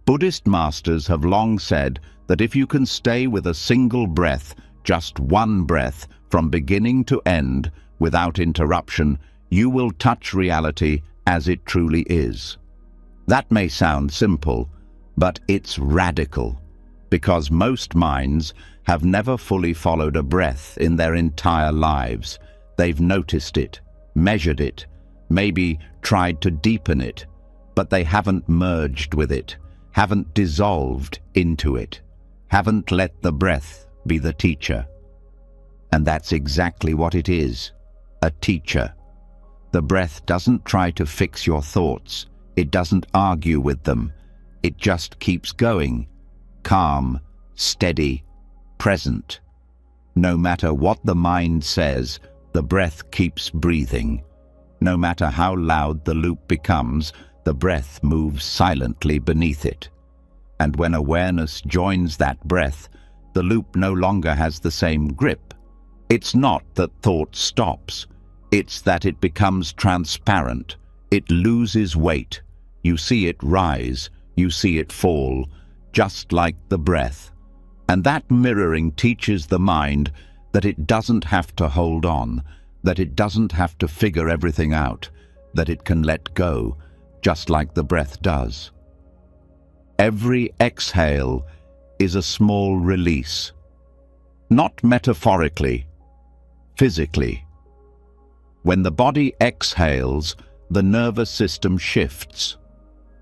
Buddhist masters have long said that if you can stay with a single breath, just one breath, from beginning to end, without interruption, you will touch reality as it truly is. That may sound simple, but it's radical, because most minds have never fully followed a breath in their entire lives. They've noticed it, measured it, maybe tried to deepen it, but they haven't merged with it, haven't dissolved into it, haven't let the breath be the teacher. And that's exactly what it is, a teacher. The breath doesn't try to fix your thoughts. It doesn't argue with them. It just keeps going, calm, steady, present. No matter what the mind says, the breath keeps breathing. No matter how loud the loop becomes, the breath moves silently beneath it. And when awareness joins that breath, the loop no longer has the same grip. It's not that thought stops. It's that it becomes transparent. It loses weight. You see it rise. You see it fall, just like the breath. And that mirroring teaches the mind that it doesn't have to hold on, that it doesn't have to figure everything out, that it can let go, just like the breath does. Every exhale is a small release. Not metaphorically, physically. When the body exhales, the nervous system shifts.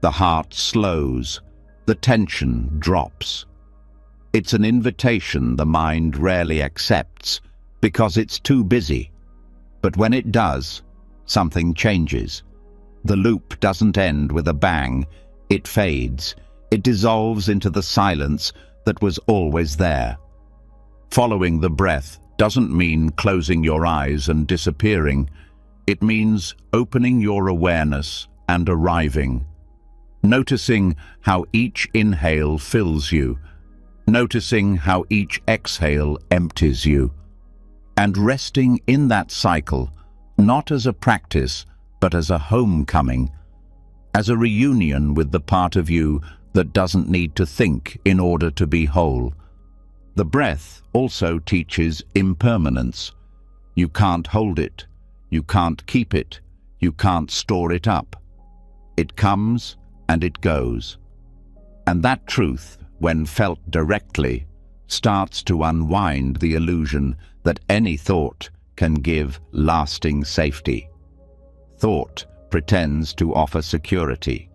The heart slows. The tension drops. It's an invitation the mind rarely accepts because it's too busy. But when it does, something changes. The loop doesn't end with a bang. It fades. It dissolves into the silence that was always there. Following the breath doesn't mean closing your eyes and disappearing. It means opening your awareness and arriving. Noticing how each inhale fills you. Noticing how each exhale empties you. And resting in that cycle, not as a practice, but as a homecoming, as a reunion with the part of you that doesn't need to think in order to be whole. The breath also teaches impermanence. You can't hold it. You can't keep it. You can't store it up. It comes and it goes. And that truth, when felt directly, starts to unwind the illusion that any thought can give lasting safety. Thought pretends to offer security.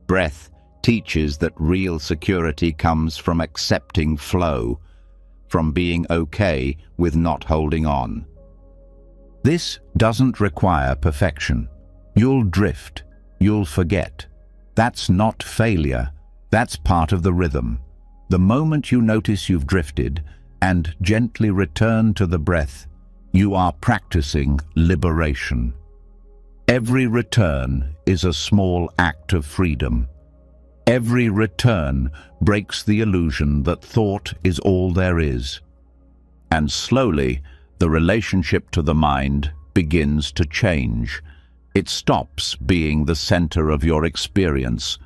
Breath teaches that real security comes from accepting flow, from being okay with not holding on. This doesn't require perfection. You'll drift. You'll forget. That's not failure. That's part of the rhythm. The moment you notice you've drifted and gently return to the breath, you are practicing liberation. Every return is a small act of freedom. Every return breaks the illusion that thought is all there is. And slowly, the relationship to the mind begins to change. It stops being the center of your experience.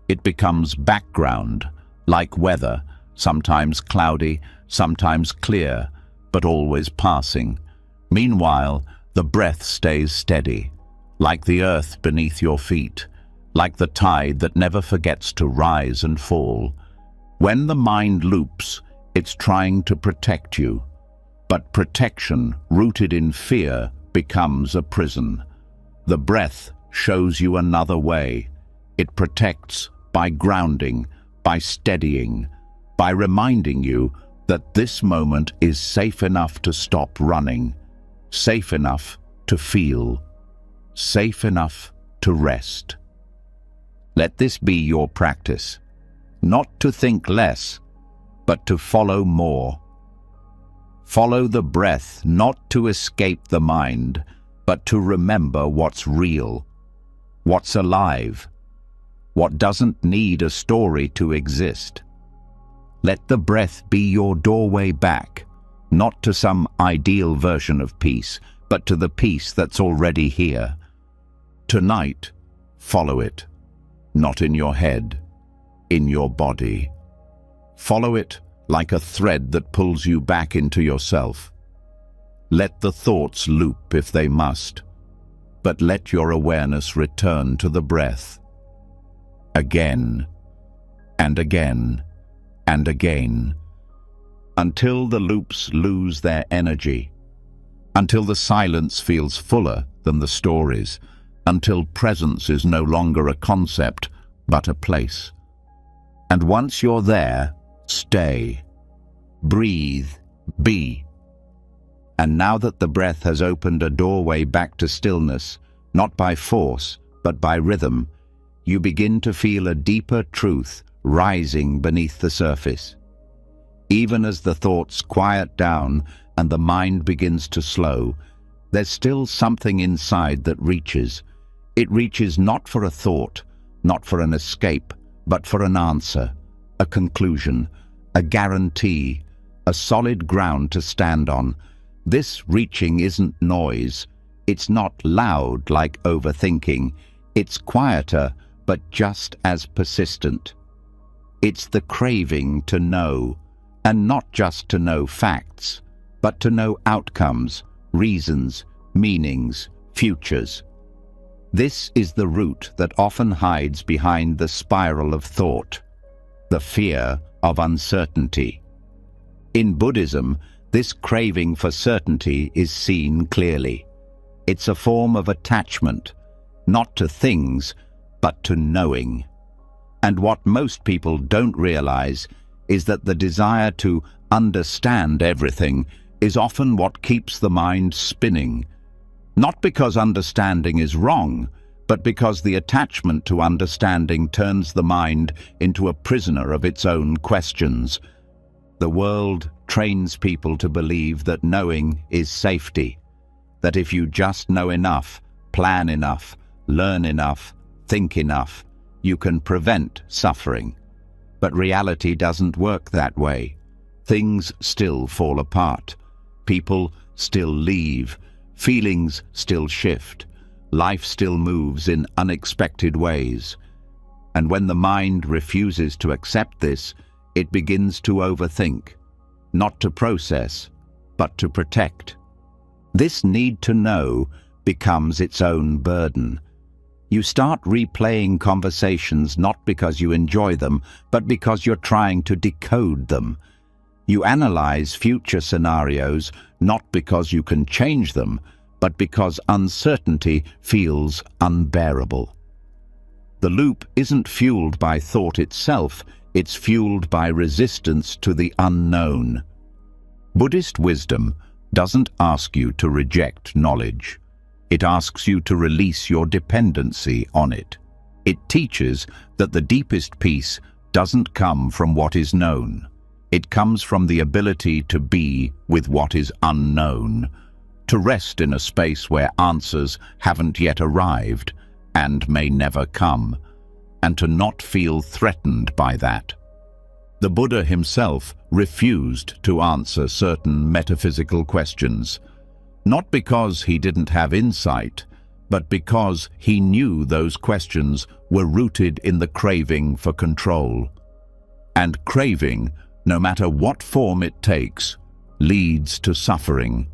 It becomes background, like weather, sometimes cloudy, sometimes clear, but always passing. Meanwhile, the breath stays steady, like the earth beneath your feet, like the tide that never forgets to rise and fall. When the mind loops, it's trying to protect you. But protection, rooted in fear, becomes a prison. The breath shows you another way. It protects by grounding, by steadying, by reminding you that this moment is safe enough to stop running, safe enough to feel, safe enough to rest. Let this be your practice, not to think less, but to follow more. Follow the breath, not to escape the mind, but to remember what's real, what's alive, what doesn't need a story to exist. Let the breath be your doorway back, not to some ideal version of peace, but to the peace that's already here. Tonight, follow it, not in your head, in your body. Follow it like a thread that pulls you back into yourself. Let the thoughts loop if they must, but let your awareness return to the breath. Again, and again, and again, until the loops lose their energy, until the silence feels fuller than the stories, until presence is no longer a concept, but a place. And once you're there, stay, breathe, be. And now that the breath has opened a doorway back to stillness, not by force, but by rhythm, you begin to feel a deeper truth rising beneath the surface. Even as the thoughts quiet down and the mind begins to slow, there's still something inside that reaches. It reaches not for a thought, not for an escape, but for an answer, a conclusion, a guarantee, a solid ground to stand on. This reaching isn't noise. It's not loud like overthinking. It's quieter, but just as persistent. It's the craving to know, and not just to know facts, but to know outcomes, reasons, meanings, futures. This is the root that often hides behind the spiral of thought, the fear of uncertainty. In Buddhism, this craving for certainty is seen clearly. It's a form of attachment, not to things, but to knowing. And what most people don't realize is that the desire to understand everything is often what keeps the mind spinning. Not because understanding is wrong, but because the attachment to understanding turns the mind into a prisoner of its own questions. The world trains people to believe that knowing is safety, that if you just know enough, plan enough, learn enough, think enough, you can prevent suffering. But reality doesn't work that way. Things still fall apart. People still leave. Feelings still shift. Life still moves in unexpected ways. And when the mind refuses to accept this, it begins to overthink, not to process, but to protect. This need to know becomes its own burden. You start replaying conversations not because you enjoy them, but because you're trying to decode them. You analyze future scenarios not because you can change them, but because uncertainty feels unbearable. The loop isn't fueled by thought itself, it's fueled by resistance to the unknown. Buddhist wisdom doesn't ask you to reject knowledge. It asks you to release your dependency on it. It teaches that the deepest peace doesn't come from what is known. It comes from the ability to be with what is unknown, to rest in a space where answers haven't yet arrived and may never come, and to not feel threatened by that. The Buddha himself refused to answer certain metaphysical questions, not because he didn't have insight, but because he knew those questions were rooted in the craving for control. And craving, no matter what form it takes, leads to suffering.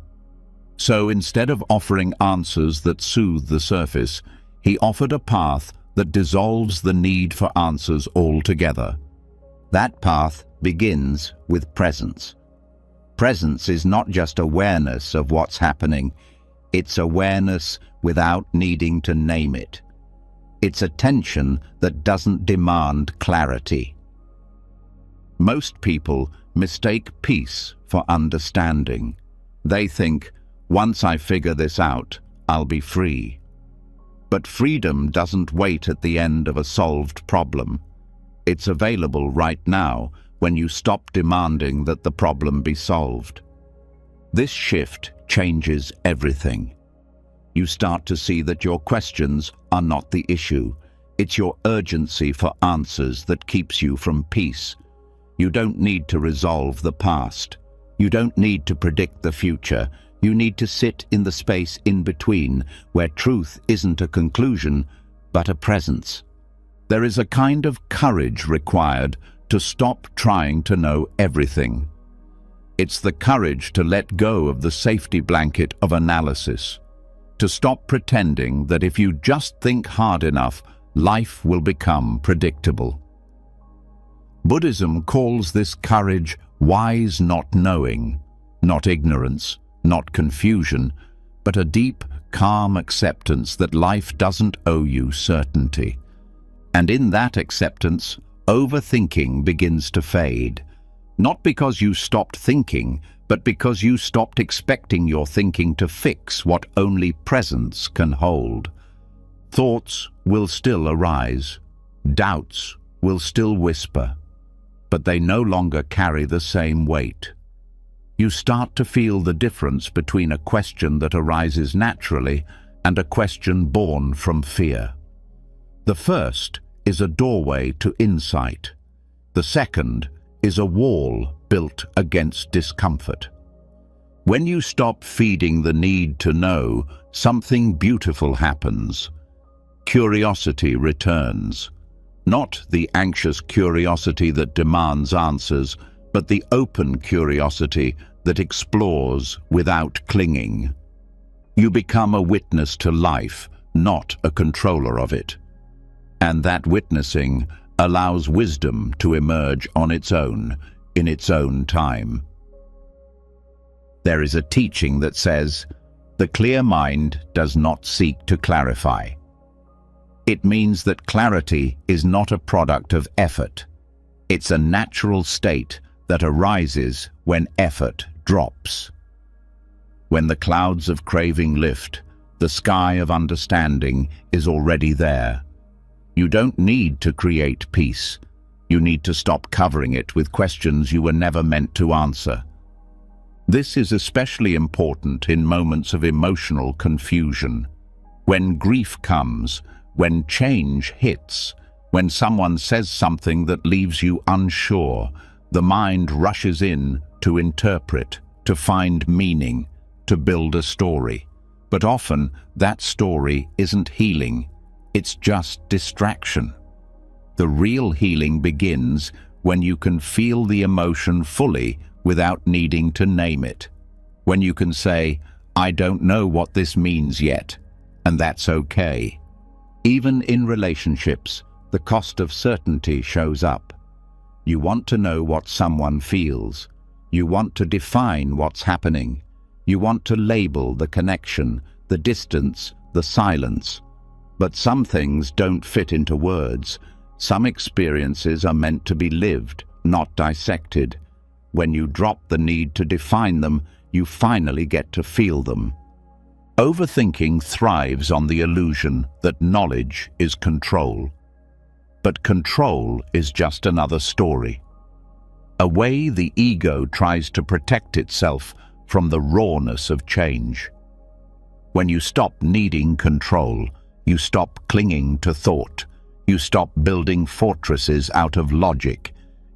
So instead of offering answers that soothe the surface, he offered a path that dissolves the need for answers altogether. That path begins with presence. Presence is not just awareness of what's happening, it's awareness without needing to name it. It's a tension that doesn't demand clarity. Most people mistake peace for understanding. They think, once I figure this out, I'll be free. But freedom doesn't wait at the end of a solved problem. It's available right now when you stop demanding that the problem be solved. This shift changes everything. You start to see that your questions are not the issue. It's your urgency for answers that keeps you from peace. You don't need to resolve the past. You don't need to predict the future. You need to sit in the space in between, where truth isn't a conclusion, but a presence. There is a kind of courage required to stop trying to know everything. It's the courage to let go of the safety blanket of analysis, to stop pretending that if you just think hard enough, life will become predictable. Buddhism calls this courage wise not knowing, not ignorance, not confusion, but a deep, calm acceptance that life doesn't owe you certainty. And in that acceptance, overthinking begins to fade. Not because you stopped thinking, but because you stopped expecting your thinking to fix what only presence can hold. Thoughts will still arise. Doubts will still whisper, but they no longer carry the same weight. You start to feel the difference between a question that arises naturally and a question born from fear. The first is a doorway to insight. The second is a wall built against discomfort. When you stop feeding the need to know, something beautiful happens. Curiosity returns. Not the anxious curiosity that demands answers, but the open curiosity that explores without clinging. You become a witness to life, not a controller of it. And that witnessing allows wisdom to emerge on its own, in its own time. There is a teaching that says, the clear mind does not seek to clarify. It means that clarity is not a product of effort. It's a natural state that arises when effort drops. When the clouds of craving lift, the sky of understanding is already there. You don't need to create peace. You need to stop covering it with questions you were never meant to answer. This is especially important in moments of emotional confusion. When grief comes, when change hits, when someone says something that leaves you unsure, the mind rushes in to interpret, to find meaning, to build a story. But often, that story isn't healing. It's just distraction. The real healing begins when you can feel the emotion fully without needing to name it. When you can say, I don't know what this means yet, and that's okay. Even in relationships, the cost of certainty shows up. You want to know what someone feels. You want to define what's happening. You want to label the connection, the distance, the silence. But some things don't fit into words. Some experiences are meant to be lived, not dissected. When you drop the need to define them, you finally get to feel them. Overthinking thrives on the illusion that knowledge is control. But control is just another story. A way the ego tries to protect itself from the rawness of change. When you stop needing control, you stop clinging to thought. You stop building fortresses out of logic.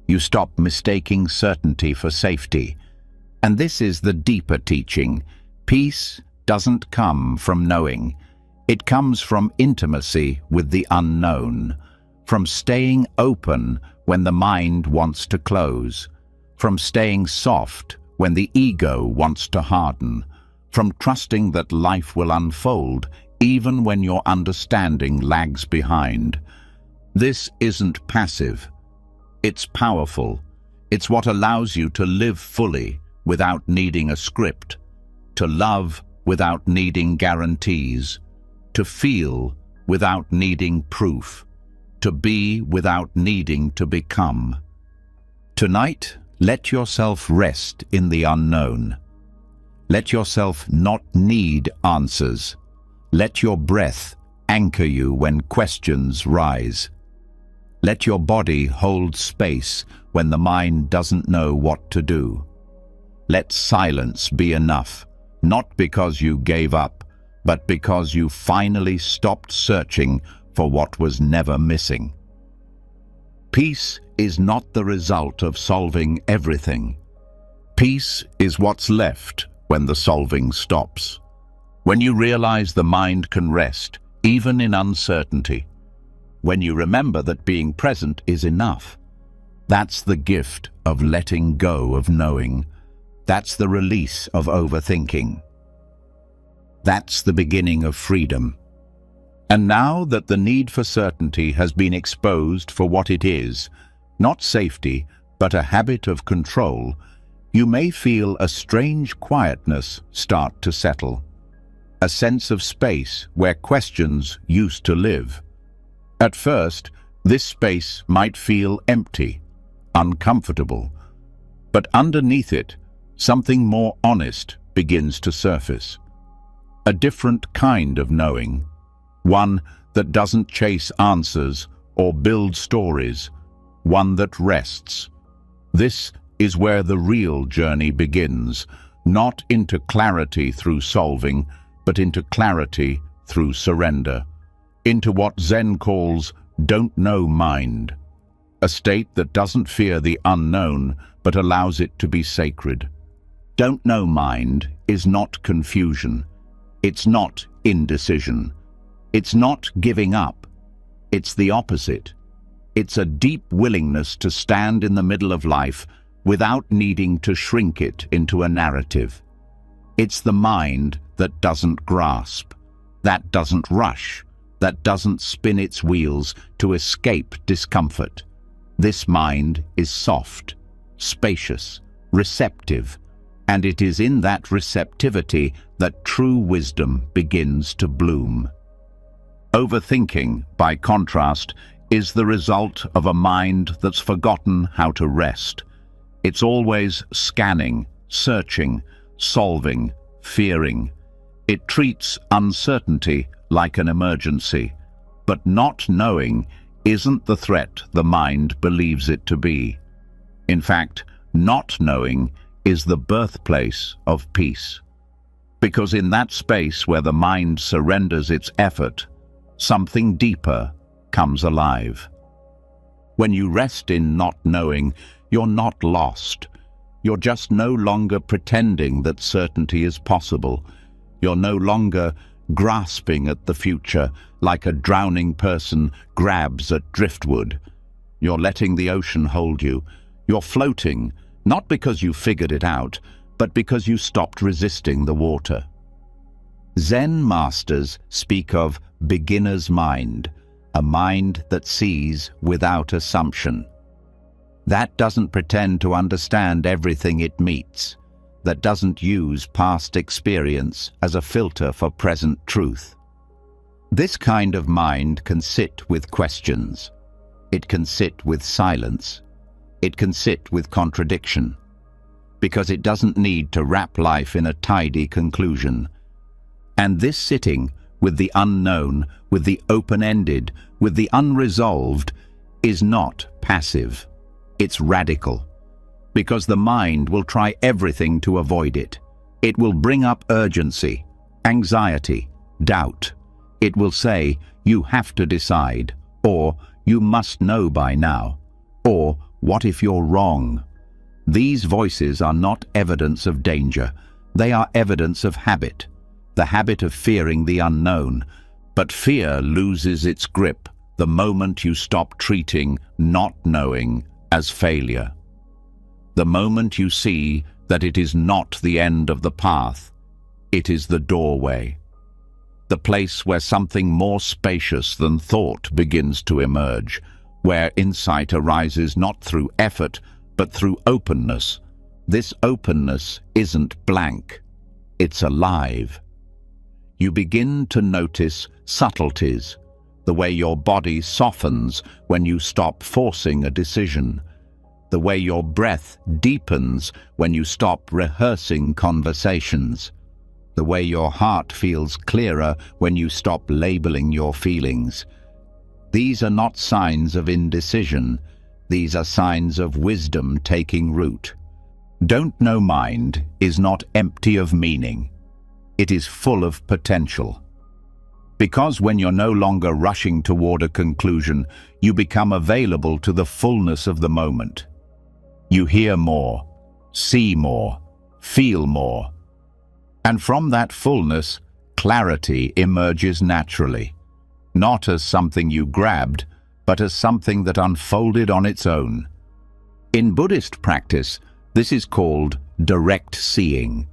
You stop mistaking certainty for safety. And this is the deeper teaching. Peace doesn't come from knowing. It comes from intimacy with the unknown, from staying open when the mind wants to close, from staying soft when the ego wants to harden, from trusting that life will unfold even when your understanding lags behind. This isn't passive. It's powerful. It's what allows you to live fully without needing a script, to love without needing guarantees, to feel without needing proof, to be without needing to become. Tonight, let yourself rest in the unknown. Let yourself not need answers. Let your breath anchor you when questions rise. Let your body hold space when the mind doesn't know what to do. Let silence be enough, not because you gave up, but because you finally stopped searching for what was never missing. Peace is not the result of solving everything. Peace is what's left when the solving stops. When you realize the mind can rest, even in uncertainty. When you remember that being present is enough. That's the gift of letting go of knowing. That's the release of overthinking. That's the beginning of freedom. And now that the need for certainty has been exposed for what it is, not safety, but a habit of control, you may feel a strange quietness start to settle. A sense of space where questions used to live. At first, this space might feel empty, uncomfortable, but underneath it, something more honest begins to surface. A different kind of knowing, one that doesn't chase answers or build stories, one that rests. This is where the real journey begins, not into clarity through solving, but into clarity through surrender. Into what Zen calls don't know mind, a state that doesn't fear the unknown but allows it to be sacred. Don't know mind is not confusion. It's not indecision. It's not giving up. It's the opposite. It's a deep willingness to stand in the middle of life without needing to shrink it into a narrative. It's the mind that doesn't grasp, that doesn't rush, that doesn't spin its wheels to escape discomfort. This mind is soft, spacious, receptive, and it is in that receptivity that true wisdom begins to bloom. Overthinking, by contrast, is the result of a mind that's forgotten how to rest. It's always scanning, searching, solving, fearing. It treats uncertainty like an emergency, but not knowing isn't the threat the mind believes it to be. In fact, not knowing is the birthplace of peace. Because in that space where the mind surrenders its effort, something deeper comes alive. When you rest in not knowing, you're not lost. You're just no longer pretending that certainty is possible. You're no longer grasping at the future like a drowning person grabs at driftwood. You're letting the ocean hold you. You're floating, not because you figured it out, but because you stopped resisting the water. Zen masters speak of beginner's mind, a mind that sees without assumption. That doesn't pretend to understand everything it meets, that doesn't use past experience as a filter for present truth. This kind of mind can sit with questions. It can sit with silence. It can sit with contradiction. Because it doesn't need to wrap life in a tidy conclusion. And this sitting with the unknown, with the open-ended, with the unresolved, is not passive. It's radical. Because the mind will try everything to avoid it. It will bring up urgency, anxiety, doubt. It will say, you have to decide, or you must know by now, or what if you're wrong? These voices are not evidence of danger. They are evidence of habit, the habit of fearing the unknown. But fear loses its grip the moment you stop treating not knowing as failure. The moment you see that it is not the end of the path, it is the doorway. The place where something more spacious than thought begins to emerge, where insight arises not through effort, but through openness. This openness isn't blank, it's alive. You begin to notice subtleties, the way your body softens when you stop forcing a decision, the way your breath deepens when you stop rehearsing conversations, the way your heart feels clearer when you stop labeling your feelings. These are not signs of indecision. These are signs of wisdom taking root. Don't know mind is not empty of meaning. It is full of potential. Because when you're no longer rushing toward a conclusion, you become available to the fullness of the moment. You hear more, see more, feel more. And from that fullness, clarity emerges naturally, not as something you grabbed, but as something that unfolded on its own. In Buddhist practice, this is called direct seeing.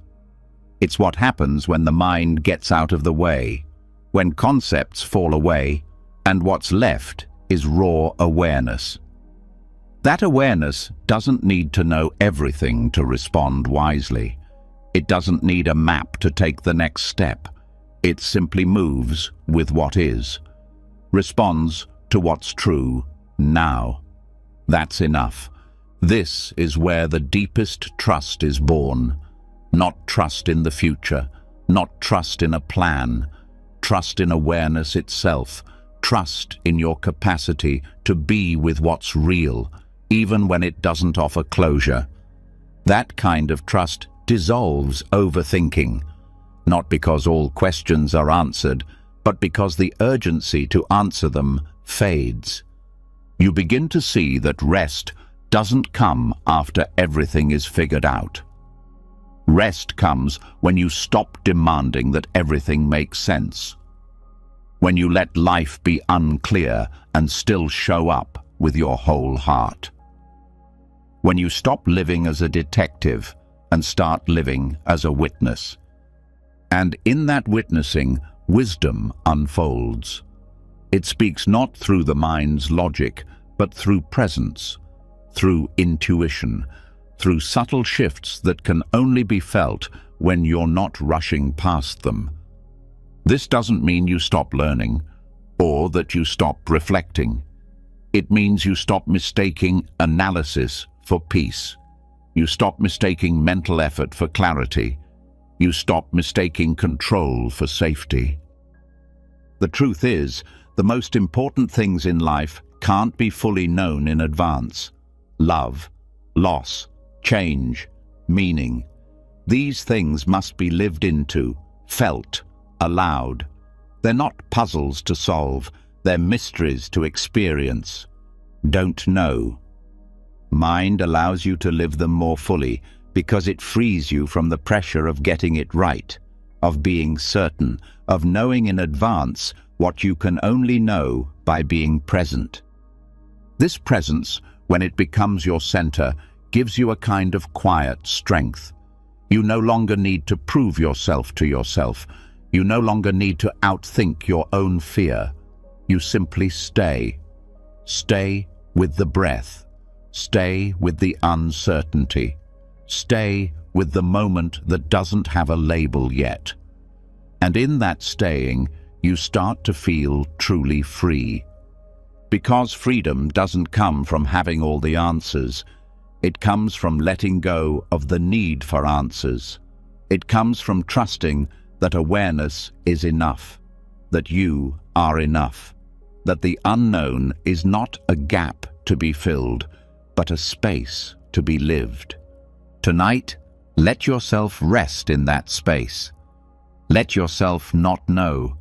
It's what happens when the mind gets out of the way, when concepts fall away, and what's left is raw awareness. That awareness doesn't need to know everything to respond wisely. It doesn't need a map to take the next step. It simply moves with what is, responds to what's true now. That's enough. This is where the deepest trust is born. Not trust in the future, not trust in a plan, trust in awareness itself, trust in your capacity to be with what's real, even when it doesn't offer closure. That kind of trust dissolves overthinking, not because all questions are answered, but because the urgency to answer them fades. You begin to see that rest doesn't come after everything is figured out. Rest comes when you stop demanding that everything makes sense. When you let life be unclear and still show up with your whole heart. When you stop living as a detective and start living as a witness. And in that witnessing, wisdom unfolds. It speaks not through the mind's logic, but through presence, through intuition, through subtle shifts that can only be felt when you're not rushing past them. This doesn't mean you stop learning, or that you stop reflecting. It means you stop mistaking analysis for peace. You stop mistaking mental effort for clarity. You stop mistaking control for safety. The truth is, the most important things in life can't be fully known in advance. Love, loss, change, meaning. These things must be lived into, felt, allowed. They're not puzzles to solve, they're mysteries to experience. Don't know. Mind allows you to live them more fully because it frees you from the pressure of getting it right, of being certain, of knowing in advance what you can only know by being present. This presence, when it becomes your center, gives you a kind of quiet strength. You no longer need to prove yourself to yourself. You no longer need to outthink your own fear. You simply stay. Stay with the breath. Stay with the uncertainty. Stay with the moment that doesn't have a label yet. And in that staying, you start to feel truly free. Because freedom doesn't come from having all the answers. It comes from letting go of the need for answers. It comes from trusting that awareness is enough, that you are enough, that the unknown is not a gap to be filled, but a space to be lived. Tonight, let yourself rest in that space. Let yourself not know.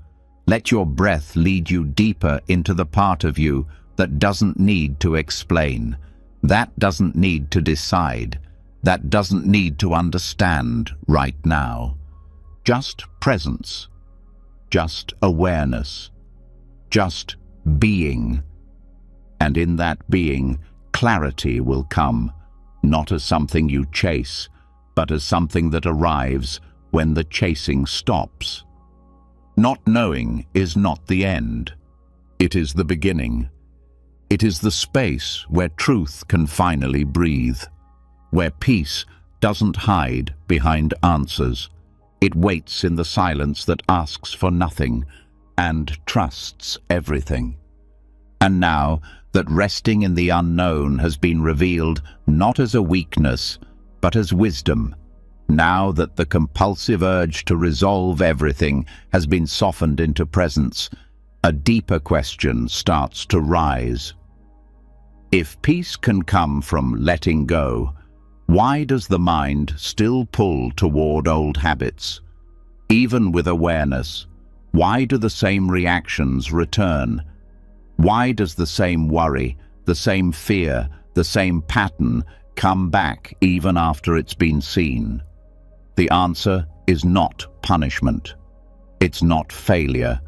Let your breath lead you deeper into the part of you that doesn't need to explain, that doesn't need to decide, that doesn't need to understand right now. Just presence, just awareness, just being. And in that being, clarity will come, not as something you chase, but as something that arrives when the chasing stops. Not knowing is not the end. It is the beginning. It is the space where truth can finally breathe, where peace doesn't hide behind answers. It waits in the silence that asks for nothing, and trusts everything. And now that resting in the unknown has been revealed not as a weakness, but as wisdom, now that the compulsive urge to resolve everything has been softened into presence, a deeper question starts to rise. If peace can come from letting go, why does the mind still pull toward old habits? Even with awareness, why do the same reactions return? Why does the same worry, the same fear, the same pattern come back even after it's been seen? The answer is not punishment. It's not failure.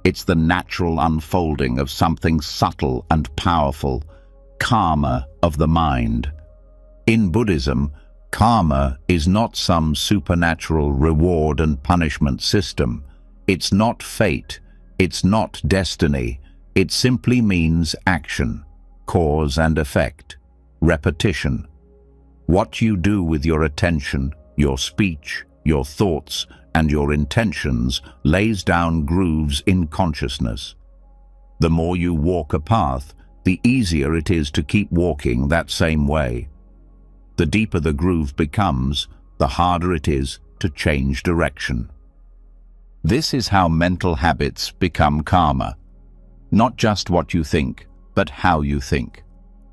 It's the natural unfolding of something subtle and powerful, karma of the mind. In Buddhism, karma is not some supernatural reward and punishment system. It's not fate. It's not destiny. It simply means action, cause and effect, repetition. What you do with your attention, your speech, your thoughts, and your intentions lays down grooves in consciousness. The more you walk a path, the easier it is to keep walking that same way. The deeper the groove becomes, the harder it is to change direction. This is how mental habits become karma. Not just what you think, but how you think.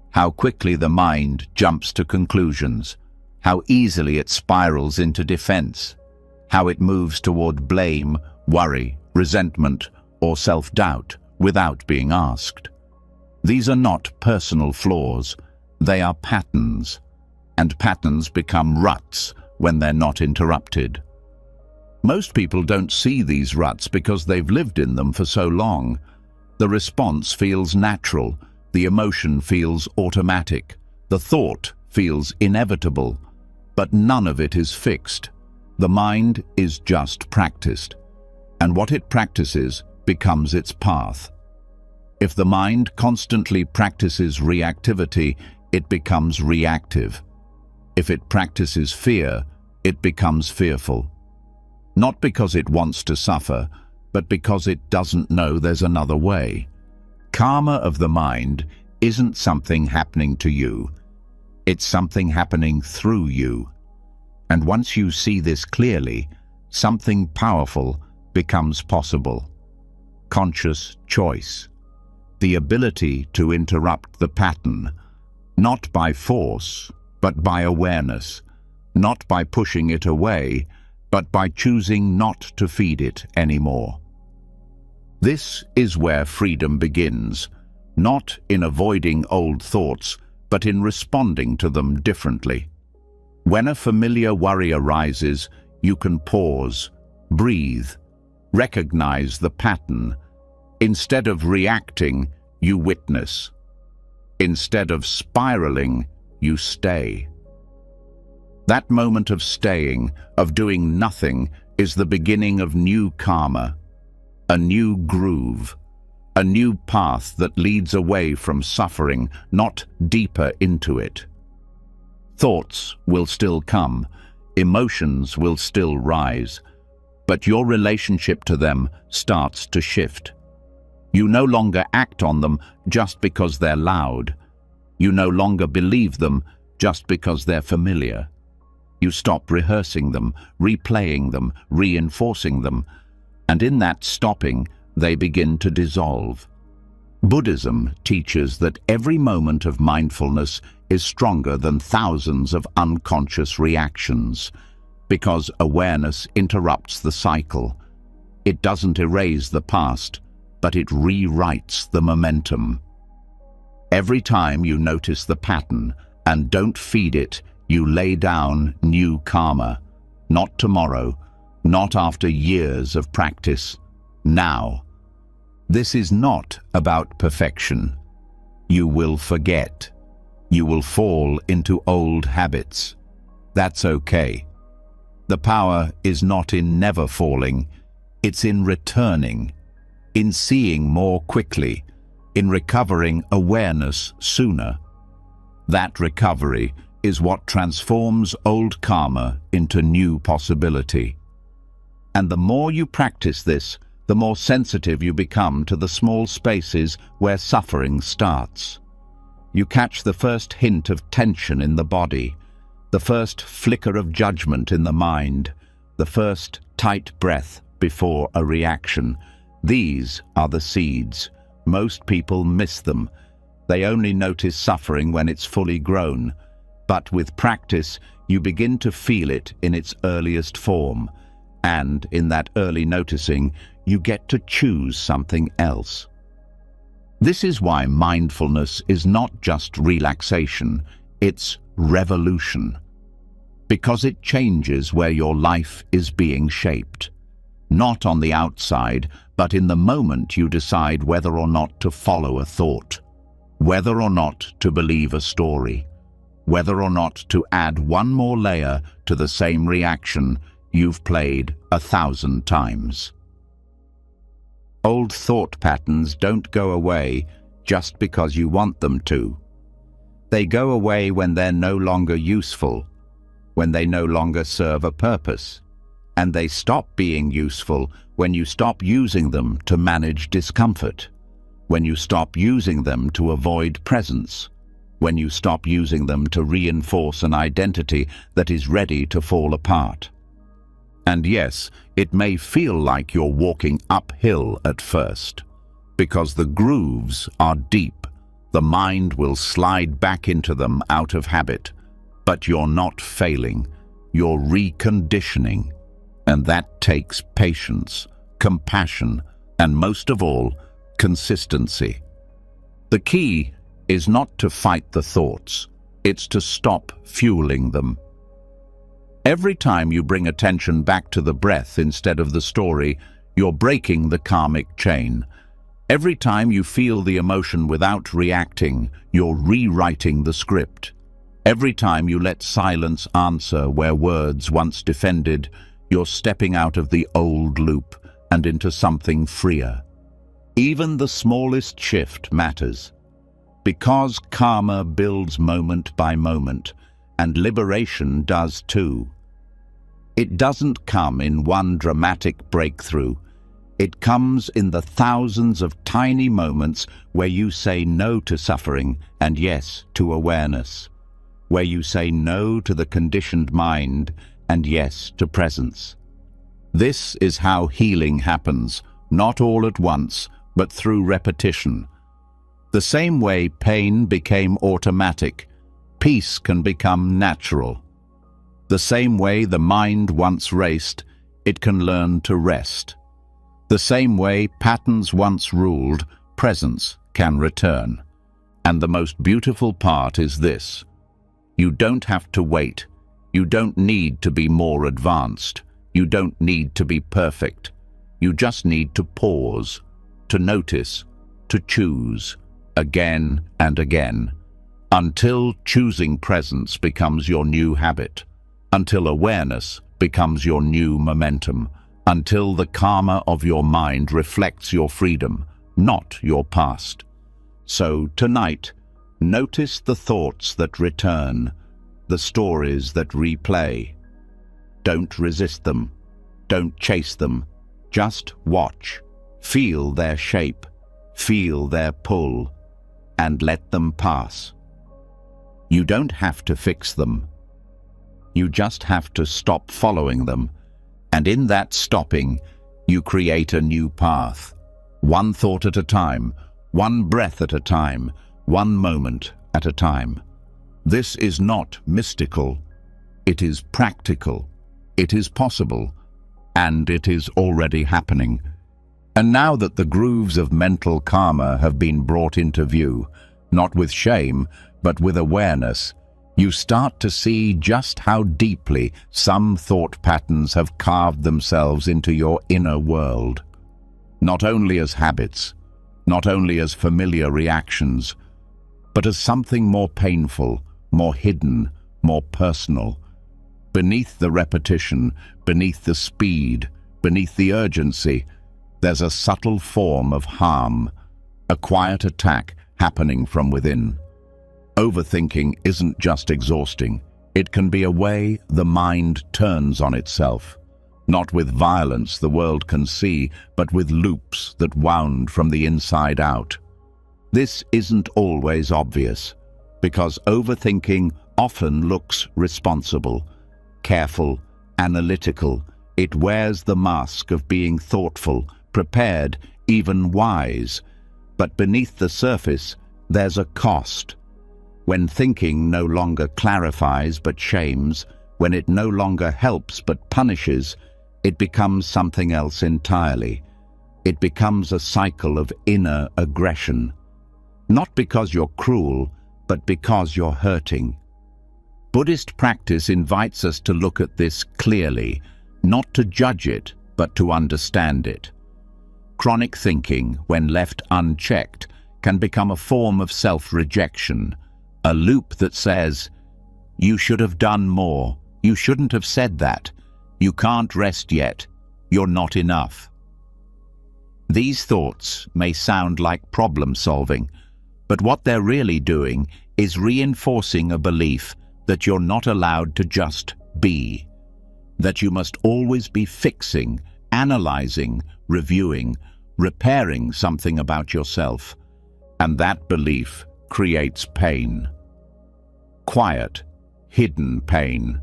How quickly the mind jumps to conclusions. How easily it spirals into defense. How it moves toward blame, worry, resentment, or self-doubt without being asked. These are not personal flaws. They are patterns. And patterns become ruts when they're not interrupted. Most people don't see these ruts because they've lived in them for so long. The response feels natural, the emotion feels automatic, the thought feels inevitable, but none of it is fixed. The mind is just practiced, and what it practices becomes its path. If the mind constantly practices reactivity, it becomes reactive. If it practices fear, it becomes fearful. Not because it wants to suffer, but because it doesn't know there's another way. Karma of the mind isn't something happening to you. It's something happening through you. And once you see this clearly, something powerful becomes possible. Conscious choice. The ability to interrupt the pattern, not by force, but by awareness, not by pushing it away, but by choosing not to feed it anymore. This is where freedom begins, not in avoiding old thoughts, but in responding to them differently. When a familiar worry arises, you can pause, breathe, recognize the pattern. Instead of reacting, you witness. Instead of spiraling, you stay. That moment of staying, of doing nothing, is the beginning of new karma, a new groove, a new path that leads away from suffering, not deeper into it. Thoughts will still come, emotions will still rise, but your relationship to them starts to shift. You no longer act on them just because they're loud. You no longer believe them just because they're familiar. You stop rehearsing them, replaying them, reinforcing them, and in that stopping, they begin to dissolve. Buddhism teaches that every moment of mindfulness is stronger than thousands of unconscious reactions, because awareness interrupts the cycle. It doesn't erase the past, but it rewrites the momentum. Every time you notice the pattern and don't feed it, you lay down new karma. Not tomorrow, not after years of practice. Now. This is not about perfection. You will forget. You will fall into old habits. That's okay. The power is not in never falling. It's in returning, in seeing more quickly, in recovering awareness sooner. That recovery is what transforms old karma into new possibility. And the more you practice this, the more sensitive you become to the small spaces where suffering starts. You catch the first hint of tension in the body, the first flicker of judgment in the mind, the first tight breath before a reaction. These are the seeds. Most people miss them. They only notice suffering when it's fully grown. But with practice, you begin to feel it in its earliest form. And in that early noticing, you get to choose something else. This is why mindfulness is not just relaxation, it's revolution. Because it changes where your life is being shaped. Not on the outside, but in the moment you decide whether or not to follow a thought, whether or not to believe a story, whether or not to add one more layer to the same reaction you've played 1,000 times. Old thought patterns don't go away just because you want them to. They go away when they're no longer useful, when they no longer serve a purpose, and they stop being useful when you stop using them to manage discomfort, when you stop using them to avoid presence, when you stop using them to reinforce an identity that is ready to fall apart. And yes, it may feel like you're walking uphill at first, because the grooves are deep. The mind will slide back into them out of habit, but you're not failing, you're reconditioning. And that takes patience, compassion, and most of all, consistency. The key is not to fight the thoughts, it's to stop fueling them. Every time you bring attention back to the breath instead of the story, you're breaking the karmic chain. Every time you feel the emotion without reacting, you're rewriting the script. Every time you let silence answer where words once defended, you're stepping out of the old loop and into something freer. Even the smallest shift matters. Because karma builds moment by moment, and liberation does too. It doesn't come in one dramatic breakthrough. It comes in the thousands of tiny moments where you say no to suffering and yes to awareness, where you say no to the conditioned mind and yes to presence. This is how healing happens, not all at once, but through repetition. The same way pain became automatic, peace can become natural. The same way the mind once raced, it can learn to rest. The same way patterns once ruled, presence can return. And the most beautiful part is this: you don't have to wait. You don't need to be more advanced. You don't need to be perfect. You just need to pause, to notice, to choose, again and again, until choosing presence becomes your new habit, until awareness becomes your new momentum, until the karma of your mind reflects your freedom, not your past. So tonight, notice the thoughts that return, the stories that replay. Don't resist them. Don't chase them. Just watch. Feel their shape. Feel their pull. And let them pass. You don't have to fix them. You just have to stop following them. And in that stopping, you create a new path. One thought at a time, one breath at a time, one moment at a time. This is not mystical. It is practical. It is possible. And it is already happening. And now that the grooves of mental karma have been brought into view, not with shame, but with awareness, you start to see just how deeply some thought patterns have carved themselves into your inner world. Not only as habits, not only as familiar reactions, but as something more painful, more hidden, more personal. Beneath the repetition, beneath the speed, beneath the urgency, there's a subtle form of harm, a quiet attack happening from within. Overthinking isn't just exhausting. It can be a way the mind turns on itself. Not with violence the world can see, but with loops that wound from the inside out. This isn't always obvious, because overthinking often looks responsible, careful, analytical. It wears the mask of being thoughtful, prepared, even wise. But beneath the surface, there's a cost. When thinking no longer clarifies but shames, when it no longer helps but punishes, it becomes something else entirely. It becomes a cycle of inner aggression. Not because you're cruel, but because you're hurting. Buddhist practice invites us to look at this clearly, not to judge it, but to understand it. Chronic thinking, when left unchecked, can become a form of self-rejection, a loop that says, "You should have done more, you shouldn't have said that, you can't rest yet, you're not enough." These thoughts may sound like problem-solving, but what they're really doing is reinforcing a belief that you're not allowed to just be, that you must always be fixing, analyzing, reviewing, repairing something about yourself, and that belief creates pain. Quiet, hidden pain.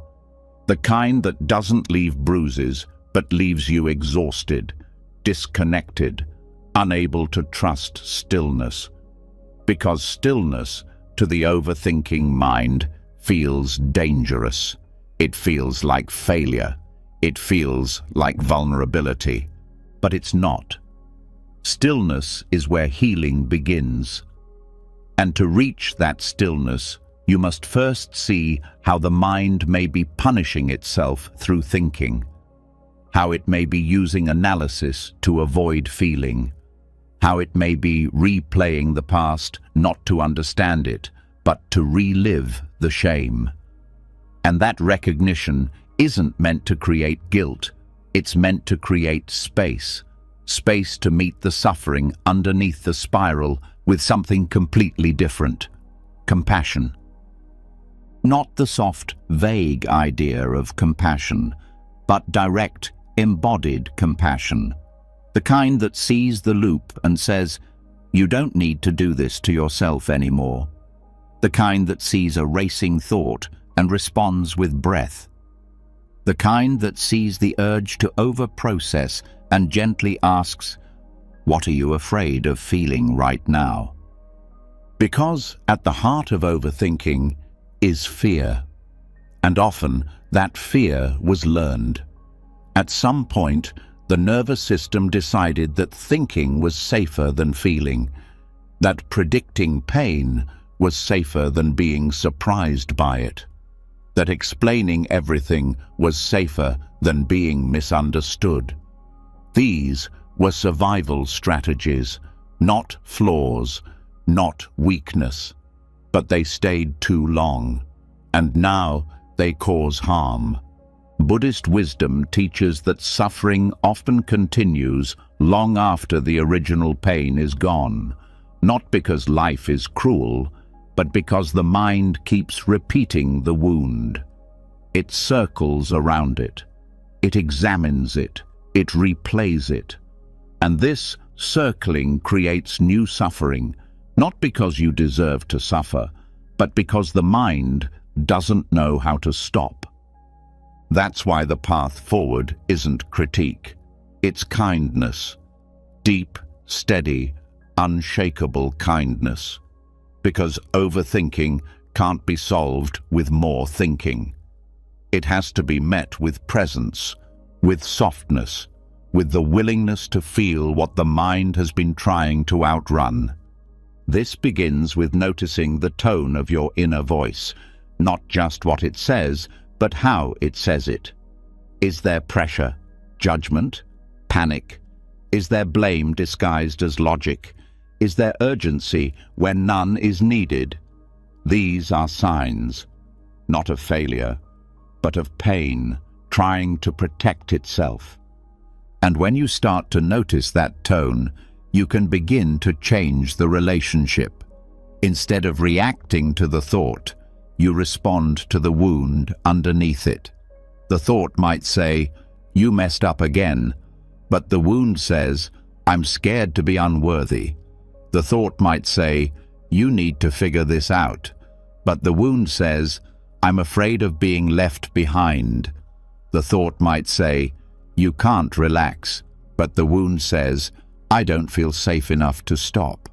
The kind that doesn't leave bruises, but leaves you exhausted, disconnected, unable to trust stillness. Because stillness, to the overthinking mind, feels dangerous. It feels like failure. It feels like vulnerability. But it's not. Stillness is where healing begins. And to reach that stillness, you must first see how the mind may be punishing itself through thinking, how it may be using analysis to avoid feeling, how it may be replaying the past not to understand it, but to relive the shame. And that recognition isn't meant to create guilt, it's meant to create space. Space to meet the suffering underneath the spiral with something completely different: compassion. Not the soft, vague idea of compassion, but direct, embodied compassion. The kind that sees the loop and says, "You don't need to do this to yourself anymore." The kind that sees a racing thought and responds with breath. The kind that sees the urge to over-process and gently asks, "What are you afraid of feeling right now?" Because at the heart of overthinking is fear. And often that fear was learned. At some point, the nervous system decided that thinking was safer than feeling, that predicting pain was safer than being surprised by it, that explaining everything was safer than being misunderstood. These were survival strategies, not flaws, not weakness. But they stayed too long, and now they cause harm. Buddhist wisdom teaches that suffering often continues long after the original pain is gone, not because life is cruel, but because the mind keeps repeating the wound. It circles around it. It examines it. It replays it. And this circling creates new suffering, not because you deserve to suffer, but because the mind doesn't know how to stop. That's why the path forward isn't critique. It's kindness. Deep, steady, unshakable kindness. Because overthinking can't be solved with more thinking. It has to be met with presence, with softness, with the willingness to feel what the mind has been trying to outrun. This begins with noticing the tone of your inner voice, not just what it says, but how it says it. Is there pressure, judgment, panic? Is there blame disguised as logic? Is there urgency when none is needed? These are signs, not of failure, but of pain trying to protect itself. And when you start to notice that tone, you can begin to change the relationship. Instead of reacting to the thought, you respond to the wound underneath it. The thought might say, you messed up again. But the wound says, I'm scared to be unworthy. The thought might say, you need to figure this out. But the wound says, I'm afraid of being left behind. The thought might say, you can't relax. But the wound says, I don't feel safe enough to stop.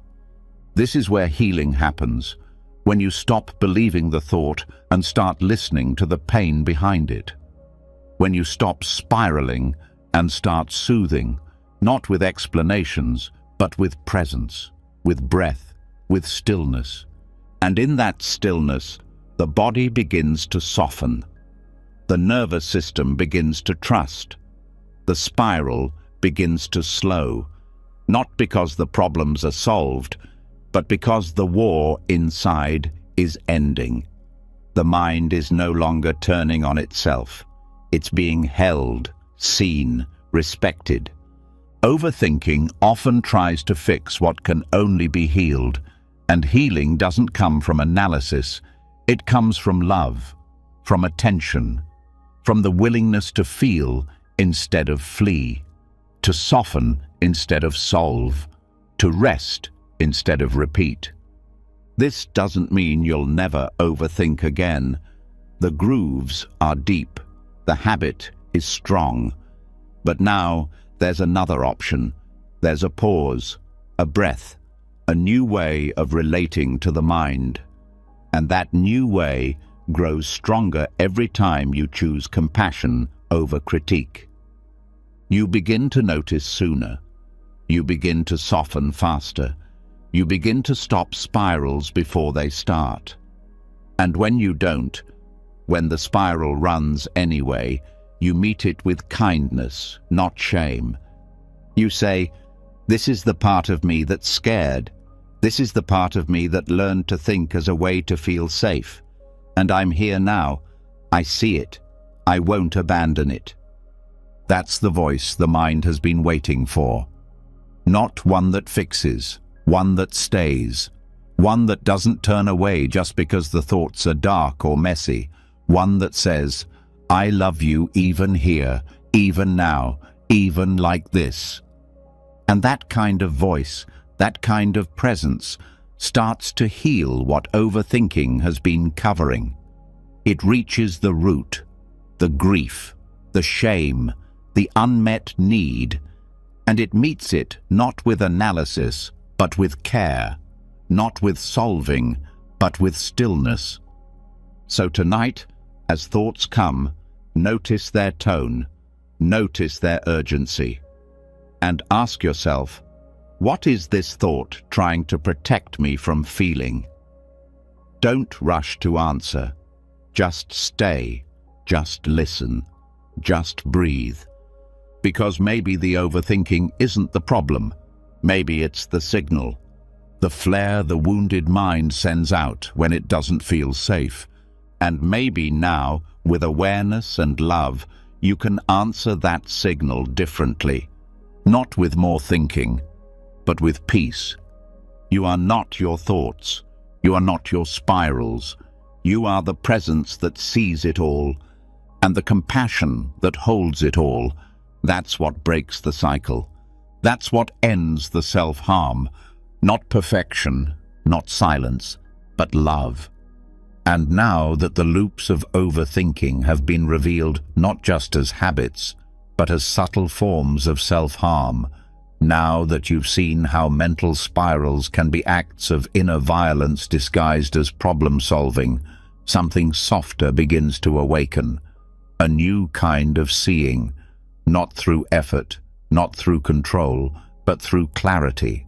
This is where healing happens, when you stop believing the thought and start listening to the pain behind it. When you stop spiraling and start soothing, not with explanations, but with presence, with breath, with stillness. And in that stillness, the body begins to soften. The nervous system begins to trust. The spiral begins to slow, not because the problems are solved, but because the war inside is ending. The mind is no longer turning on itself. It's being held, seen, respected. Overthinking often tries to fix what can only be healed, and healing doesn't come from analysis. It comes from love, from attention, from the willingness to feel instead of flee, to soften instead of solve, to rest instead of repeat. This doesn't mean you'll never overthink again. The grooves are deep, the habit is strong. But now there's another option. There's a pause, a breath, a new way of relating to the mind. And that new way grows stronger every time you choose compassion over critique. You begin to notice sooner. You begin to soften faster. You begin to stop spirals before they start. And when you don't, when the spiral runs anyway, you meet it with kindness, not shame. You say, this is the part of me that's scared. This is the part of me that learned to think as a way to feel safe. And I'm here now. I see it. I won't abandon it. That's the voice the mind has been waiting for. Not one that fixes, one that stays, one that doesn't turn away just because the thoughts are dark or messy, one that says, I love you even here, even now, even like this. And that kind of voice, that kind of presence, starts to heal what overthinking has been covering. It reaches the root, the grief, the shame, the unmet need, and it meets it not with analysis, but with care, not with solving, but with stillness. So tonight, as thoughts come, notice their tone, notice their urgency, and ask yourself, what is this thought trying to protect me from feeling? Don't rush to answer. Just stay, just listen, just breathe. Because maybe the overthinking isn't the problem. Maybe it's the signal, the flare the wounded mind sends out when it doesn't feel safe. And maybe now, with awareness and love, you can answer that signal differently. Not with more thinking, but with peace. You are not your thoughts. You are not your spirals. You are the presence that sees it all, and the compassion that holds it all. That's what breaks the cycle. That's what ends the self-harm. Not perfection, not silence, but love. And now that the loops of overthinking have been revealed not just as habits, but as subtle forms of self-harm, now that you've seen how mental spirals can be acts of inner violence disguised as problem-solving, something softer begins to awaken. A new kind of seeing, not through effort, not through control, but through clarity.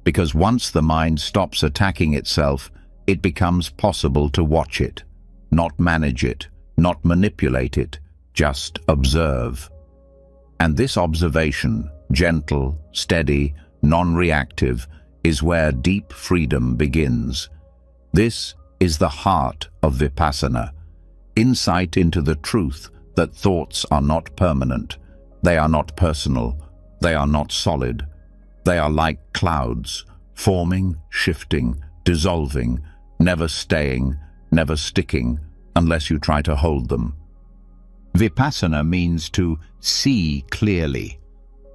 Because once the mind stops attacking itself, it becomes possible to watch it, not manage it, not manipulate it, just observe. And this observation, gentle, steady, non-reactive, is where deep freedom begins. This is the heart of Vipassana, insight into the truth that thoughts are not permanent, they are not personal, they are not solid. They are like clouds, forming, shifting, dissolving, never staying, never sticking, unless you try to hold them. Vipassana means to see clearly.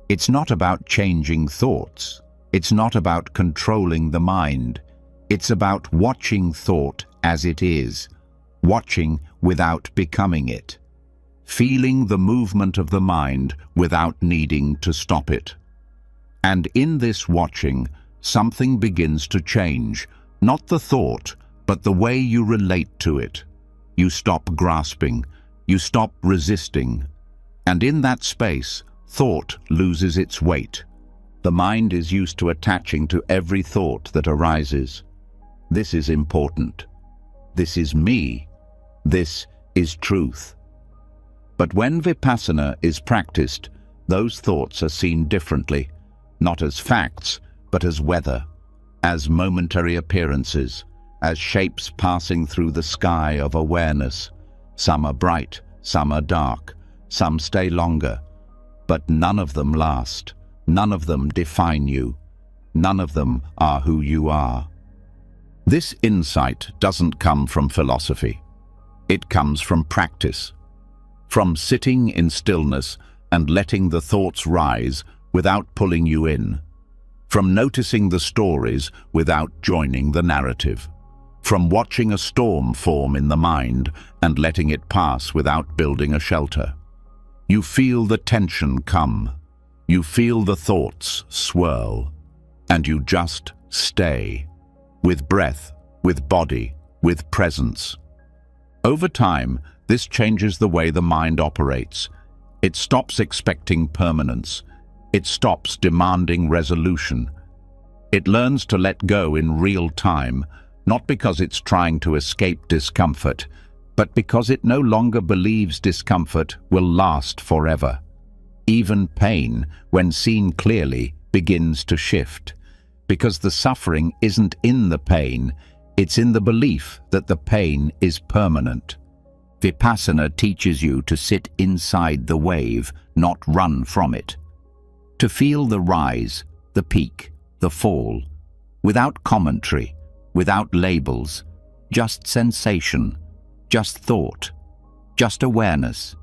It's not about changing thoughts. It's not about controlling the mind. It's about watching thought as it is, watching without becoming it, feeling the movement of the mind without needing to stop it. And in this watching, something begins to change, not the thought, but the way you relate to it. You stop grasping, you stop resisting, and in that space, thought loses its weight. The mind is used to attaching to every thought that arises. This is important. This is me. This is truth. But when Vipassana is practiced, those thoughts are seen differently, not as facts, but as weather, as momentary appearances, as shapes passing through the sky of awareness. Some are bright, some are dark, some stay longer, but none of them last. None of them define you. None of them are who you are. This insight doesn't come from philosophy. It comes from practice, from sitting in stillness and letting the thoughts rise without pulling you in, from noticing the stories without joining the narrative, from watching a storm form in the mind and letting it pass without building a shelter. You feel the tension come. You feel the thoughts swirl, and you just stay, with breath, with body, with presence. Over time, this changes the way the mind operates. It stops expecting permanence. It stops demanding resolution. It learns to let go in real time, not because it's trying to escape discomfort, but because it no longer believes discomfort will last forever. Even pain, when seen clearly, begins to shift, because the suffering isn't in the pain, it's in the belief that the pain is permanent. Vipassana teaches you to sit inside the wave, not run from it. To feel the rise, the peak, the fall, without commentary, without labels, just sensation, just thought, just awareness.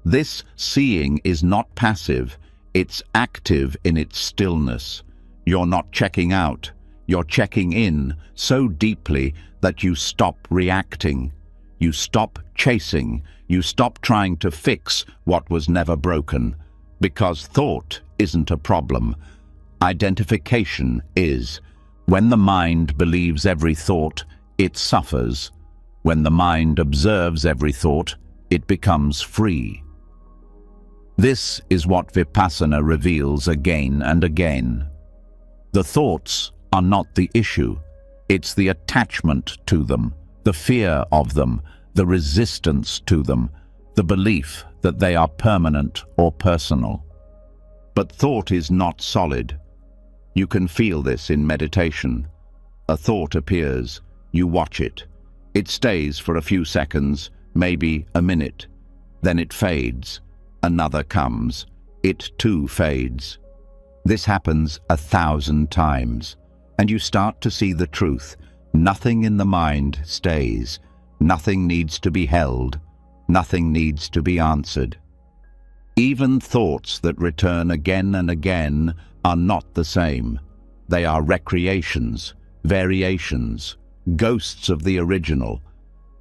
This seeing is not passive, it's active in its stillness. You're not checking out, you're checking in so deeply that you stop reacting. You stop chasing, you stop trying to fix what was never broken. Because thought isn't a problem. Identification is. When the mind believes every thought, it suffers. When the mind observes every thought, it becomes free. This is what Vipassana reveals again and again. The thoughts are not the issue. It's the attachment to them, the fear of them, the resistance to them, the belief that they are permanent or personal. But thought is not solid. You can feel this in meditation. A thought appears, you watch it. It stays for a few seconds, maybe a minute. Then it fades. Another comes. It too fades. This happens 1,000 times, and you start to see the truth. Nothing in the mind stays. Nothing needs to be held. Nothing needs to be answered. Even thoughts that return again and again are not the same. They are recreations, variations, ghosts of the original.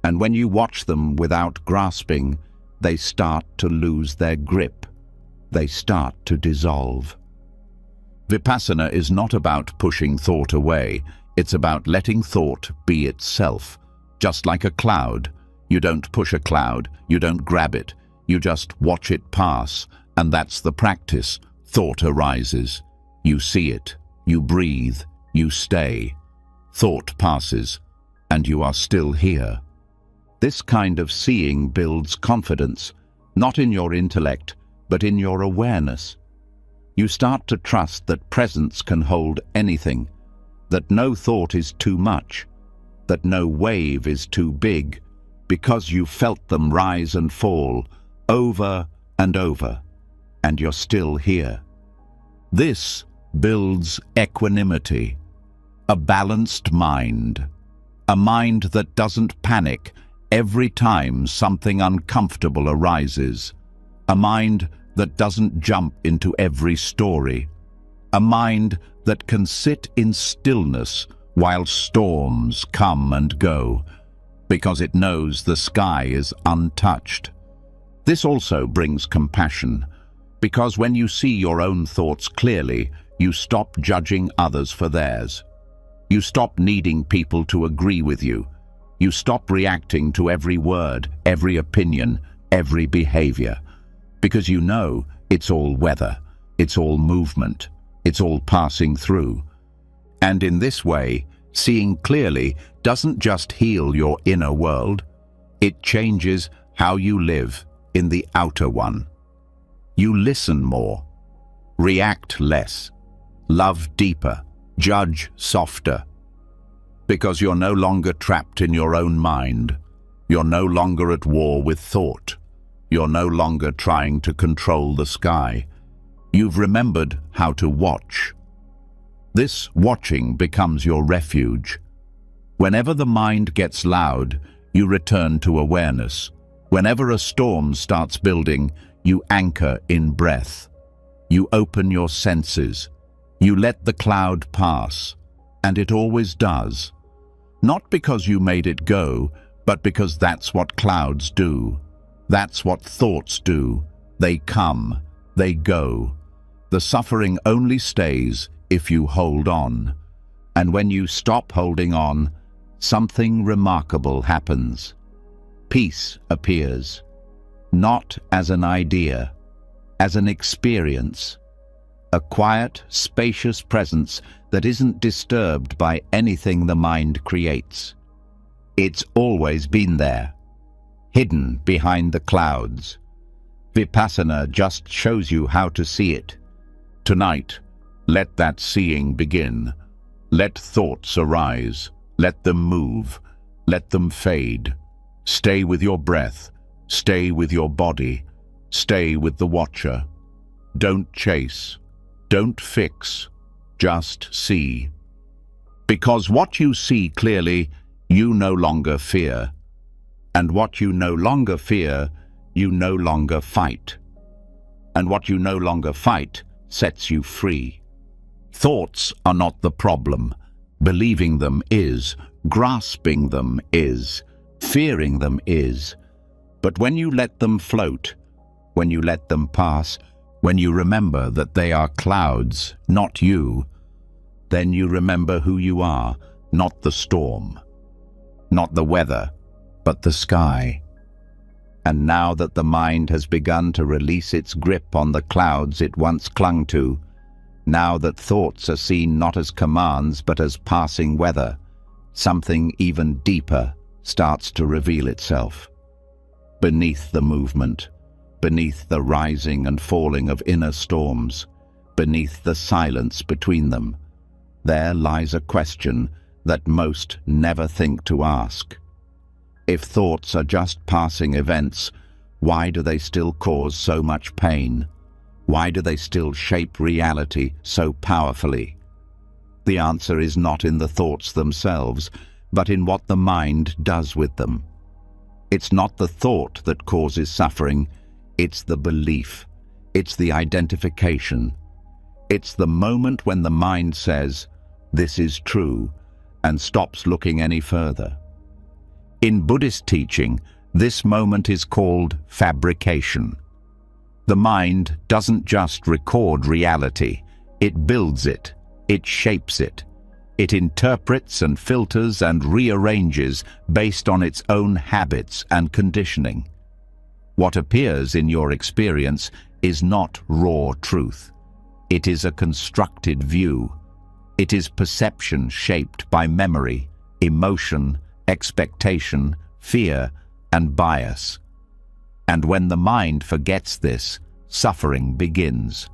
And when you watch them without grasping, they start to lose their grip. They start to dissolve. Vipassana is not about pushing thought away. It's about letting thought be itself. Just like a cloud. You don't push a cloud. You don't grab it. You just watch it pass. And that's the practice. Thought arises. You see it. You breathe. You stay. Thought passes. And you are still here. This kind of seeing builds confidence, not in your intellect, but in your awareness. You start to trust that presence can hold anything, that no thought is too much, that no wave is too big, because you felt them rise and fall, over and over, and you're still here. This builds equanimity, a balanced mind, a mind that doesn't panic every time something uncomfortable arises, a mind that doesn't jump into every story, a mind that can sit in stillness while storms come and go, because it knows the sky is untouched. This also brings compassion, because when you see your own thoughts clearly, you stop judging others for theirs. You stop needing people to agree with you. You stop reacting to every word, every opinion, every behavior, because you know it's all weather, it's all movement, it's all passing through. And in this way, seeing clearly doesn't just heal your inner world, it changes how you live in the outer one. You listen more, react less, love deeper, judge softer, because you're no longer trapped in your own mind. You're no longer at war with thought. You're no longer trying to control the sky. You've remembered how to watch. This watching becomes your refuge. Whenever the mind gets loud, you return to awareness. Whenever a storm starts building, you anchor in breath. You open your senses. You let the cloud pass, and it always does. Not because you made it go, but because that's what clouds do. That's what thoughts do. They come, they go. The suffering only stays if you hold on. And when you stop holding on, something remarkable happens. Peace appears, not as an idea, as an experience. A quiet, spacious presence that isn't disturbed by anything the mind creates. It's always been there, hidden behind the clouds. Vipassana just shows you how to see it. Tonight, let that seeing begin. Let thoughts arise. Let them move. Let them fade. Stay with your breath. Stay with your body. Stay with the watcher. Don't chase. Don't fix. Just see. Because what you see clearly, you no longer fear. And what you no longer fear, you no longer fight. And what you no longer fight sets you free. Thoughts are not the problem. Believing them is. Grasping them is. Fearing them is. But when you let them float, when you let them pass, when you remember that they are clouds, not you, then you remember who you are, not the storm, not the weather, but the sky. And now that the mind has begun to release its grip on the clouds it once clung to, now that thoughts are seen not as commands but as passing weather, something even deeper starts to reveal itself. Beneath the movement, beneath the rising and falling of inner storms, beneath the silence between them, there lies a question that most never think to ask. If thoughts are just passing events, why do they still cause so much pain? Why do they still shape reality so powerfully? The answer is not in the thoughts themselves, but in what the mind does with them. It's not the thought that causes suffering, it's the belief, it's the identification. It's the moment when the mind says, "This is true," and stops looking any further. In Buddhist teaching, this moment is called fabrication. The mind doesn't just record reality, it builds it, it shapes it. It interprets and filters and rearranges based on its own habits and conditioning. What appears in your experience is not raw truth. It is a constructed view. It is perception shaped by memory, emotion, expectation, fear, and bias. And when the mind forgets this, suffering begins.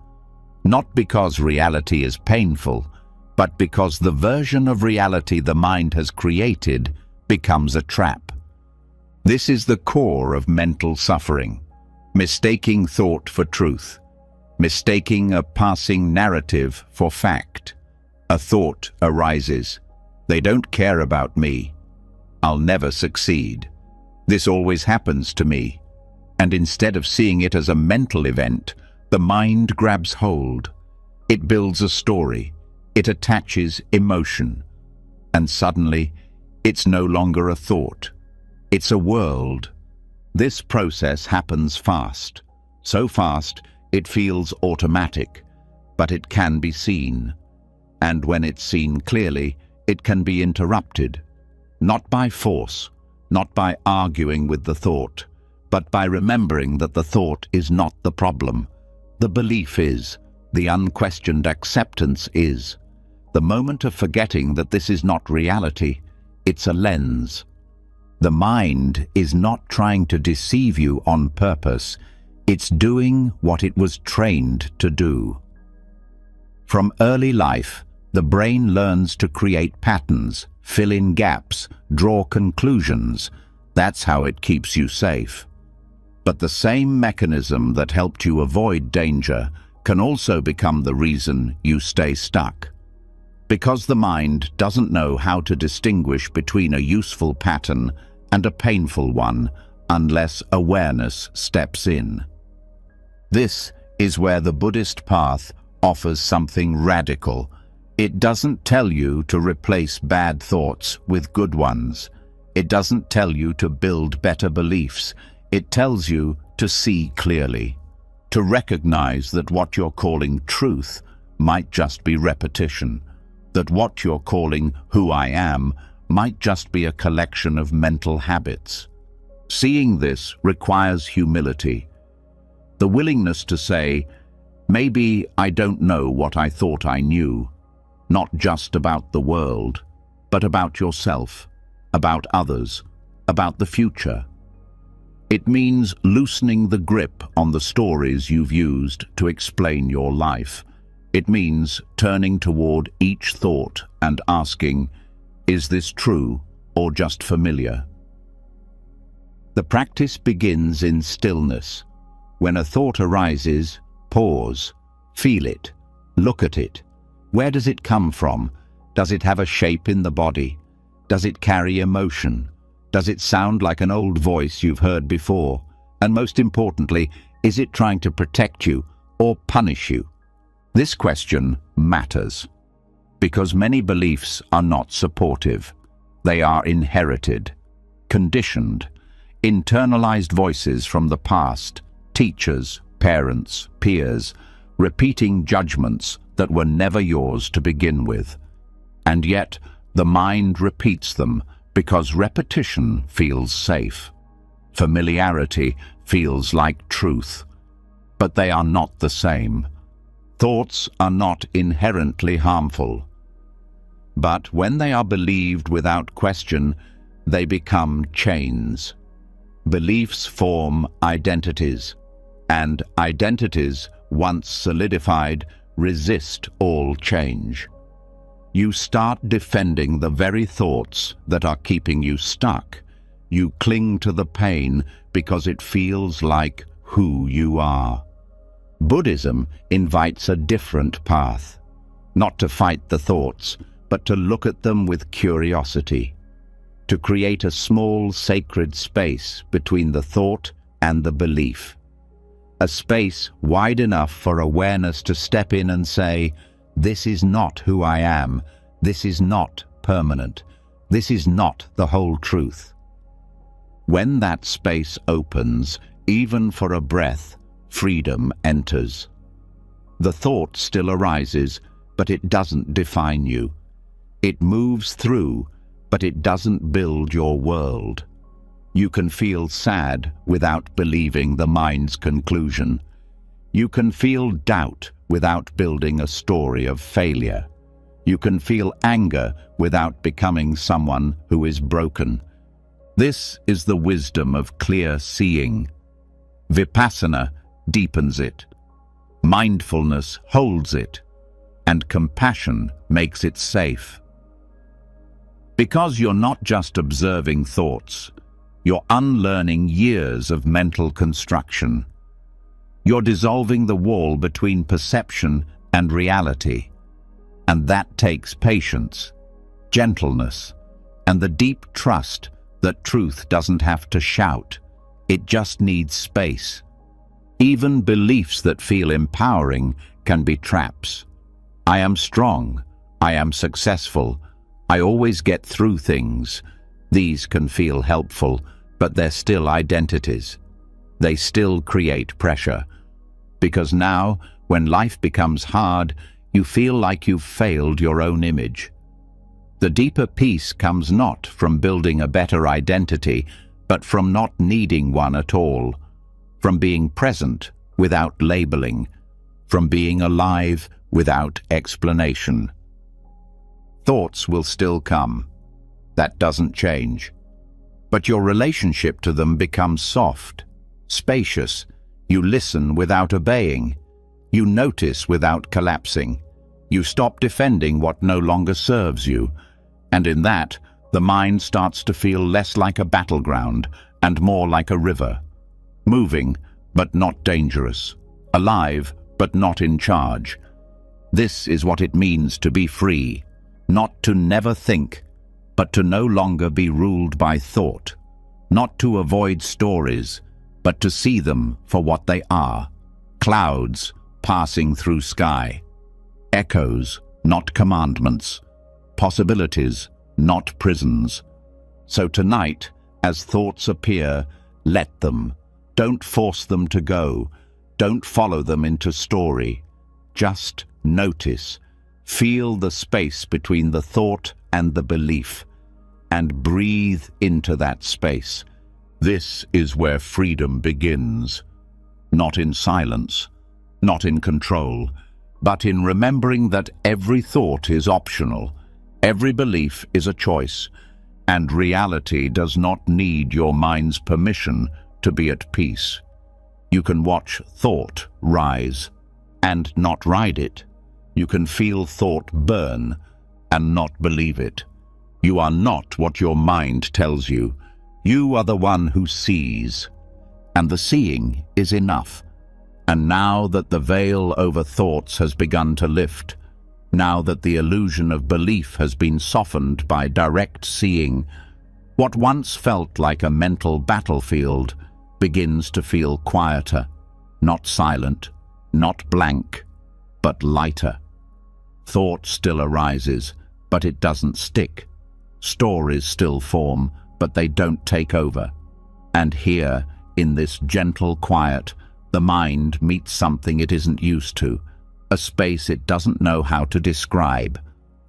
Not because reality is painful, but because the version of reality the mind has created becomes a trap. This is the core of mental suffering, mistaking thought for truth, mistaking a passing narrative for fact. A thought arises, "They don't care about me. I'll never succeed." This always happens to me. And instead of seeing it as a mental event, the mind grabs hold. It builds a story. It attaches emotion. And suddenly, it's no longer a thought. It's a world. This process happens fast. So fast, it feels automatic, but it can be seen. And when it's seen clearly, it can be interrupted. Not by force, not by arguing with the thought, but by remembering that the thought is not the problem. The belief is. The unquestioned acceptance is. The moment of forgetting that this is not reality, it's a lens. The mind is not trying to deceive you on purpose. It's doing what it was trained to do. From early life, the brain learns to create patterns, fill in gaps, draw conclusions. That's how it keeps you safe. But the same mechanism that helped you avoid danger can also become the reason you stay stuck. Because the mind doesn't know how to distinguish between a useful pattern and a painful one unless awareness steps in. This is where the Buddhist path offers something radical. It doesn't tell you to replace bad thoughts with good ones. It doesn't tell you to build better beliefs. It tells you to see clearly, to recognize that what you're calling truth might just be repetition, that what you're calling who I am might just be a collection of mental habits. Seeing this requires humility, the willingness to say, maybe I don't know what I thought I knew, not just about the world, but about yourself, about others, about the future. It means loosening the grip on the stories you've used to explain your life. It means turning toward each thought and asking, is this true or just familiar? The practice begins in stillness. When a thought arises, pause, feel it, look at it. Where does it come from? Does it have a shape in the body? Does it carry emotion? Does it sound like an old voice you've heard before? And most importantly, is it trying to protect you or punish you? This question matters because many beliefs are not supportive. They are inherited, conditioned, internalized voices from the past, teachers, parents, peers, repeating judgments that were never yours to begin with. And yet, the mind repeats them because repetition feels safe. Familiarity feels like truth. But they are not the same. Thoughts are not inherently harmful. But when they are believed without question, they become chains. Beliefs form identities, and identities, once solidified, resist all change. You start defending the very thoughts that are keeping you stuck. You cling to the pain because it feels like who you are. Buddhism invites a different path, not to fight the thoughts, but to look at them with curiosity, to create a small sacred space between the thought and the belief. A space wide enough for awareness to step in and say, this is not who I am. This is not permanent. This is not the whole truth. When that space opens, even for a breath, freedom enters. The thought still arises, but it doesn't define you. It moves through, but it doesn't build your world. You can feel sad without believing the mind's conclusion. You can feel doubt without building a story of failure. You can feel anger without becoming someone who is broken. This is the wisdom of clear seeing. Vipassana deepens it. Mindfulness holds it. And compassion makes it safe. Because you're not just observing thoughts, you're unlearning years of mental construction. You're dissolving the wall between perception and reality. And that takes patience, gentleness, and the deep trust that truth doesn't have to shout. It just needs space. Even beliefs that feel empowering can be traps. I am strong. I am successful. I always get through things. These can feel helpful, but they're still identities. They still create pressure. Because now, when life becomes hard, you feel like you've failed your own image. The deeper peace comes not from building a better identity, but from not needing one at all, from being present without labeling, from being alive without explanation. Thoughts will still come. That doesn't change. But your relationship to them becomes soft, spacious. You listen without obeying. You notice without collapsing. You stop defending what no longer serves you. And in that, the mind starts to feel less like a battleground and more like a river. Moving, but not dangerous. Alive, but not in charge. This is what it means to be free. Not to never think, but to no longer be ruled by thought. Not to avoid stories, but to see them for what they are. Clouds passing through sky. Echoes, not commandments. Possibilities, not prisons. So tonight, as thoughts appear, let them. Don't force them to go. Don't follow them into story. Just notice. Feel the space between the thought and the belief, and breathe into that space. This is where freedom begins. Not in silence, not in control, but in remembering that every thought is optional, every belief is a choice, and reality does not need your mind's permission to be at peace. You can watch thought rise and not ride it. You can feel thought burn and not believe it. You are not what your mind tells you. You are the one who sees, and the seeing is enough. And now that the veil over thoughts has begun to lift, now that the illusion of belief has been softened by direct seeing, what once felt like a mental battlefield begins to feel quieter, not silent, not blank, but lighter. Thought still arises, but it doesn't stick. Stories still form, but they don't take over. And here, in this gentle quiet, the mind meets something it isn't used to, a space it doesn't know how to describe,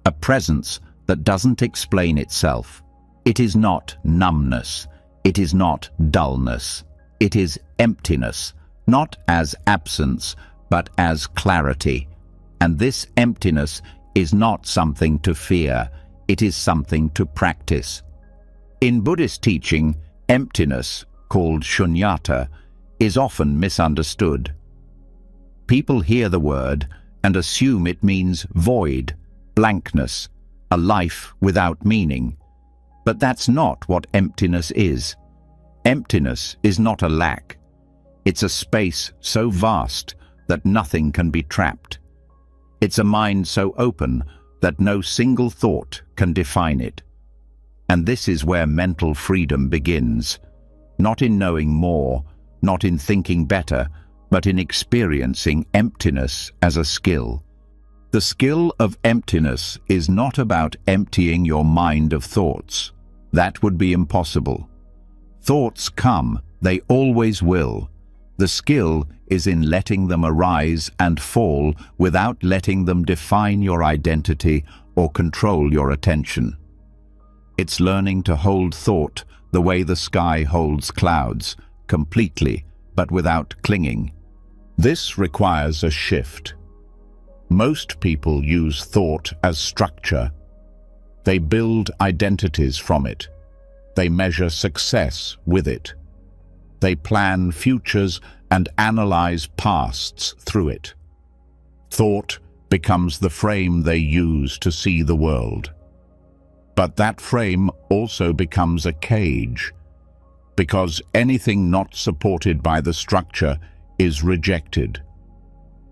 a presence that doesn't explain itself. It is not numbness, it is not dullness, it is emptiness, not as absence, but as clarity. And this emptiness is not something to fear, it is something to practice. In Buddhist teaching, emptiness, called shunyata, is often misunderstood. People hear the word and assume it means void, blankness, a life without meaning. But that's not what emptiness is. Emptiness is not a lack. It's a space so vast that nothing can be trapped. It's a mind so open that no single thought can define it. And this is where mental freedom begins, not in knowing more, not in thinking better, but in experiencing emptiness as a skill. The skill of emptiness is not about emptying your mind of thoughts. That would be impossible. Thoughts come, they always will. The skill is in letting them arise and fall without letting them define your identity or control your attention. It's learning to hold thought the way the sky holds clouds, completely, but without clinging. This requires a shift. Most people use thought as structure. They build identities from it. They measure success with it. They plan futures and analyze pasts through it. Thought becomes the frame they use to see the world. But that frame also becomes a cage, because anything not supported by the structure is rejected.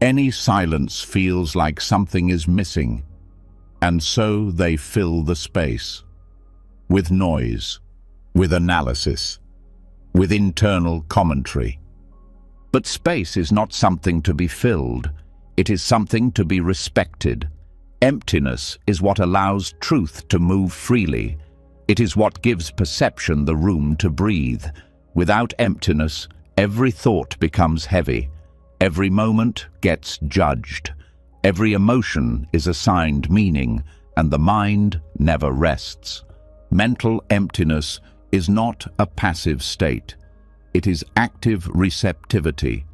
Any silence feels like something is missing, and so they fill the space with noise, with analysis, with internal commentary. But space is not something to be filled. It is something to be respected. Emptiness is what allows truth to move freely. It is what gives perception the room to breathe. Without emptiness, every thought becomes heavy. Every moment gets judged. Every emotion is assigned meaning, and the mind never rests. Mental emptiness is not a passive state. It is active receptivity.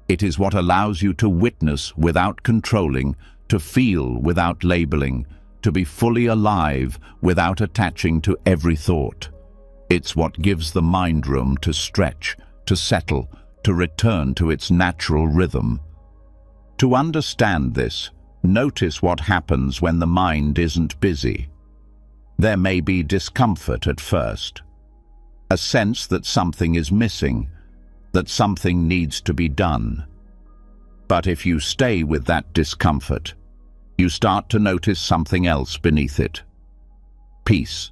It is what allows you to witness without controlling, to feel without labeling, to be fully alive without attaching to every thought. It's what gives the mind room to stretch, to settle, to return to its natural rhythm. To understand this, notice what happens when the mind isn't busy. There may be discomfort at first, a sense that something is missing, that something needs to be done. But if you stay with that discomfort, you start to notice something else beneath it. Peace,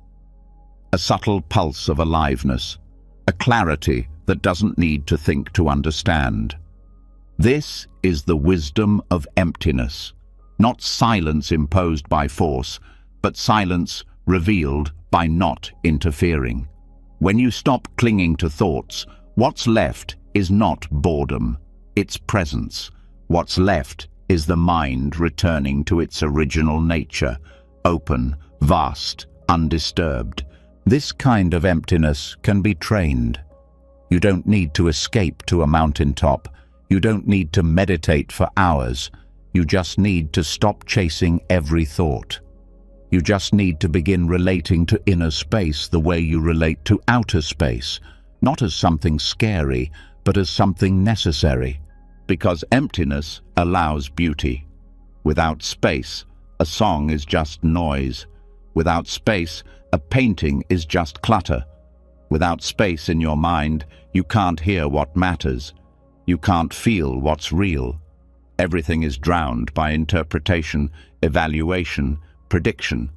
a subtle pulse of aliveness, a clarity that doesn't need to think to understand. This is the wisdom of emptiness, not silence imposed by force, but silence revealed by not interfering. When you stop clinging to thoughts, what's left is not boredom, it's presence. What's left is the mind returning to its original nature, open, vast, undisturbed. This kind of emptiness can be trained. You don't need to escape to a mountaintop. You don't need to meditate for hours. You just need to stop chasing every thought. You just need to begin relating to inner space the way you relate to outer space, not as something scary, but as something necessary. Because emptiness allows beauty. Without space, a song is just noise. Without space, a painting is just clutter. Without space in your mind, you can't hear what matters. You can't feel what's real. Everything is drowned by interpretation, evaluation, prediction.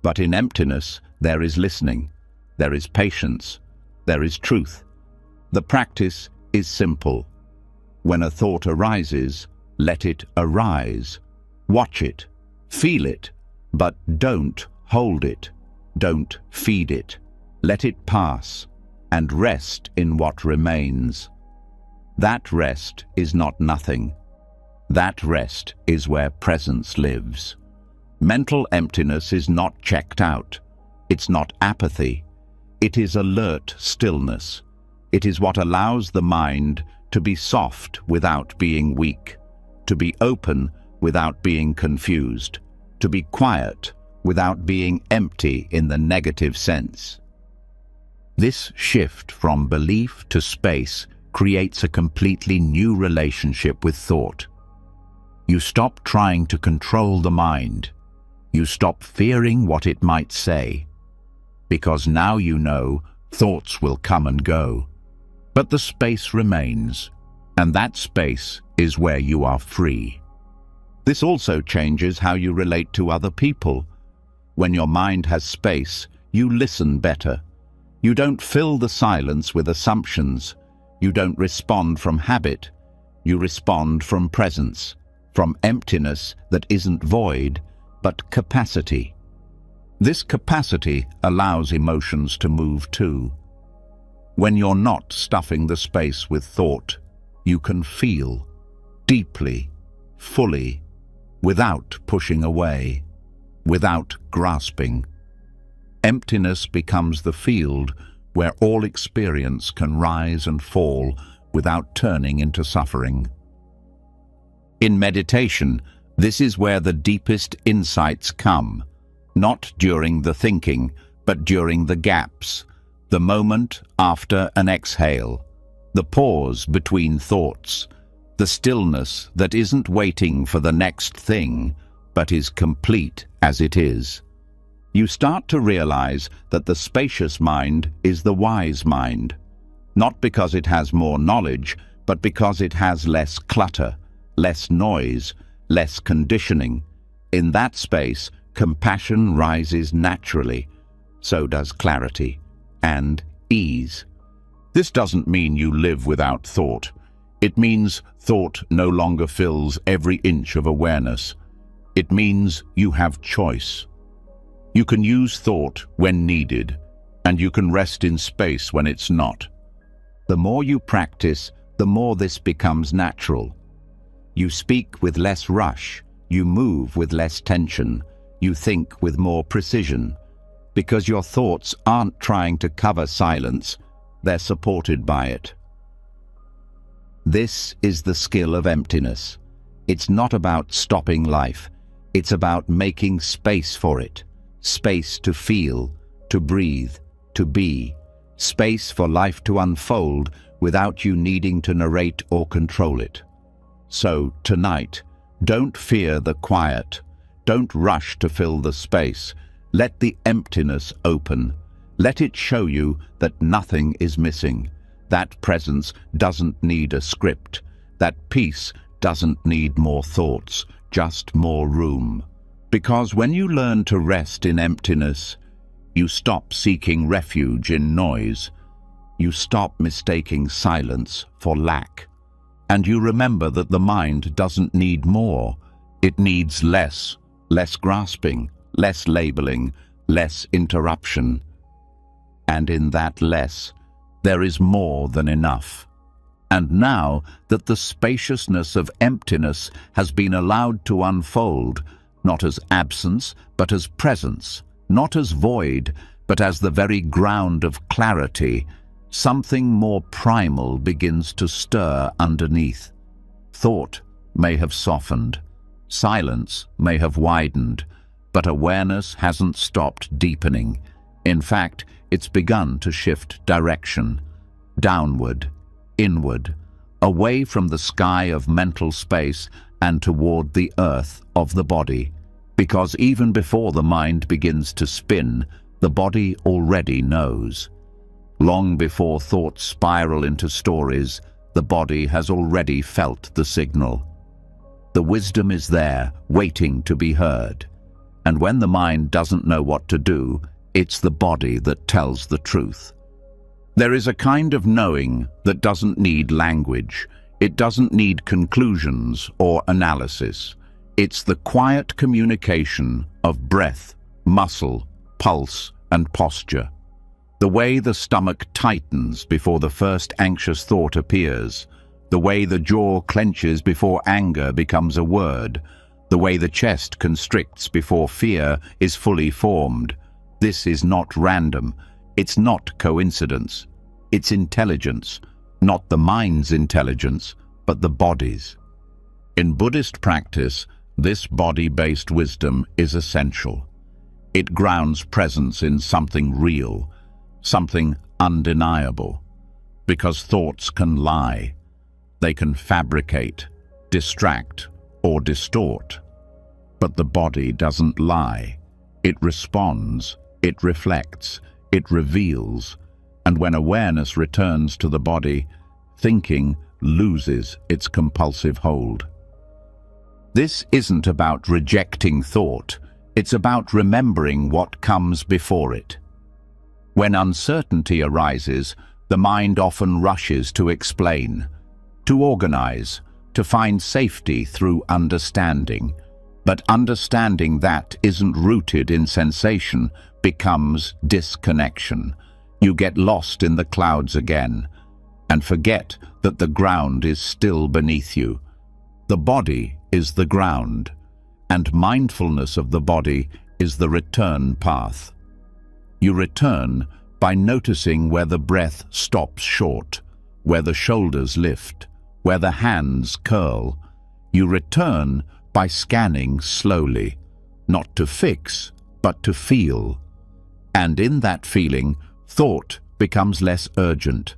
But in emptiness, there is listening, there is patience, there is truth. The practice is simple. When a thought arises, let it arise. Watch it, feel it, but don't hold it. Don't feed it. Let it pass, and rest in what remains. That rest is not nothing. That rest is where presence lives. Mental emptiness is not checked out. It's not apathy. It is alert stillness. It is what allows the mind to be soft without being weak, to be open without being confused, to be quiet without being empty in the negative sense. This shift from belief to space creates a completely new relationship with thought. You stop trying to control the mind. You stop fearing what it might say. Because now you know thoughts will come and go. But the space remains, and that space is where you are free. This also changes how you relate to other people. When your mind has space, you listen better. You don't fill the silence with assumptions. You don't respond from habit. You respond from presence, from emptiness that isn't void, but capacity. This capacity allows emotions to move too. When you're not stuffing the space with thought, you can feel deeply, fully, without pushing away, without grasping. Emptiness becomes the field where all experience can rise and fall without turning into suffering. In meditation, this is where the deepest insights come, not during the thinking, but during the gaps, the moment after an exhale, the pause between thoughts, the stillness that isn't waiting for the next thing, but is complete as it is. You start to realize that the spacious mind is the wise mind, not because it has more knowledge, but because it has less clutter, less noise, less conditioning. In that space, compassion rises naturally. So does clarity. and ease. This doesn't mean you live without thought. It means thought no longer fills every inch of awareness. It means you have choice. You can use thought when needed, and you can rest in space when it's not. The more you practice, the more this becomes natural. You speak with less rush, you move with less tension, you think with more precision, because your thoughts aren't trying to cover silence, they're supported by it. This is the skill of emptiness. It's not about stopping life, it's about making space for it. Space to feel, to breathe, to be. Space for life to unfold without you needing to narrate or control it. So, tonight, don't fear the quiet. Don't rush to fill the space. Let the emptiness open. Let it show you that nothing is missing. That presence doesn't need a script. That peace doesn't need more thoughts, just more room. Because when you learn to rest in emptiness, you stop seeking refuge in noise. You stop mistaking silence for lack. And you remember that the mind doesn't need more. It needs less grasping, less labeling, less interruption. And in that less, there is more than enough. And now that the spaciousness of emptiness has been allowed to unfold, not as absence, but as presence, not as void, but as the very ground of clarity, something more primal begins to stir underneath. Thought may have softened, silence may have widened, but awareness hasn't stopped deepening. In fact, it's begun to shift direction, downward, inward, away from the sky of mental space and toward the earth of the body. Because even before the mind begins to spin, the body already knows. Long before thoughts spiral into stories, the body has already felt the signal. The wisdom is there, waiting to be heard. And when the mind doesn't know what to do, it's the body that tells the truth. There is a kind of knowing that doesn't need language. It doesn't need conclusions or analysis. It's the quiet communication of breath, muscle, pulse, and posture. The way the stomach tightens before the first anxious thought appears, the way the jaw clenches before anger becomes a word, the way the chest constricts before fear is fully formed. This is not random. It's not coincidence. It's intelligence, not the mind's intelligence, but the body's. In Buddhist practice, this body-based wisdom is essential. It grounds presence in something real, something undeniable, because thoughts can lie. They can fabricate, distract, or distort. But the body doesn't lie. It responds, it reflects, it reveals, and when awareness returns to the body, thinking loses its compulsive hold. This isn't about rejecting thought, it's about remembering what comes before it. When uncertainty arises, the mind often rushes to explain, to organize, to find safety through understanding. But understanding that isn't rooted in sensation becomes disconnection. You get lost in the clouds again, and forget that the ground is still beneath you. The body is the ground, and mindfulness of the body is the return path. You return by noticing where the breath stops short, where the shoulders lift, where the hands curl. You return by scanning slowly, not to fix, but to feel. And in that feeling, thought becomes less urgent,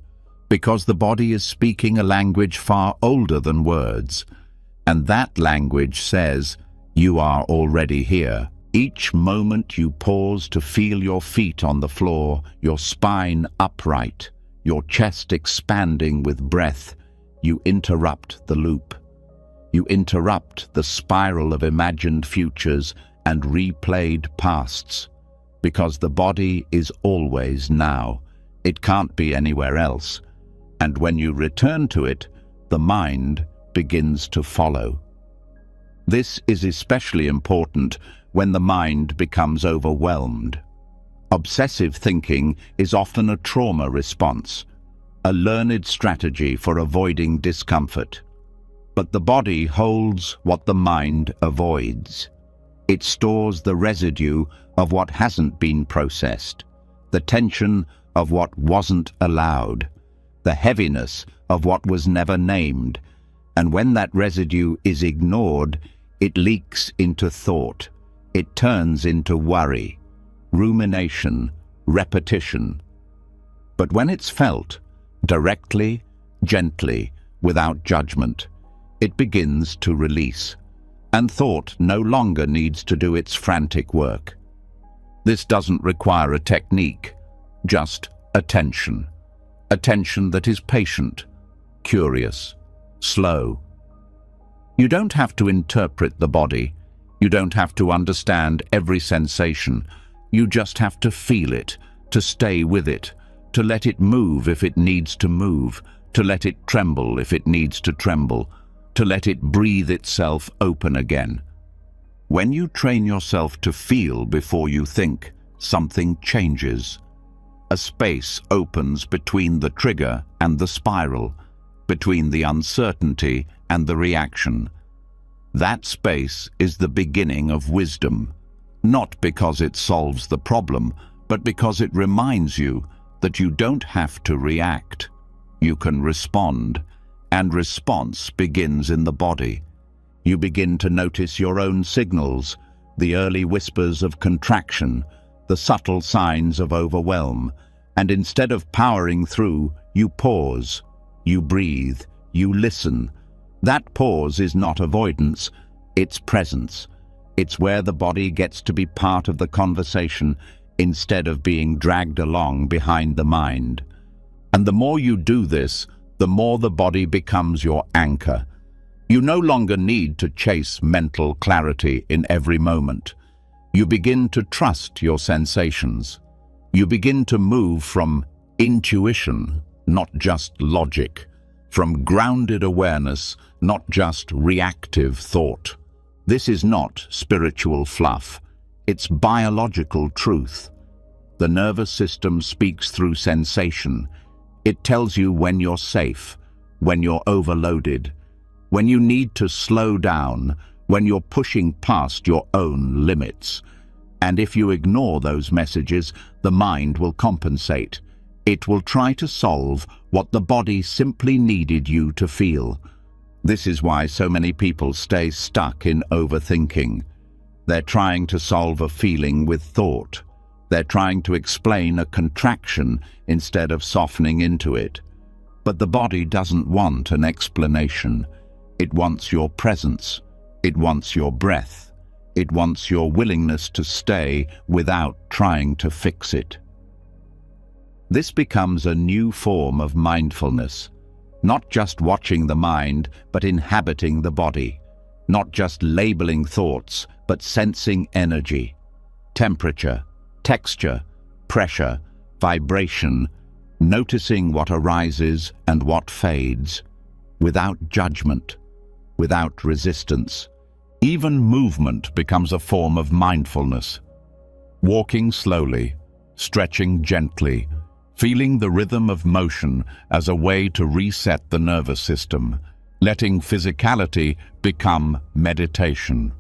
because the body is speaking a language far older than words. And that language says, you are already here. Each moment you pause to feel your feet on the floor, your spine upright, your chest expanding with breath, you interrupt the loop. You interrupt the spiral of imagined futures and replayed pasts, because the body is always now. It can't be anywhere else. And when you return to it, the mind begins to follow. This is especially important when the mind becomes overwhelmed. Obsessive thinking is often a trauma response, a learned strategy for avoiding discomfort. But the body holds what the mind avoids. It stores the residue of what hasn't been processed, the tension of what wasn't allowed, the heaviness of what was never named. And when that residue is ignored, it leaks into thought. It turns into worry, rumination, repetition. But when it's felt, directly, gently, without judgment, it begins to release, and thought no longer needs to do its frantic work. This doesn't require a technique, just attention. Attention that is patient, curious, slow. You don't have to interpret the body. You don't have to understand every sensation. You just have to feel it, to stay with it, to let it move if it needs to move, to let it tremble if it needs to tremble, to let it breathe itself open again. When you train yourself to feel before you think, something changes. A space opens between the trigger and the spiral, between the uncertainty and the reaction. That space is the beginning of wisdom, not because it solves the problem, but because it reminds you that you don't have to react. You can respond, and response begins in the body. You begin to notice your own signals, the early whispers of contraction, the subtle signs of overwhelm, and instead of powering through, you pause, you breathe, you listen. That pause is not avoidance, it's presence. It's where the body gets to be part of the conversation instead of being dragged along behind the mind. And the more you do this, the more the body becomes your anchor. You no longer need to chase mental clarity in every moment. You begin to trust your sensations. You begin to move from intuition, not just logic, from grounded awareness, not just reactive thought. This is not spiritual fluff. It's biological truth. The nervous system speaks through sensation. It tells you when you're safe, when you're overloaded, when you need to slow down, when you're pushing past your own limits. And if you ignore those messages, the mind will compensate. It will try to solve what the body simply needed you to feel. This is why so many people stay stuck in overthinking. They're trying to solve a feeling with thought. They're trying to explain a contraction instead of softening into it. But the body doesn't want an explanation. It wants your presence. It wants your breath. It wants your willingness to stay without trying to fix it. This becomes a new form of mindfulness. Not just watching the mind, but inhabiting the body. Not just labeling thoughts, but sensing energy, temperature, texture, pressure, vibration, noticing what arises and what fades, without judgment, without resistance. Even movement becomes a form of mindfulness. Walking slowly, stretching gently, feeling the rhythm of motion as a way to reset the nervous system, letting physicality become meditation.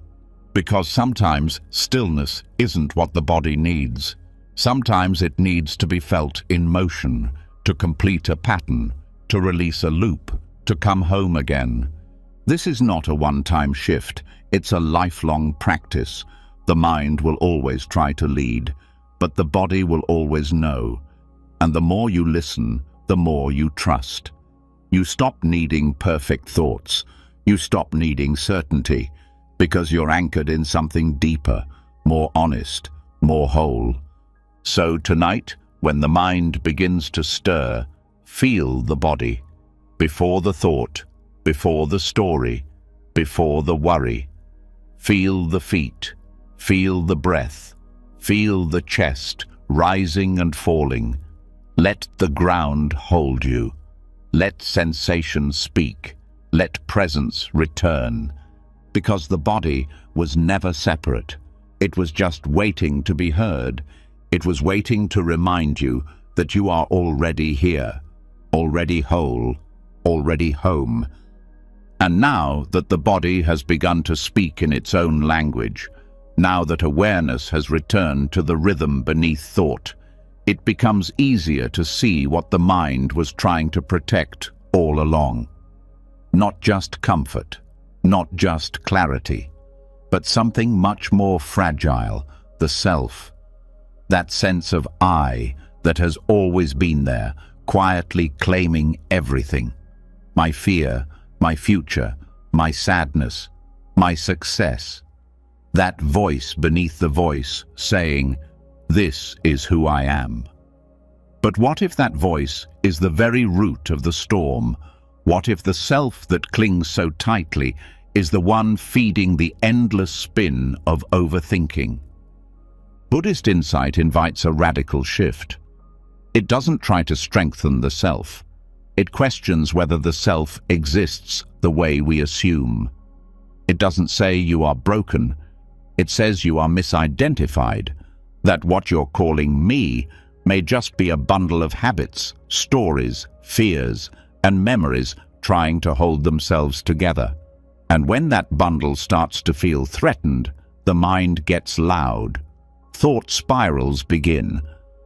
Because sometimes stillness isn't what the body needs. Sometimes it needs to be felt in motion, to complete a pattern, to release a loop, to come home again. This is not a one-time shift, it's a lifelong practice. The mind will always try to lead, but the body will always know. And the more you listen, the more you trust. You stop needing perfect thoughts. You stop needing certainty, because you're anchored in something deeper, more honest, more whole. So tonight, when the mind begins to stir, feel the body. Before the thought, before the story, before the worry. Feel the feet, feel the breath, feel the chest rising and falling. Let the ground hold you. Let sensation speak. Let presence return. Because the body was never separate. It was just waiting to be heard. It was waiting to remind you that you are already here, already whole, already home. And now that the body has begun to speak in its own language, now that awareness has returned to the rhythm beneath thought, it becomes easier to see what the mind was trying to protect all along. Not just comfort, not just clarity, but something much more fragile, the self. That sense of I that has always been there, quietly claiming everything. My fear, my future, my sadness, my success. That voice beneath the voice saying, "This is who I am." But what if that voice is the very root of the storm? What if the self that clings so tightly is the one feeding the endless spin of overthinking? Buddhist insight invites a radical shift. It doesn't try to strengthen the self. It questions whether the self exists the way we assume. It doesn't say you are broken. It says you are misidentified, that what you're calling me may just be a bundle of habits, stories, fears, and memories trying to hold themselves together. And when that bundle starts to feel threatened, the mind gets loud. Thought spirals begin,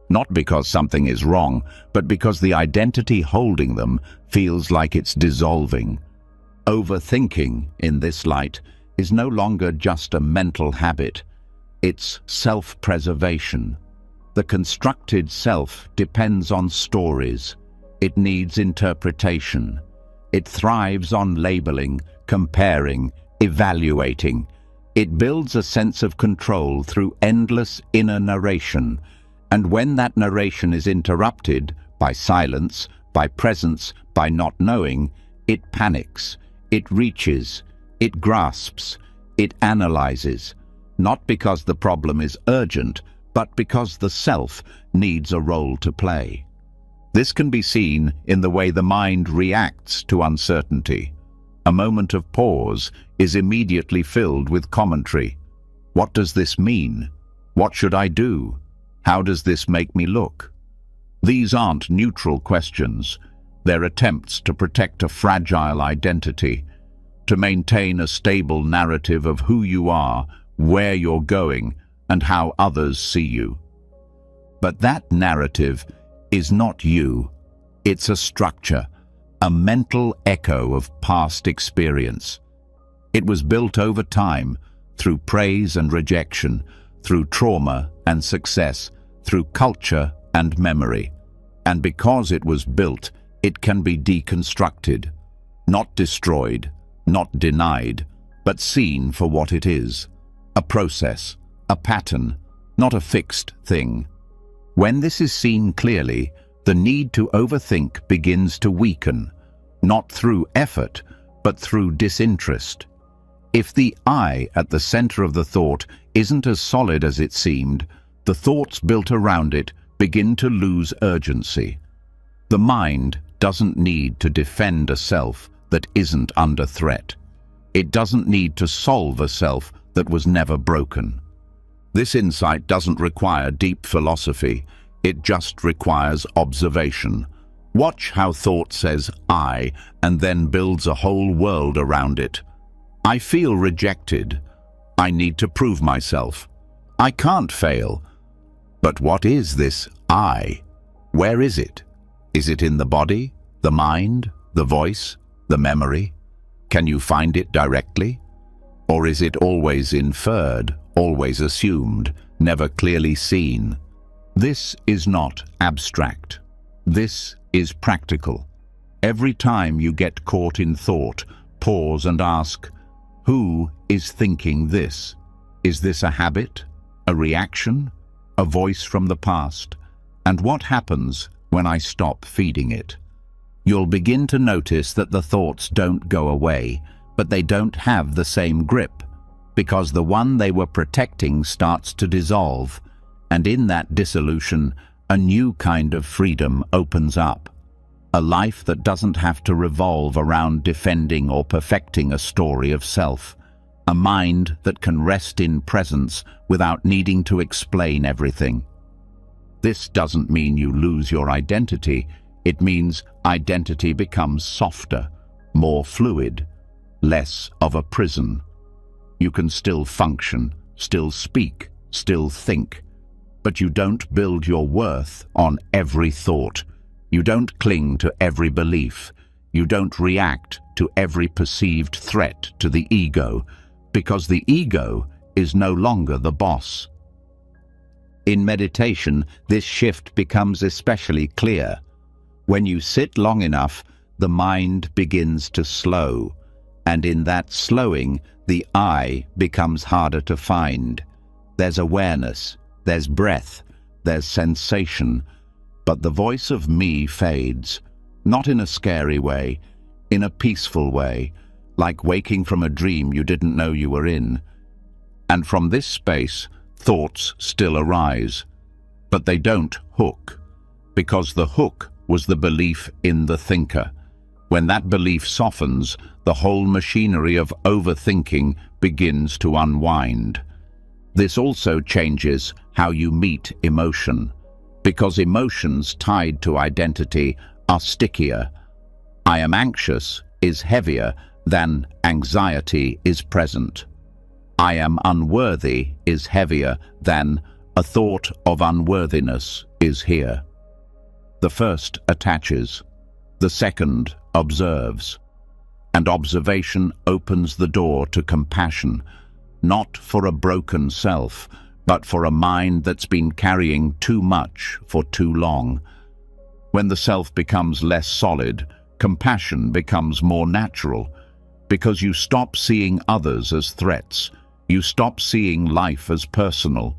not because something is wrong, but because the identity holding them feels like it's dissolving. Overthinking, in this light, is no longer just a mental habit. It's self-preservation. The constructed self depends on stories. It needs interpretation. It thrives on labeling, comparing, evaluating. It builds a sense of control through endless inner narration. And when that narration is interrupted by silence, by presence, by not knowing, it panics, it reaches, it grasps, it analyzes, not because the problem is urgent, but because the self needs a role to play. This can be seen in the way the mind reacts to uncertainty. A moment of pause is immediately filled with commentary. What does this mean? What should I do? How does this make me look? These aren't neutral questions. They're attempts to protect a fragile identity, to maintain a stable narrative of who you are, where you're going, and how others see you. But that narrative is not you. It's a structure, a mental echo of past experience. It was built over time, through praise and rejection, through trauma and success, through culture and memory. And because it was built, it can be deconstructed, not destroyed, not denied, but seen for what it is. A process, a pattern, not a fixed thing. When this is seen clearly, the need to overthink begins to weaken, not through effort, but through disinterest. If the I at the center of the thought isn't as solid as it seemed, the thoughts built around it begin to lose urgency. The mind doesn't need to defend a self that isn't under threat. It doesn't need to solve a self that was never broken. This insight doesn't require deep philosophy. It just requires observation. Watch how thought says I and then builds a whole world around it. I feel rejected. I need to prove myself. I can't fail. But what is this I? Where is it? Is it in the body, the mind, the voice, the memory? Can you find it directly? Or is it always inferred, always assumed, never clearly seen? This is not abstract. This is practical. Every time you get caught in thought, pause and ask, who is thinking this? Is this a habit, a reaction, a voice from the past? And what happens when I stop feeding it? You'll begin to notice that the thoughts don't go away, but they don't have the same grip, because the one they were protecting starts to dissolve, and in that dissolution, a new kind of freedom opens up. A life that doesn't have to revolve around defending or perfecting a story of self. A mind that can rest in presence without needing to explain everything. This doesn't mean you lose your identity. It means identity becomes softer, more fluid, less of a prison. You can still function, still speak, still think, but you don't build your worth on every thought. You don't cling to every belief. You don't react to every perceived threat to the ego, because the ego is no longer the boss. In meditation, this shift becomes especially clear. When you sit long enough, the mind begins to slow, and in that slowing, the I becomes harder to find. There's awareness, there's breath, there's sensation, but the voice of me fades, not in a scary way, in a peaceful way, like waking from a dream you didn't know you were in. And from this space, thoughts still arise, but they don't hook, because the hook was the belief in the thinker. When that belief softens, the whole machinery of overthinking begins to unwind. This also changes how you meet emotion, because emotions tied to identity are stickier. I am anxious is heavier than anxiety is present. I am unworthy is heavier than a thought of unworthiness is here. The first attaches, the second observes, and observation opens the door to compassion, not for a broken self, but for a mind that's been carrying too much for too long. When the self becomes less solid, compassion becomes more natural, because you stop seeing others as threats. You stop seeing life as personal.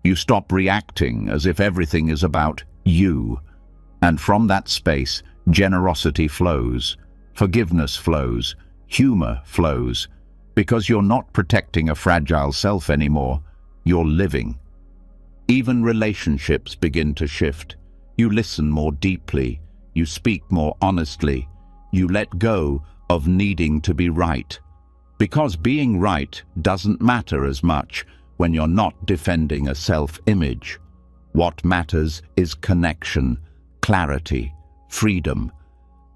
You stop reacting as if everything is about you. And from that space, generosity flows, forgiveness flows, humor flows, because you're not protecting a fragile self anymore, you're living. Even relationships begin to shift. You listen more deeply, you speak more honestly, you let go of needing to be right. Because being right doesn't matter as much when you're not defending a self-image. What matters is connection, clarity, freedom,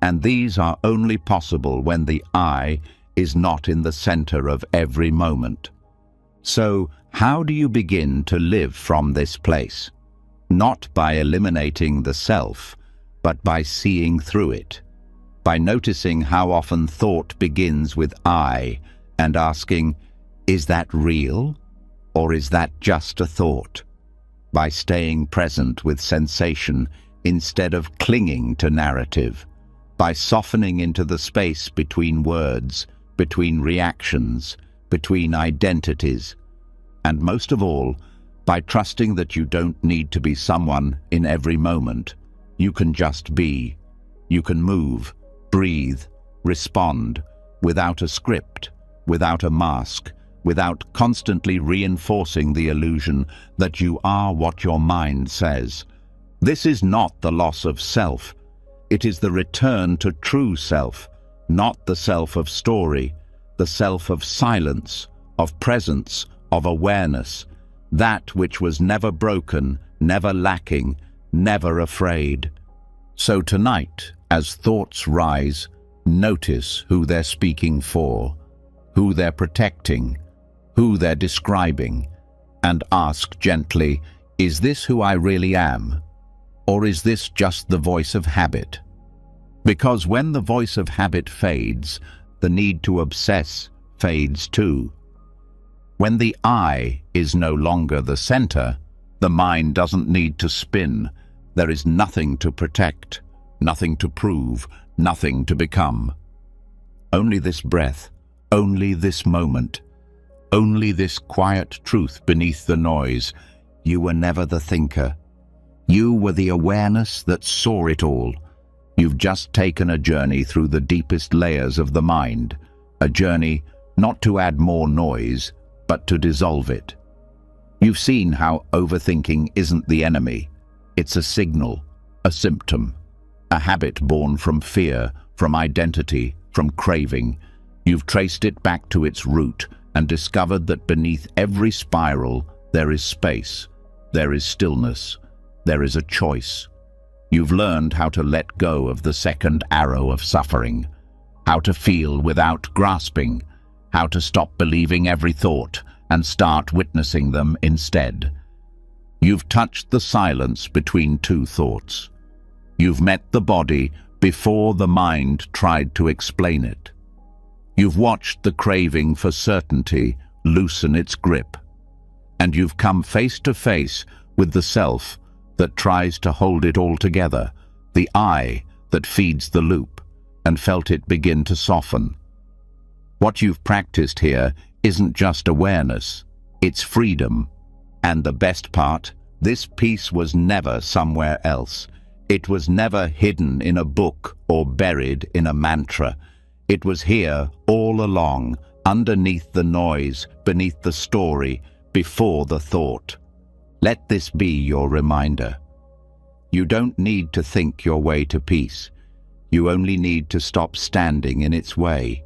and these are only possible when the I is not in the center of every moment. So, how do you begin to live from this place? Not by eliminating the self, but by seeing through it, by noticing how often thought begins with I, and asking, is that real, or is that just a thought? By staying present with sensation instead of clinging to narrative, by softening into the space between words, between reactions, between identities, and most of all, by trusting that you don't need to be someone in every moment. You can just be. You can move, breathe, respond, without a script, without a mask, without constantly reinforcing the illusion that you are what your mind says. This is not the loss of self. It is the return to true self, not the self of story, the self of silence, of presence, of awareness, that which was never broken, never lacking, never afraid. So tonight, as thoughts rise, notice who they're speaking for, who they're protecting, who they're describing, and ask gently, is this who I really am? Or is this just the voice of habit? Because when the voice of habit fades, the need to obsess fades too. When the I is no longer the center, the mind doesn't need to spin. There is nothing to protect, nothing to prove, nothing to become. Only this breath, only this moment, only this quiet truth beneath the noise. You were never the thinker. You were the awareness that saw it all. You've just taken a journey through the deepest layers of the mind, a journey not to add more noise, but to dissolve it. You've seen how overthinking isn't the enemy. It's a signal, a symptom, a habit born from fear, from identity, from craving. You've traced it back to its root and discovered that beneath every spiral there is space, there is stillness, there is a choice. You've learned how to let go of the second arrow of suffering, how to feel without grasping, how to stop believing every thought and start witnessing them instead. You've touched the silence between two thoughts. You've met the body before the mind tried to explain it. You've watched the craving for certainty loosen its grip. And you've come face to face with the self that tries to hold it all together, the I that feeds the loop, and felt it begin to soften. What you've practiced here isn't just awareness, it's freedom. And the best part, this peace was never somewhere else. It was never hidden in a book or buried in a mantra. It was here all along, underneath the noise, beneath the story, before the thought. Let this be your reminder. You don't need to think your way to peace. You only need to stop standing in its way.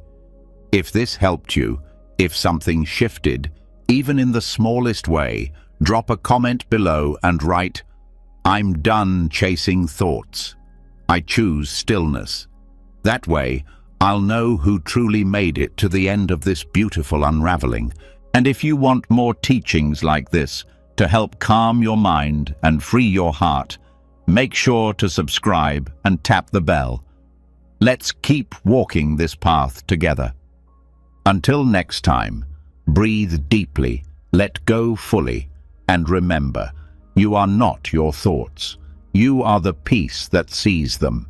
If this helped you, if something shifted, even in the smallest way, drop a comment below and write, "I'm done chasing thoughts. I choose stillness." That way, I'll know who truly made it to the end of this beautiful unraveling. And if you want more teachings like this to help calm your mind and free your heart, make sure to subscribe and tap the bell. Let's keep walking this path together. Until next time, breathe deeply, let go fully, and remember, you are not your thoughts. You are the peace that sees them.